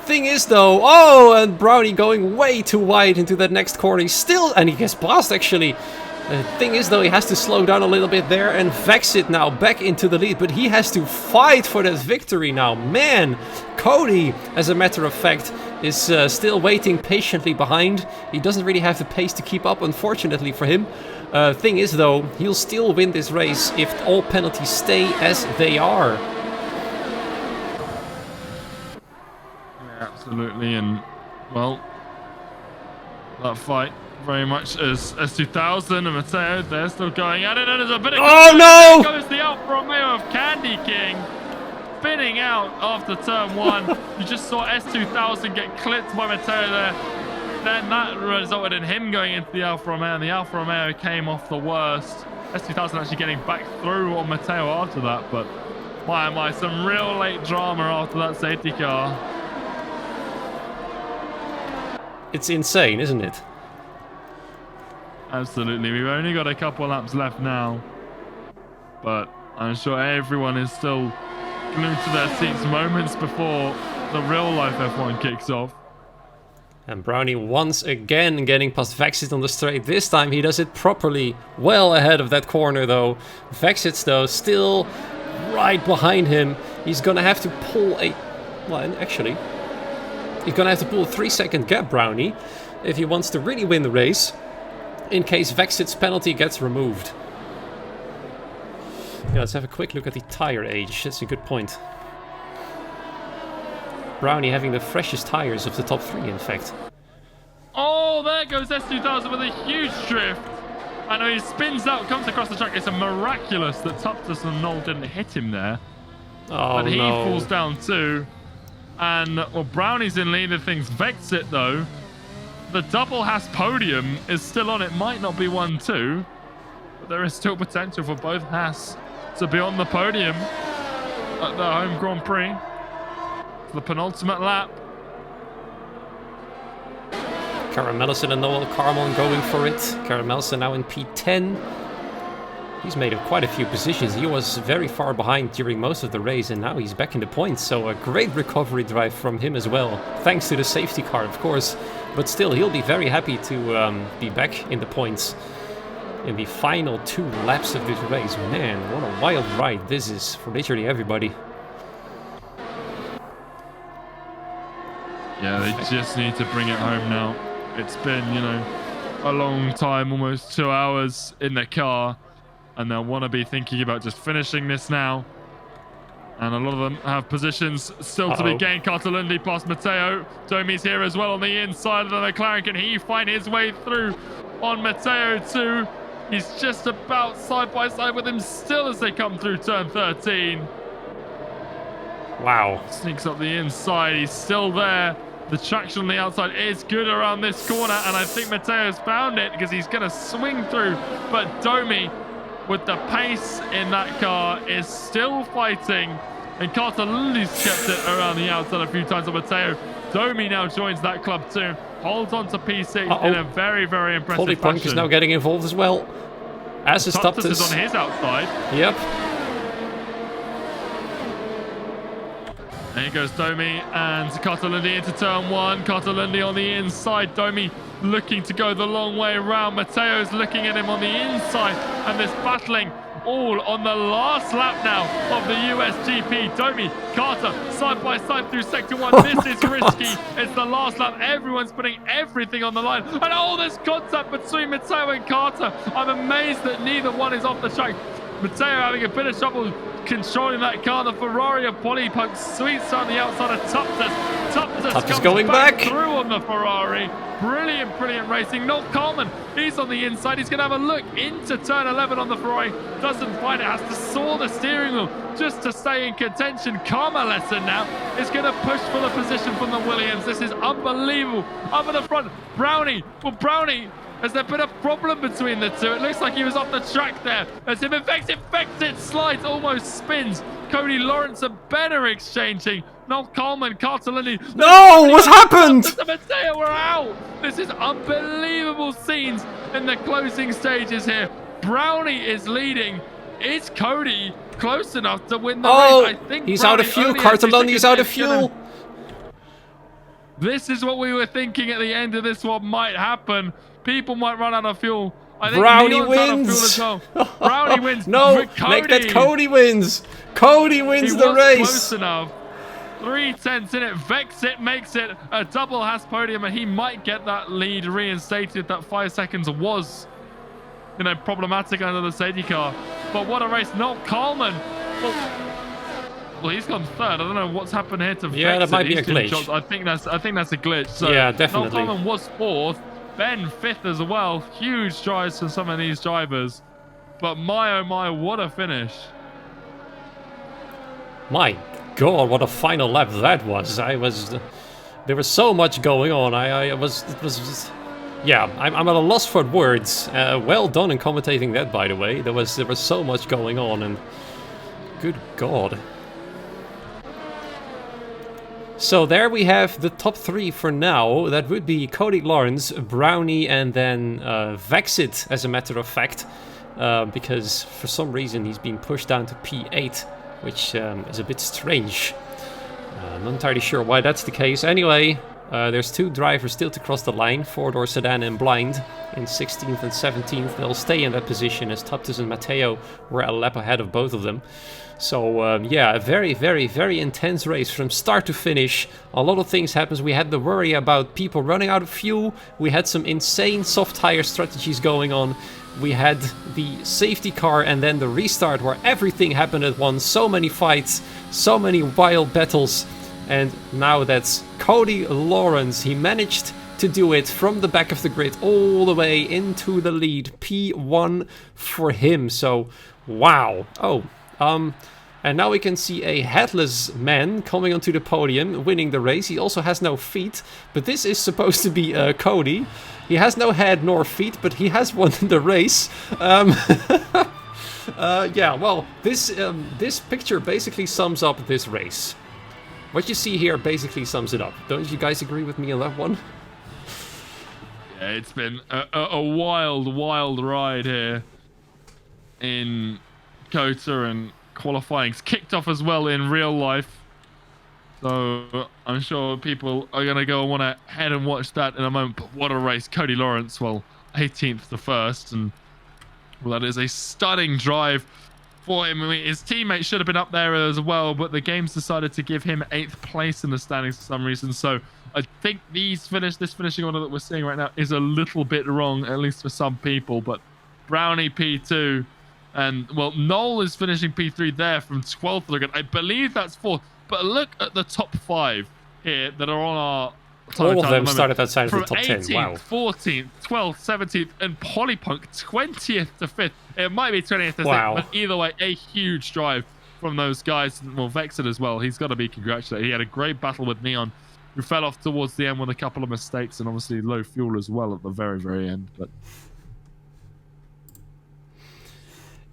Thing is though, oh, and Brownie going way too wide into that next corner. He's still, and he gets past actually. Thing is though, he has to slow down a little bit there, and Vexit now back into the lead, but he has to fight for that victory now. Man, Cody, as a matter of fact, is still waiting patiently behind. He doesn't really have the pace to keep up, unfortunately for him. Thing is though, he'll still win this race if all penalties stay as they are. Absolutely, and well, that fight very much as S2000 and Mateo, they're still going at it, and there's a bit of... Oh no! There goes the Alfa Romeo of Candy King, spinning out after turn one. You just saw S2000 get clipped by Mateo there. Then that resulted in him going into the Alfa Romeo, and the Alfa Romeo came off the worst. S2000 actually getting back through on Mateo after that, but my, some real late drama after that safety car. It's insane, isn't it? Absolutely. We've only got a couple laps left now, but I'm sure everyone is still glued to their seats moments before the real life F1 kicks off. And Brownie once again getting past Vexit on the straight. This time he does it properly, well ahead of that corner though. Vexit though still right behind him. He's gonna have to pull a... well, actually, he's gonna have to pull a 3-second gap, Brownie, if he wants to really win the race, in case Vexit's penalty gets removed. Yeah, let's have a quick look at the tire age. That's a good point. Brownie having the freshest tires of the top 3, in fact. Oh, there goes S2000 with a huge drift. I know he spins out, comes across the track. It's a miraculous that Tuptus and Noel didn't hit him there. Oh, but he no. falls down too. And, well, Brownie's in lead of things. Vexit, though, the double Haas podium is still on. It might not be 1-2, but there is still potential for both Haas to be on the podium at the home Grand Prix for the penultimate lap. Caramelison and Noel Carmon going for it. Caramelison now in P10. He's made quite a few positions. He was very far behind during most of the race, and now he's back in the points. So a great recovery drive from him as well, thanks to the safety car, of course. But still, he'll be very happy to be back in the points in the final 2 laps of this race. Man, what a wild ride this is for literally everybody. Yeah, they just need to bring it home now. It's been, you know, a long time, almost 2 hours in the car. And they'll want to be thinking about just finishing this now. And a lot of them have positions still to be gained. Cartolindi past Matteo. Domi's here as well on the inside of the McLaren. Can he find his way through on Matteo too? He's just about side by side with him still as they come through turn 13. Wow. Sneaks up the inside. He's still there. The traction on the outside is good around this corner. And I think Matteo's found it because he's going to swing through. But Domi, with the pace in that car, is still fighting. And Cartolindi's kept it around the outside a few times on Matteo. Domi now joins that club too. Holds on to P6 in a very, very impressive Polypunk fashion. is now getting involved as well. As is Tuptus Tuptus. is on his outside. Yep. And here goes Domi and Cartolindi into turn 1. Cartolindi on the inside. Domi looking to go the long way around. Matteo's looking at him on the inside. And this battling all on the last lap now of the USGP. Domi, Carter, side by side through sector 1. This is risky. It's the last lap. Everyone's putting everything on the line. And oh, there's contact between Matteo and Carter. I'm amazed that neither one is off the track. Matteo having a bit of trouble controlling that car. The Ferrari of Polypunk sweeps on the outside of Tuptus. Tuptus comes going back through on the Ferrari. Brilliant, brilliant racing. Noel Coleman, he's on the inside. He's going to have a look into turn 11 on the Ferrari. Doesn't find it. Has to saw the steering wheel just to stay in contention. Karma lesson now is going to push for the position from the Williams. This is unbelievable. Up at the front, Brownie. Well, Brownie, has there been a problem between the two? It looks like he was off the track there. As him infects it, slides, almost spins. Cody Lawrence and Ben are exchanging. Noel Coleman, Cartolini. No, what happened? Matteo, we're out. This is unbelievable scenes in the closing stages here. Brownie is leading. Is Cody close enough to win the race? I think he's out of fuel. Cartolini is out of fuel. This is what we were thinking at the end of this one might happen. People might run out of fuel. I think Brownie wins. Well. Brownie wins. No, make that Cody wins. Cody wins the race. Close enough. 3/10 in it. Vex it, makes it a double Haas podium, and he might get that lead reinstated. That 5 seconds was, you know, problematic under the safety car. But what a race. Noel Coleman. Well, he's gone third. I don't know what's happened here to Vex. Yeah, that might be a glitch. I think that's a glitch. So yeah, definitely. Noel Coleman was 4th. Ben 5th as well. Huge strides for some of these drivers. But my oh my, what a finish. My God, what a final lap that was. There was so much going on. It was just, yeah, I'm at a loss for words. Well done in commentating that, by the way. There was so much going on, and good God. So there we have the top 3 for now. That would be Cody Lawrence, Brownie, and then Vexit, as a matter of fact. Because for some reason he's been pushed down to P8, which is a bit strange. I'm not entirely sure why that's the case. Anyway, there's 2 drivers still to cross the line, 4-door sedan and blind, in 16th and 17th. They'll stay in that position as Tuptus and Matteo were a lap ahead of both of them. So yeah, a very, very, very intense race from start to finish. A lot of things happens. We had the worry about people running out of fuel. We had some insane soft tire strategies going on. We had the safety car and then the restart where everything happened at once. So many fights, so many wild battles. And now that's Cody Lawrence. He managed to do it from the back of the grid all the way into the lead. P1 for him. So, wow. Oh, and now we can see a headless man coming onto the podium, winning the race. He also has no feet, but this is supposed to be Cody. He has no head nor feet, but he has won the race. Yeah, well, this picture basically sums up this race. What you see here basically sums it up. Don't you guys agree with me on that one? Yeah, it's been a wild, wild ride here. in Kota, and qualifying's kicked off as well in real life. So I'm sure people are going to go and want to head and watch that in a moment. But what a race. Cody Lawrence, well, 18th to first. And well, that is a stunning drive for him. I mean, his teammate should have been up there as well, but the game's decided to give him 8th place in the standings for some reason. So I think this finishing order that we're seeing right now is a little bit wrong, at least for some people. But Brownie P2 and, well, Noel is finishing P3 there from 12th again. I believe that's 4th. But look at the top 5 here that are on our all of them started outside of the top 10. Wow. 14th, 12th, 17th, and Polypunk 20th to 5th. It might be 20th to 6th, wow. but either way, a huge drive from those guys. Well, Vexed as well. He's got to be congratulated. He had a great battle with Neon, who fell off towards the end with a couple of mistakes and obviously low fuel as well at the very, very end. But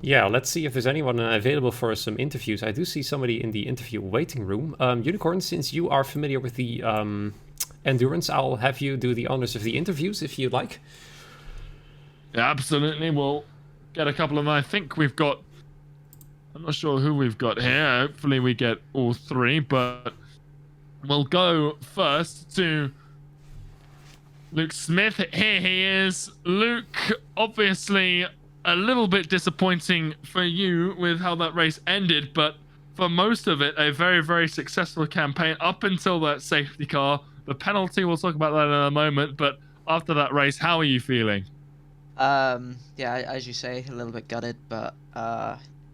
yeah, let's see if there's anyone available for some interviews. I do see somebody in the interview waiting room. Unicorn, since you are familiar with the Endurance, I'll have you do the honors of the interviews if you'd like. Yeah, absolutely. We'll get a couple of them. I think we've got... I'm not sure who we've got here. Hopefully we get all 3, but we'll go first to Luke Smith. Here he is. Luke, obviously a little bit disappointing for you with how that race ended, but for most of it, a very, very successful campaign up until that safety car. The penalty, we'll talk about that in a moment, but after that race, how are you feeling? Yeah, as you say, a little bit gutted, but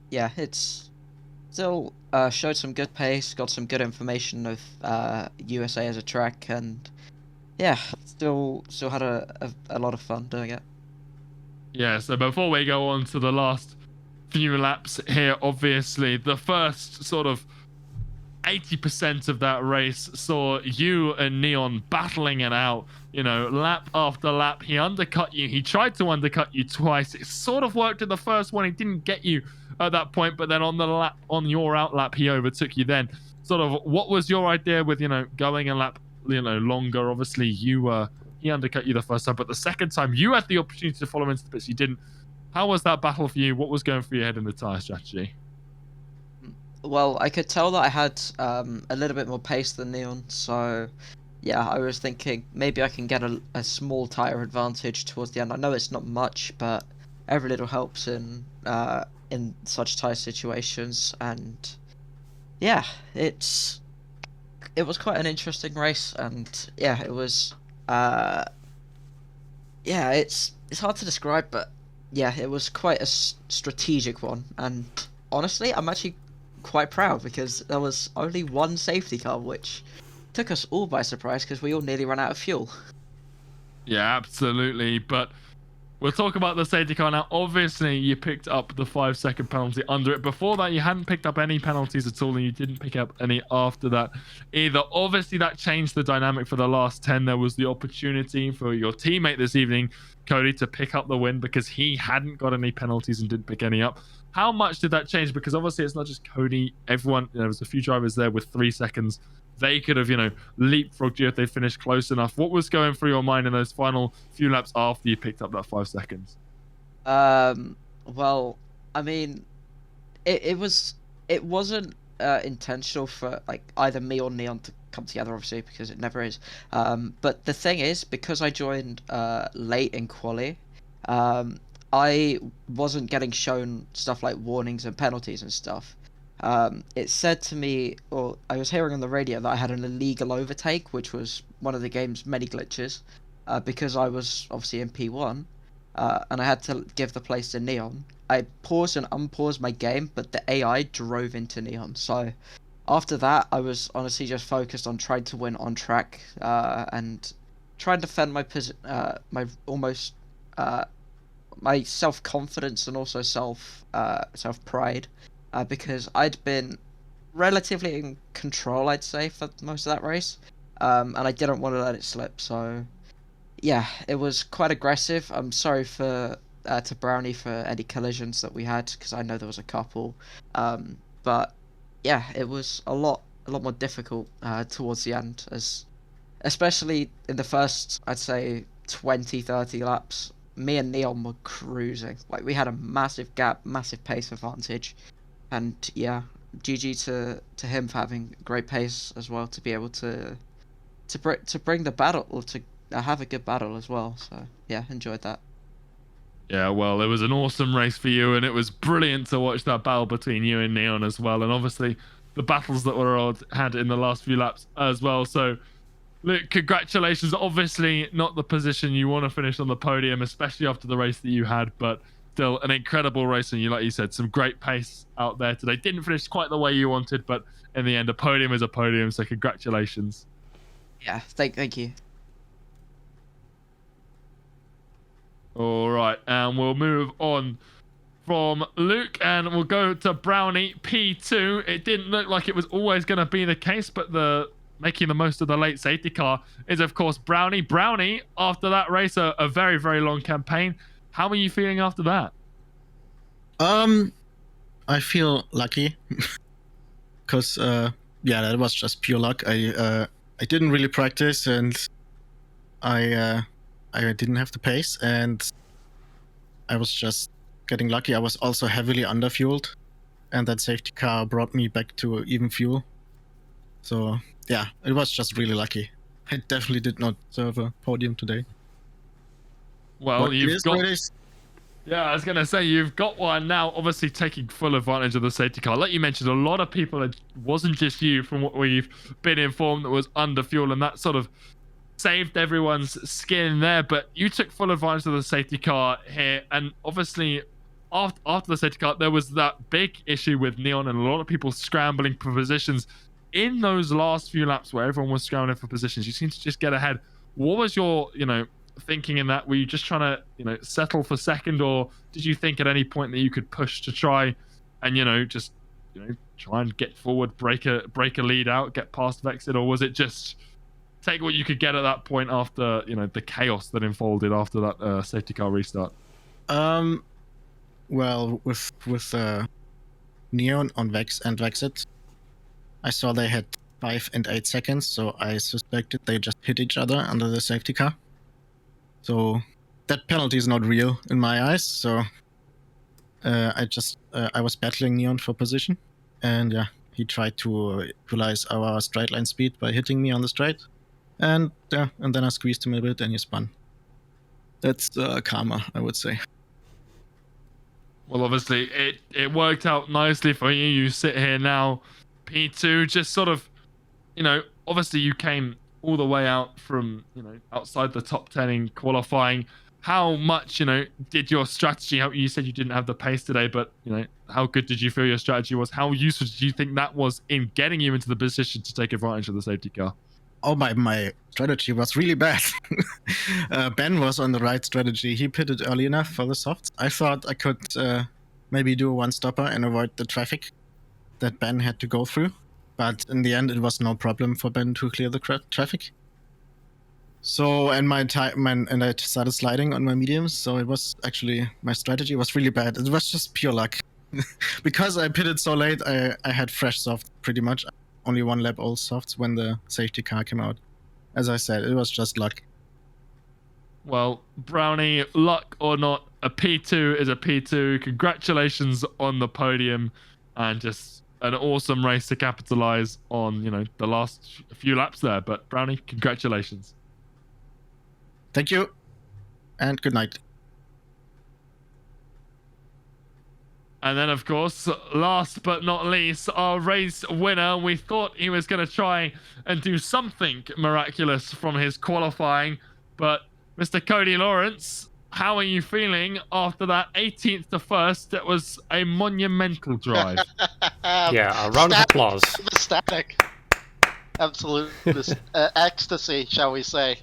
yeah, it's still showed some good pace, got some good information of USA as a track, and yeah, still had a lot of fun doing it. Yeah, so before we go on to the last few laps here, obviously, the first sort of 80% of that race saw you and Neon battling it out, you know, lap after lap. He undercut you. He tried to undercut you twice. It sort of worked in the first one. He didn't get you at that point, but then on the lap, on your out lap, he overtook you then. Sort of, what was your idea with, you know, going a lap, you know, longer? Obviously, he undercut you the first time, but the second time you had the opportunity to follow into the pits, you didn't. How was that battle for you? What was going through your head in the tyre strategy? Well, I could tell that I had a little bit more pace than Neon, so yeah, I was thinking maybe I can get a small tyre advantage towards the end. I know it's not much, but every little helps in such tyre situations, and yeah, it was quite an interesting race, and yeah, it was yeah, it's hard to describe, but yeah, it was quite a strategic one, and honestly, I'm actually quite proud because there was only one safety car, which took us all by surprise because we all nearly ran out of fuel. Yeah, absolutely. But we'll talk about the safety car now. Obviously, you picked up the 5-second penalty under it. Before that, you hadn't picked up any penalties at all, and you didn't pick up any after that either. Obviously, that changed the dynamic for the last 10. There was the opportunity for your teammate this evening, Cody, to pick up the win because he hadn't got any penalties and didn't pick any up. How much did that change? Because obviously it's not just Cody. Everyone, you know, there was a few drivers there with 3 seconds. They could have, you know, leapfrogged you if they finished close enough. What was going through your mind in those final few laps after you picked up that 5 seconds? Well, I mean, it wasn't intentional for like either me or Neon to come together, obviously, because it never is. But the thing is, because I joined late in quali, I wasn't getting shown stuff like warnings and penalties and stuff. It said to me, or I was hearing on the radio that I had an illegal overtake, which was one of the game's many glitches, because I was obviously in P1, and I had to give the place to Neon. I paused and unpaused my game, but the AI drove into Neon. So after that, I was honestly just focused on trying to win on track, and trying to defend my self-confidence and also self-pride, because I'd been relatively in control, I'd say, for most of that race, and I didn't want to let it slip. So yeah, it was quite aggressive. I'm sorry to Brownie for any collisions that we had, because I know there was a couple, but yeah, it was a lot more difficult towards the end, especially in the first, I'd say, 20-30 laps. me and Neon were cruising. Like, we had a massive gap, massive pace advantage, and yeah, GG to him for having great pace as well to be able to bring the battle, or to have a good battle as well. So yeah, enjoyed that. Yeah, well, it was an awesome race for you, and it was brilliant to watch that battle between you and Neon as well, and obviously the battles that were had in the last few laps as well. So, look, congratulations. Obviously, not the position you want to finish on the podium, especially after the race that you had, but still an incredible race, and you, like you said, some great pace out there today. Didn't finish quite the way you wanted, but in the end, a podium is a podium. So, congratulations. Yeah, thank you. All right, and we'll move on from Luke and we'll go to Brownie P2. It didn't look like it was always going to be the case, but the making the most of the late safety car is, of course, Brownie. Brownie, after that race, a very, very long campaign. How are you feeling after that? I feel lucky because yeah, that was just pure luck. I didn't really practice, and I didn't have the pace, and I was just getting lucky. I was also heavily underfueled, and that safety car brought me back to even fuel. So yeah, it was just really lucky. I definitely did not deserve a podium today. Well, But you've got... Race. Yeah, I was going to say, you've got one now, obviously taking full advantage of the safety car. Like you mentioned, a lot of people, it wasn't just you from what we've been informed, that was under fuel, and that sort of saved everyone's skin there. But you took full advantage of the safety car here, and obviously after the safety car, there was that big issue with Neon and a lot of people scrambling for positions. In those last few laps where everyone was scrambling for positions, you seemed to just get ahead. What was your, thinking in that? Were you just trying to, settle for second, or did you think at any point that you could push to try and, try and get forward, break a lead out, get past Vexit, or was it just take what you could get at that point after, the chaos that unfolded after that safety car restart? Well, with Neon on Vex and Vexit, I saw they had 5 and 8 seconds, so I suspected they just hit each other under the safety car. So that penalty is not real in my eyes. So I was battling Neon for position, and yeah, he tried to equalize our straight line speed by hitting me on the straight, and yeah, and then I squeezed him a bit and he spun. That's karma, I would say. Well, obviously it worked out nicely for you. You sit here now, P2, just sort of, obviously you came all the way out from, outside the top 10 in qualifying. How much, did your strategy help? You said you didn't have the pace today, but, how good did you feel your strategy was? How useful did you think that was in getting you into the position to take advantage of the safety car? Oh, my strategy was really bad. Ben was on the right strategy. He pitted early enough for the softs. I thought I could maybe do a one-stopper and avoid the traffic that Ben had to go through. But in the end, it was no problem for Ben to clear the traffic. So, and I started sliding on my mediums. So it was actually, my strategy was really bad. It was just pure luck. Because I pitted so late, I had fresh soft pretty much. Only one lap old softs when the safety car came out. As I said, it was just luck. Well, Brownie, luck or not, a P2 is a P2. Congratulations on the podium, and just an awesome race to capitalize on, the last few laps there. But Brownie, congratulations. Thank you, and good night. And then, of course, last but not least, our race winner. We thought he was going to try and do something miraculous from his qualifying. But Mr. Cody Lawrence, how are you feeling after that 18th to 1st? It was a monumental drive. Yeah, a round of applause. Ecstatic. Absolute ecstasy, shall we say.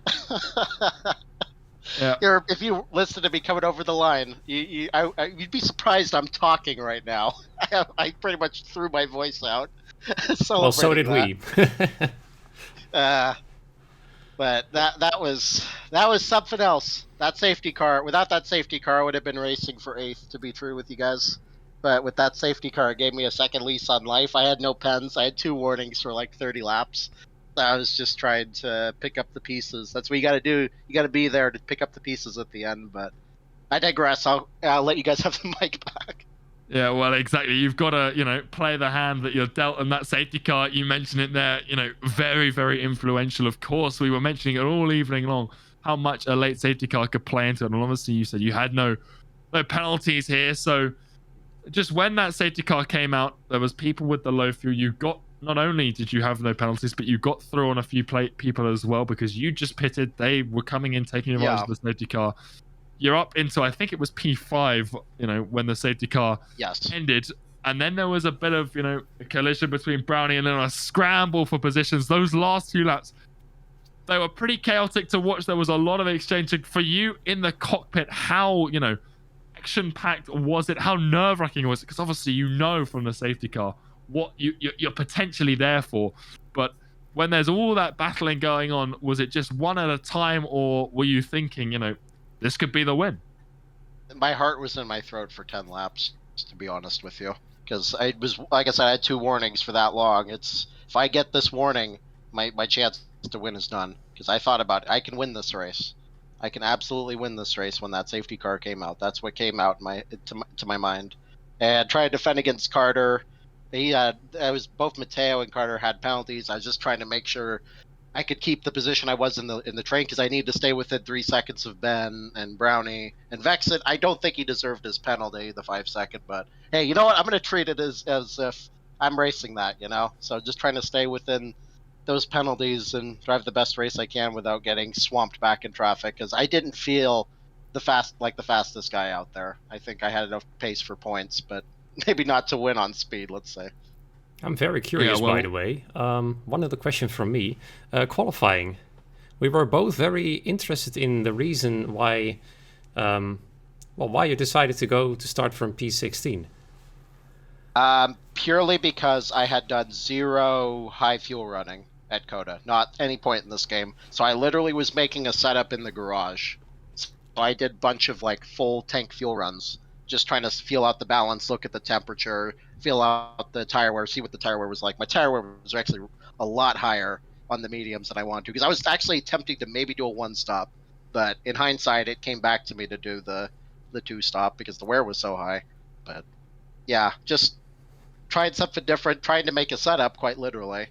Yeah. If you listen to me coming over the line, you'd be surprised I'm talking right now. I pretty much threw my voice out. Well, so did we. But that was something else. That safety car, without that safety car, I would have been racing for 8th, to be true with you guys. But with that safety car, it gave me a second lease on life. I had no pens. I had 2 warnings for like 30 laps. I was just trying to pick up the pieces. That's what you got to do. You got to be there to pick up the pieces at the end. But I digress. I'll let you guys have the mic back. Yeah, well, exactly. You've got to, play the hand that you're dealt, and that safety car, you mentioned it there, very, very influential. Of course, we were mentioning it all evening long, how much a late safety car could play into it. And obviously, you said you had no penalties here. So just when that safety car came out, there was people with the low fuel. You got, not only did you have no penalties, but you got through on a few people as well, because you just pitted. They were coming in, taking advantage of the safety car. You're up into, I think it was P5, when the safety car ended. And then there was a bit of, a collision between Brownie and then a scramble for positions. Those last few laps, they were pretty chaotic to watch. There was a lot of exchange. For you in the cockpit, how, action-packed was it? How nerve-wracking was it? Because obviously from the safety car what you're potentially there for. But when there's all that battling going on, was it just one at a time, or were you thinking, this could be the win? My heart was in my throat for 10 laps, to be honest with you. Because I was, like I said, I had 2 warnings for that long. If I get this warning, my chance to win is done. Because I thought about it. I can win this race. I can absolutely win this race when that safety car came out. That's what came out to my mind. And trying to defend against Carter. I was both Mateo and Carter had penalties. I was just trying to make sure I could keep the position I was in the train, because I needed to stay within 3 seconds of Ben and Brownie and Vexit. I don't think he deserved his penalty, the 5-second, but hey, you know what? I'm going to treat it as if I'm racing that, So just trying to stay within those penalties and drive the best race I can without getting swamped back in traffic, because I didn't feel the fastest guy out there. I think I had enough pace for points, but maybe not to win on speed, let's say. I'm very curious, by the way. One other question from me. Qualifying. We were both very interested in the reason why you decided to start from P16. Purely because I had done 0 high fuel running at Coda, not any point in this game. So I literally was making a setup in the garage. So I did a bunch of full tank fuel runs, just trying to feel out the balance, look at the temperature, feel out the tire wear, see what the tire wear was like. My tire wear was actually a lot higher on the mediums than I wanted to, because I was actually attempting to maybe do a 1-stop, but in hindsight, it came back to me to do the 2-stop because the wear was so high. But yeah, just trying something different, trying to make a setup, quite literally,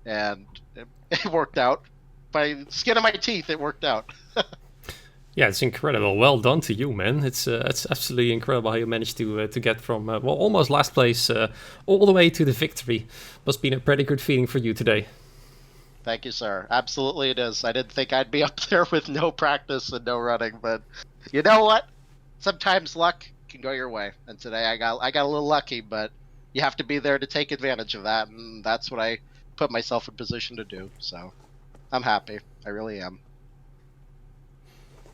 and it worked out. By skin of my teeth, it worked out. Yeah, it's incredible. Well done to you, man. It's absolutely incredible how you managed to get from almost last place all the way to the victory. Must have been a pretty good feeling for you today. Thank you, sir. Absolutely it is. I didn't think I'd be up there with no practice and no running, but you know what? Sometimes luck can go your way, and today I got a little lucky, but you have to be there to take advantage of that, and that's what I put myself in position to do. So I'm happy. I really am.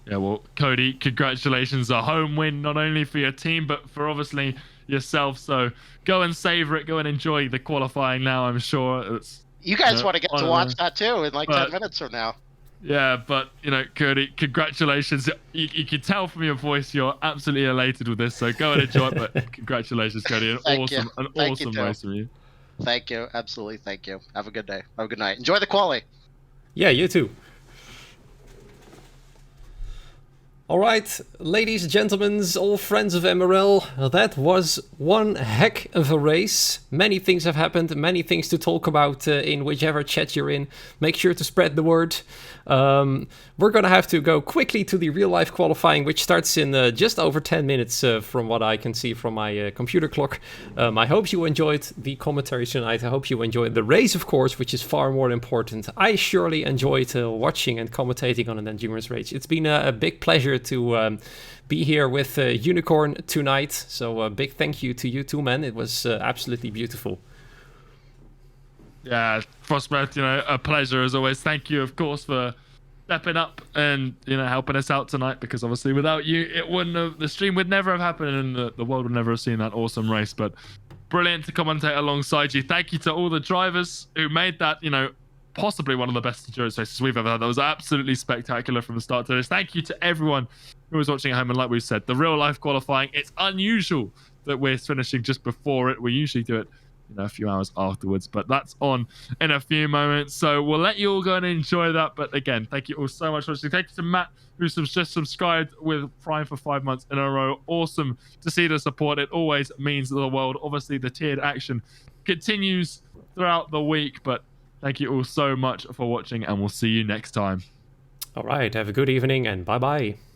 Yeah, well, Cody, congratulations. A home win, not only for your team, but for obviously yourself. So go and savor it. Go and enjoy the qualifying now, I'm sure. You guys want to get to watch that too in 10 minutes from now. Yeah, but, Cody, congratulations. You can tell from your voice you're absolutely elated with this. So go and enjoy it. But congratulations, Cody. An awesome race from you. Thank you. Absolutely. Thank you. Have a good day. Have a good night. Enjoy the quali. Yeah, you too. All right, ladies and gentlemen, all friends of MRL, that was one heck of a race. Many things have happened, many things to talk about in whichever chat you're in. Make sure to spread the word. We're going to have to go quickly to the real-life qualifying, which starts in just over 10 minutes from what I can see from my computer clock. I hope you enjoyed the commentary tonight. I hope you enjoyed the race, of course, which is far more important. I surely enjoyed watching and commentating on an endurance race. It's been a big pleasure to be here with Unicorn tonight. So a big thank you to you too, man. It was absolutely beautiful. Yeah, Frostbite, a pleasure as always. Thank you, of course, for stepping up and helping us out tonight, because obviously without you, the stream would never have happened and the world would never have seen that awesome race. But brilliant to commentate alongside you. Thank you to all the drivers who made that, possibly one of the best endurance races we've ever had. That was absolutely spectacular from the start to this. Thank you to everyone who was watching at home. And like we've said, the real life qualifying, it's unusual that we're finishing just before it. We usually do it a few hours afterwards, but that's on in a few moments. So we'll let you all go and enjoy that. But again, thank you all so much for watching. Thank you to Matt, who's just subscribed with Prime for 5 months in a row. Awesome to see the support. It always means the world. Obviously, the tiered action continues throughout the week, but thank you all so much for watching, and we'll see you next time. All right, have a good evening and bye-bye.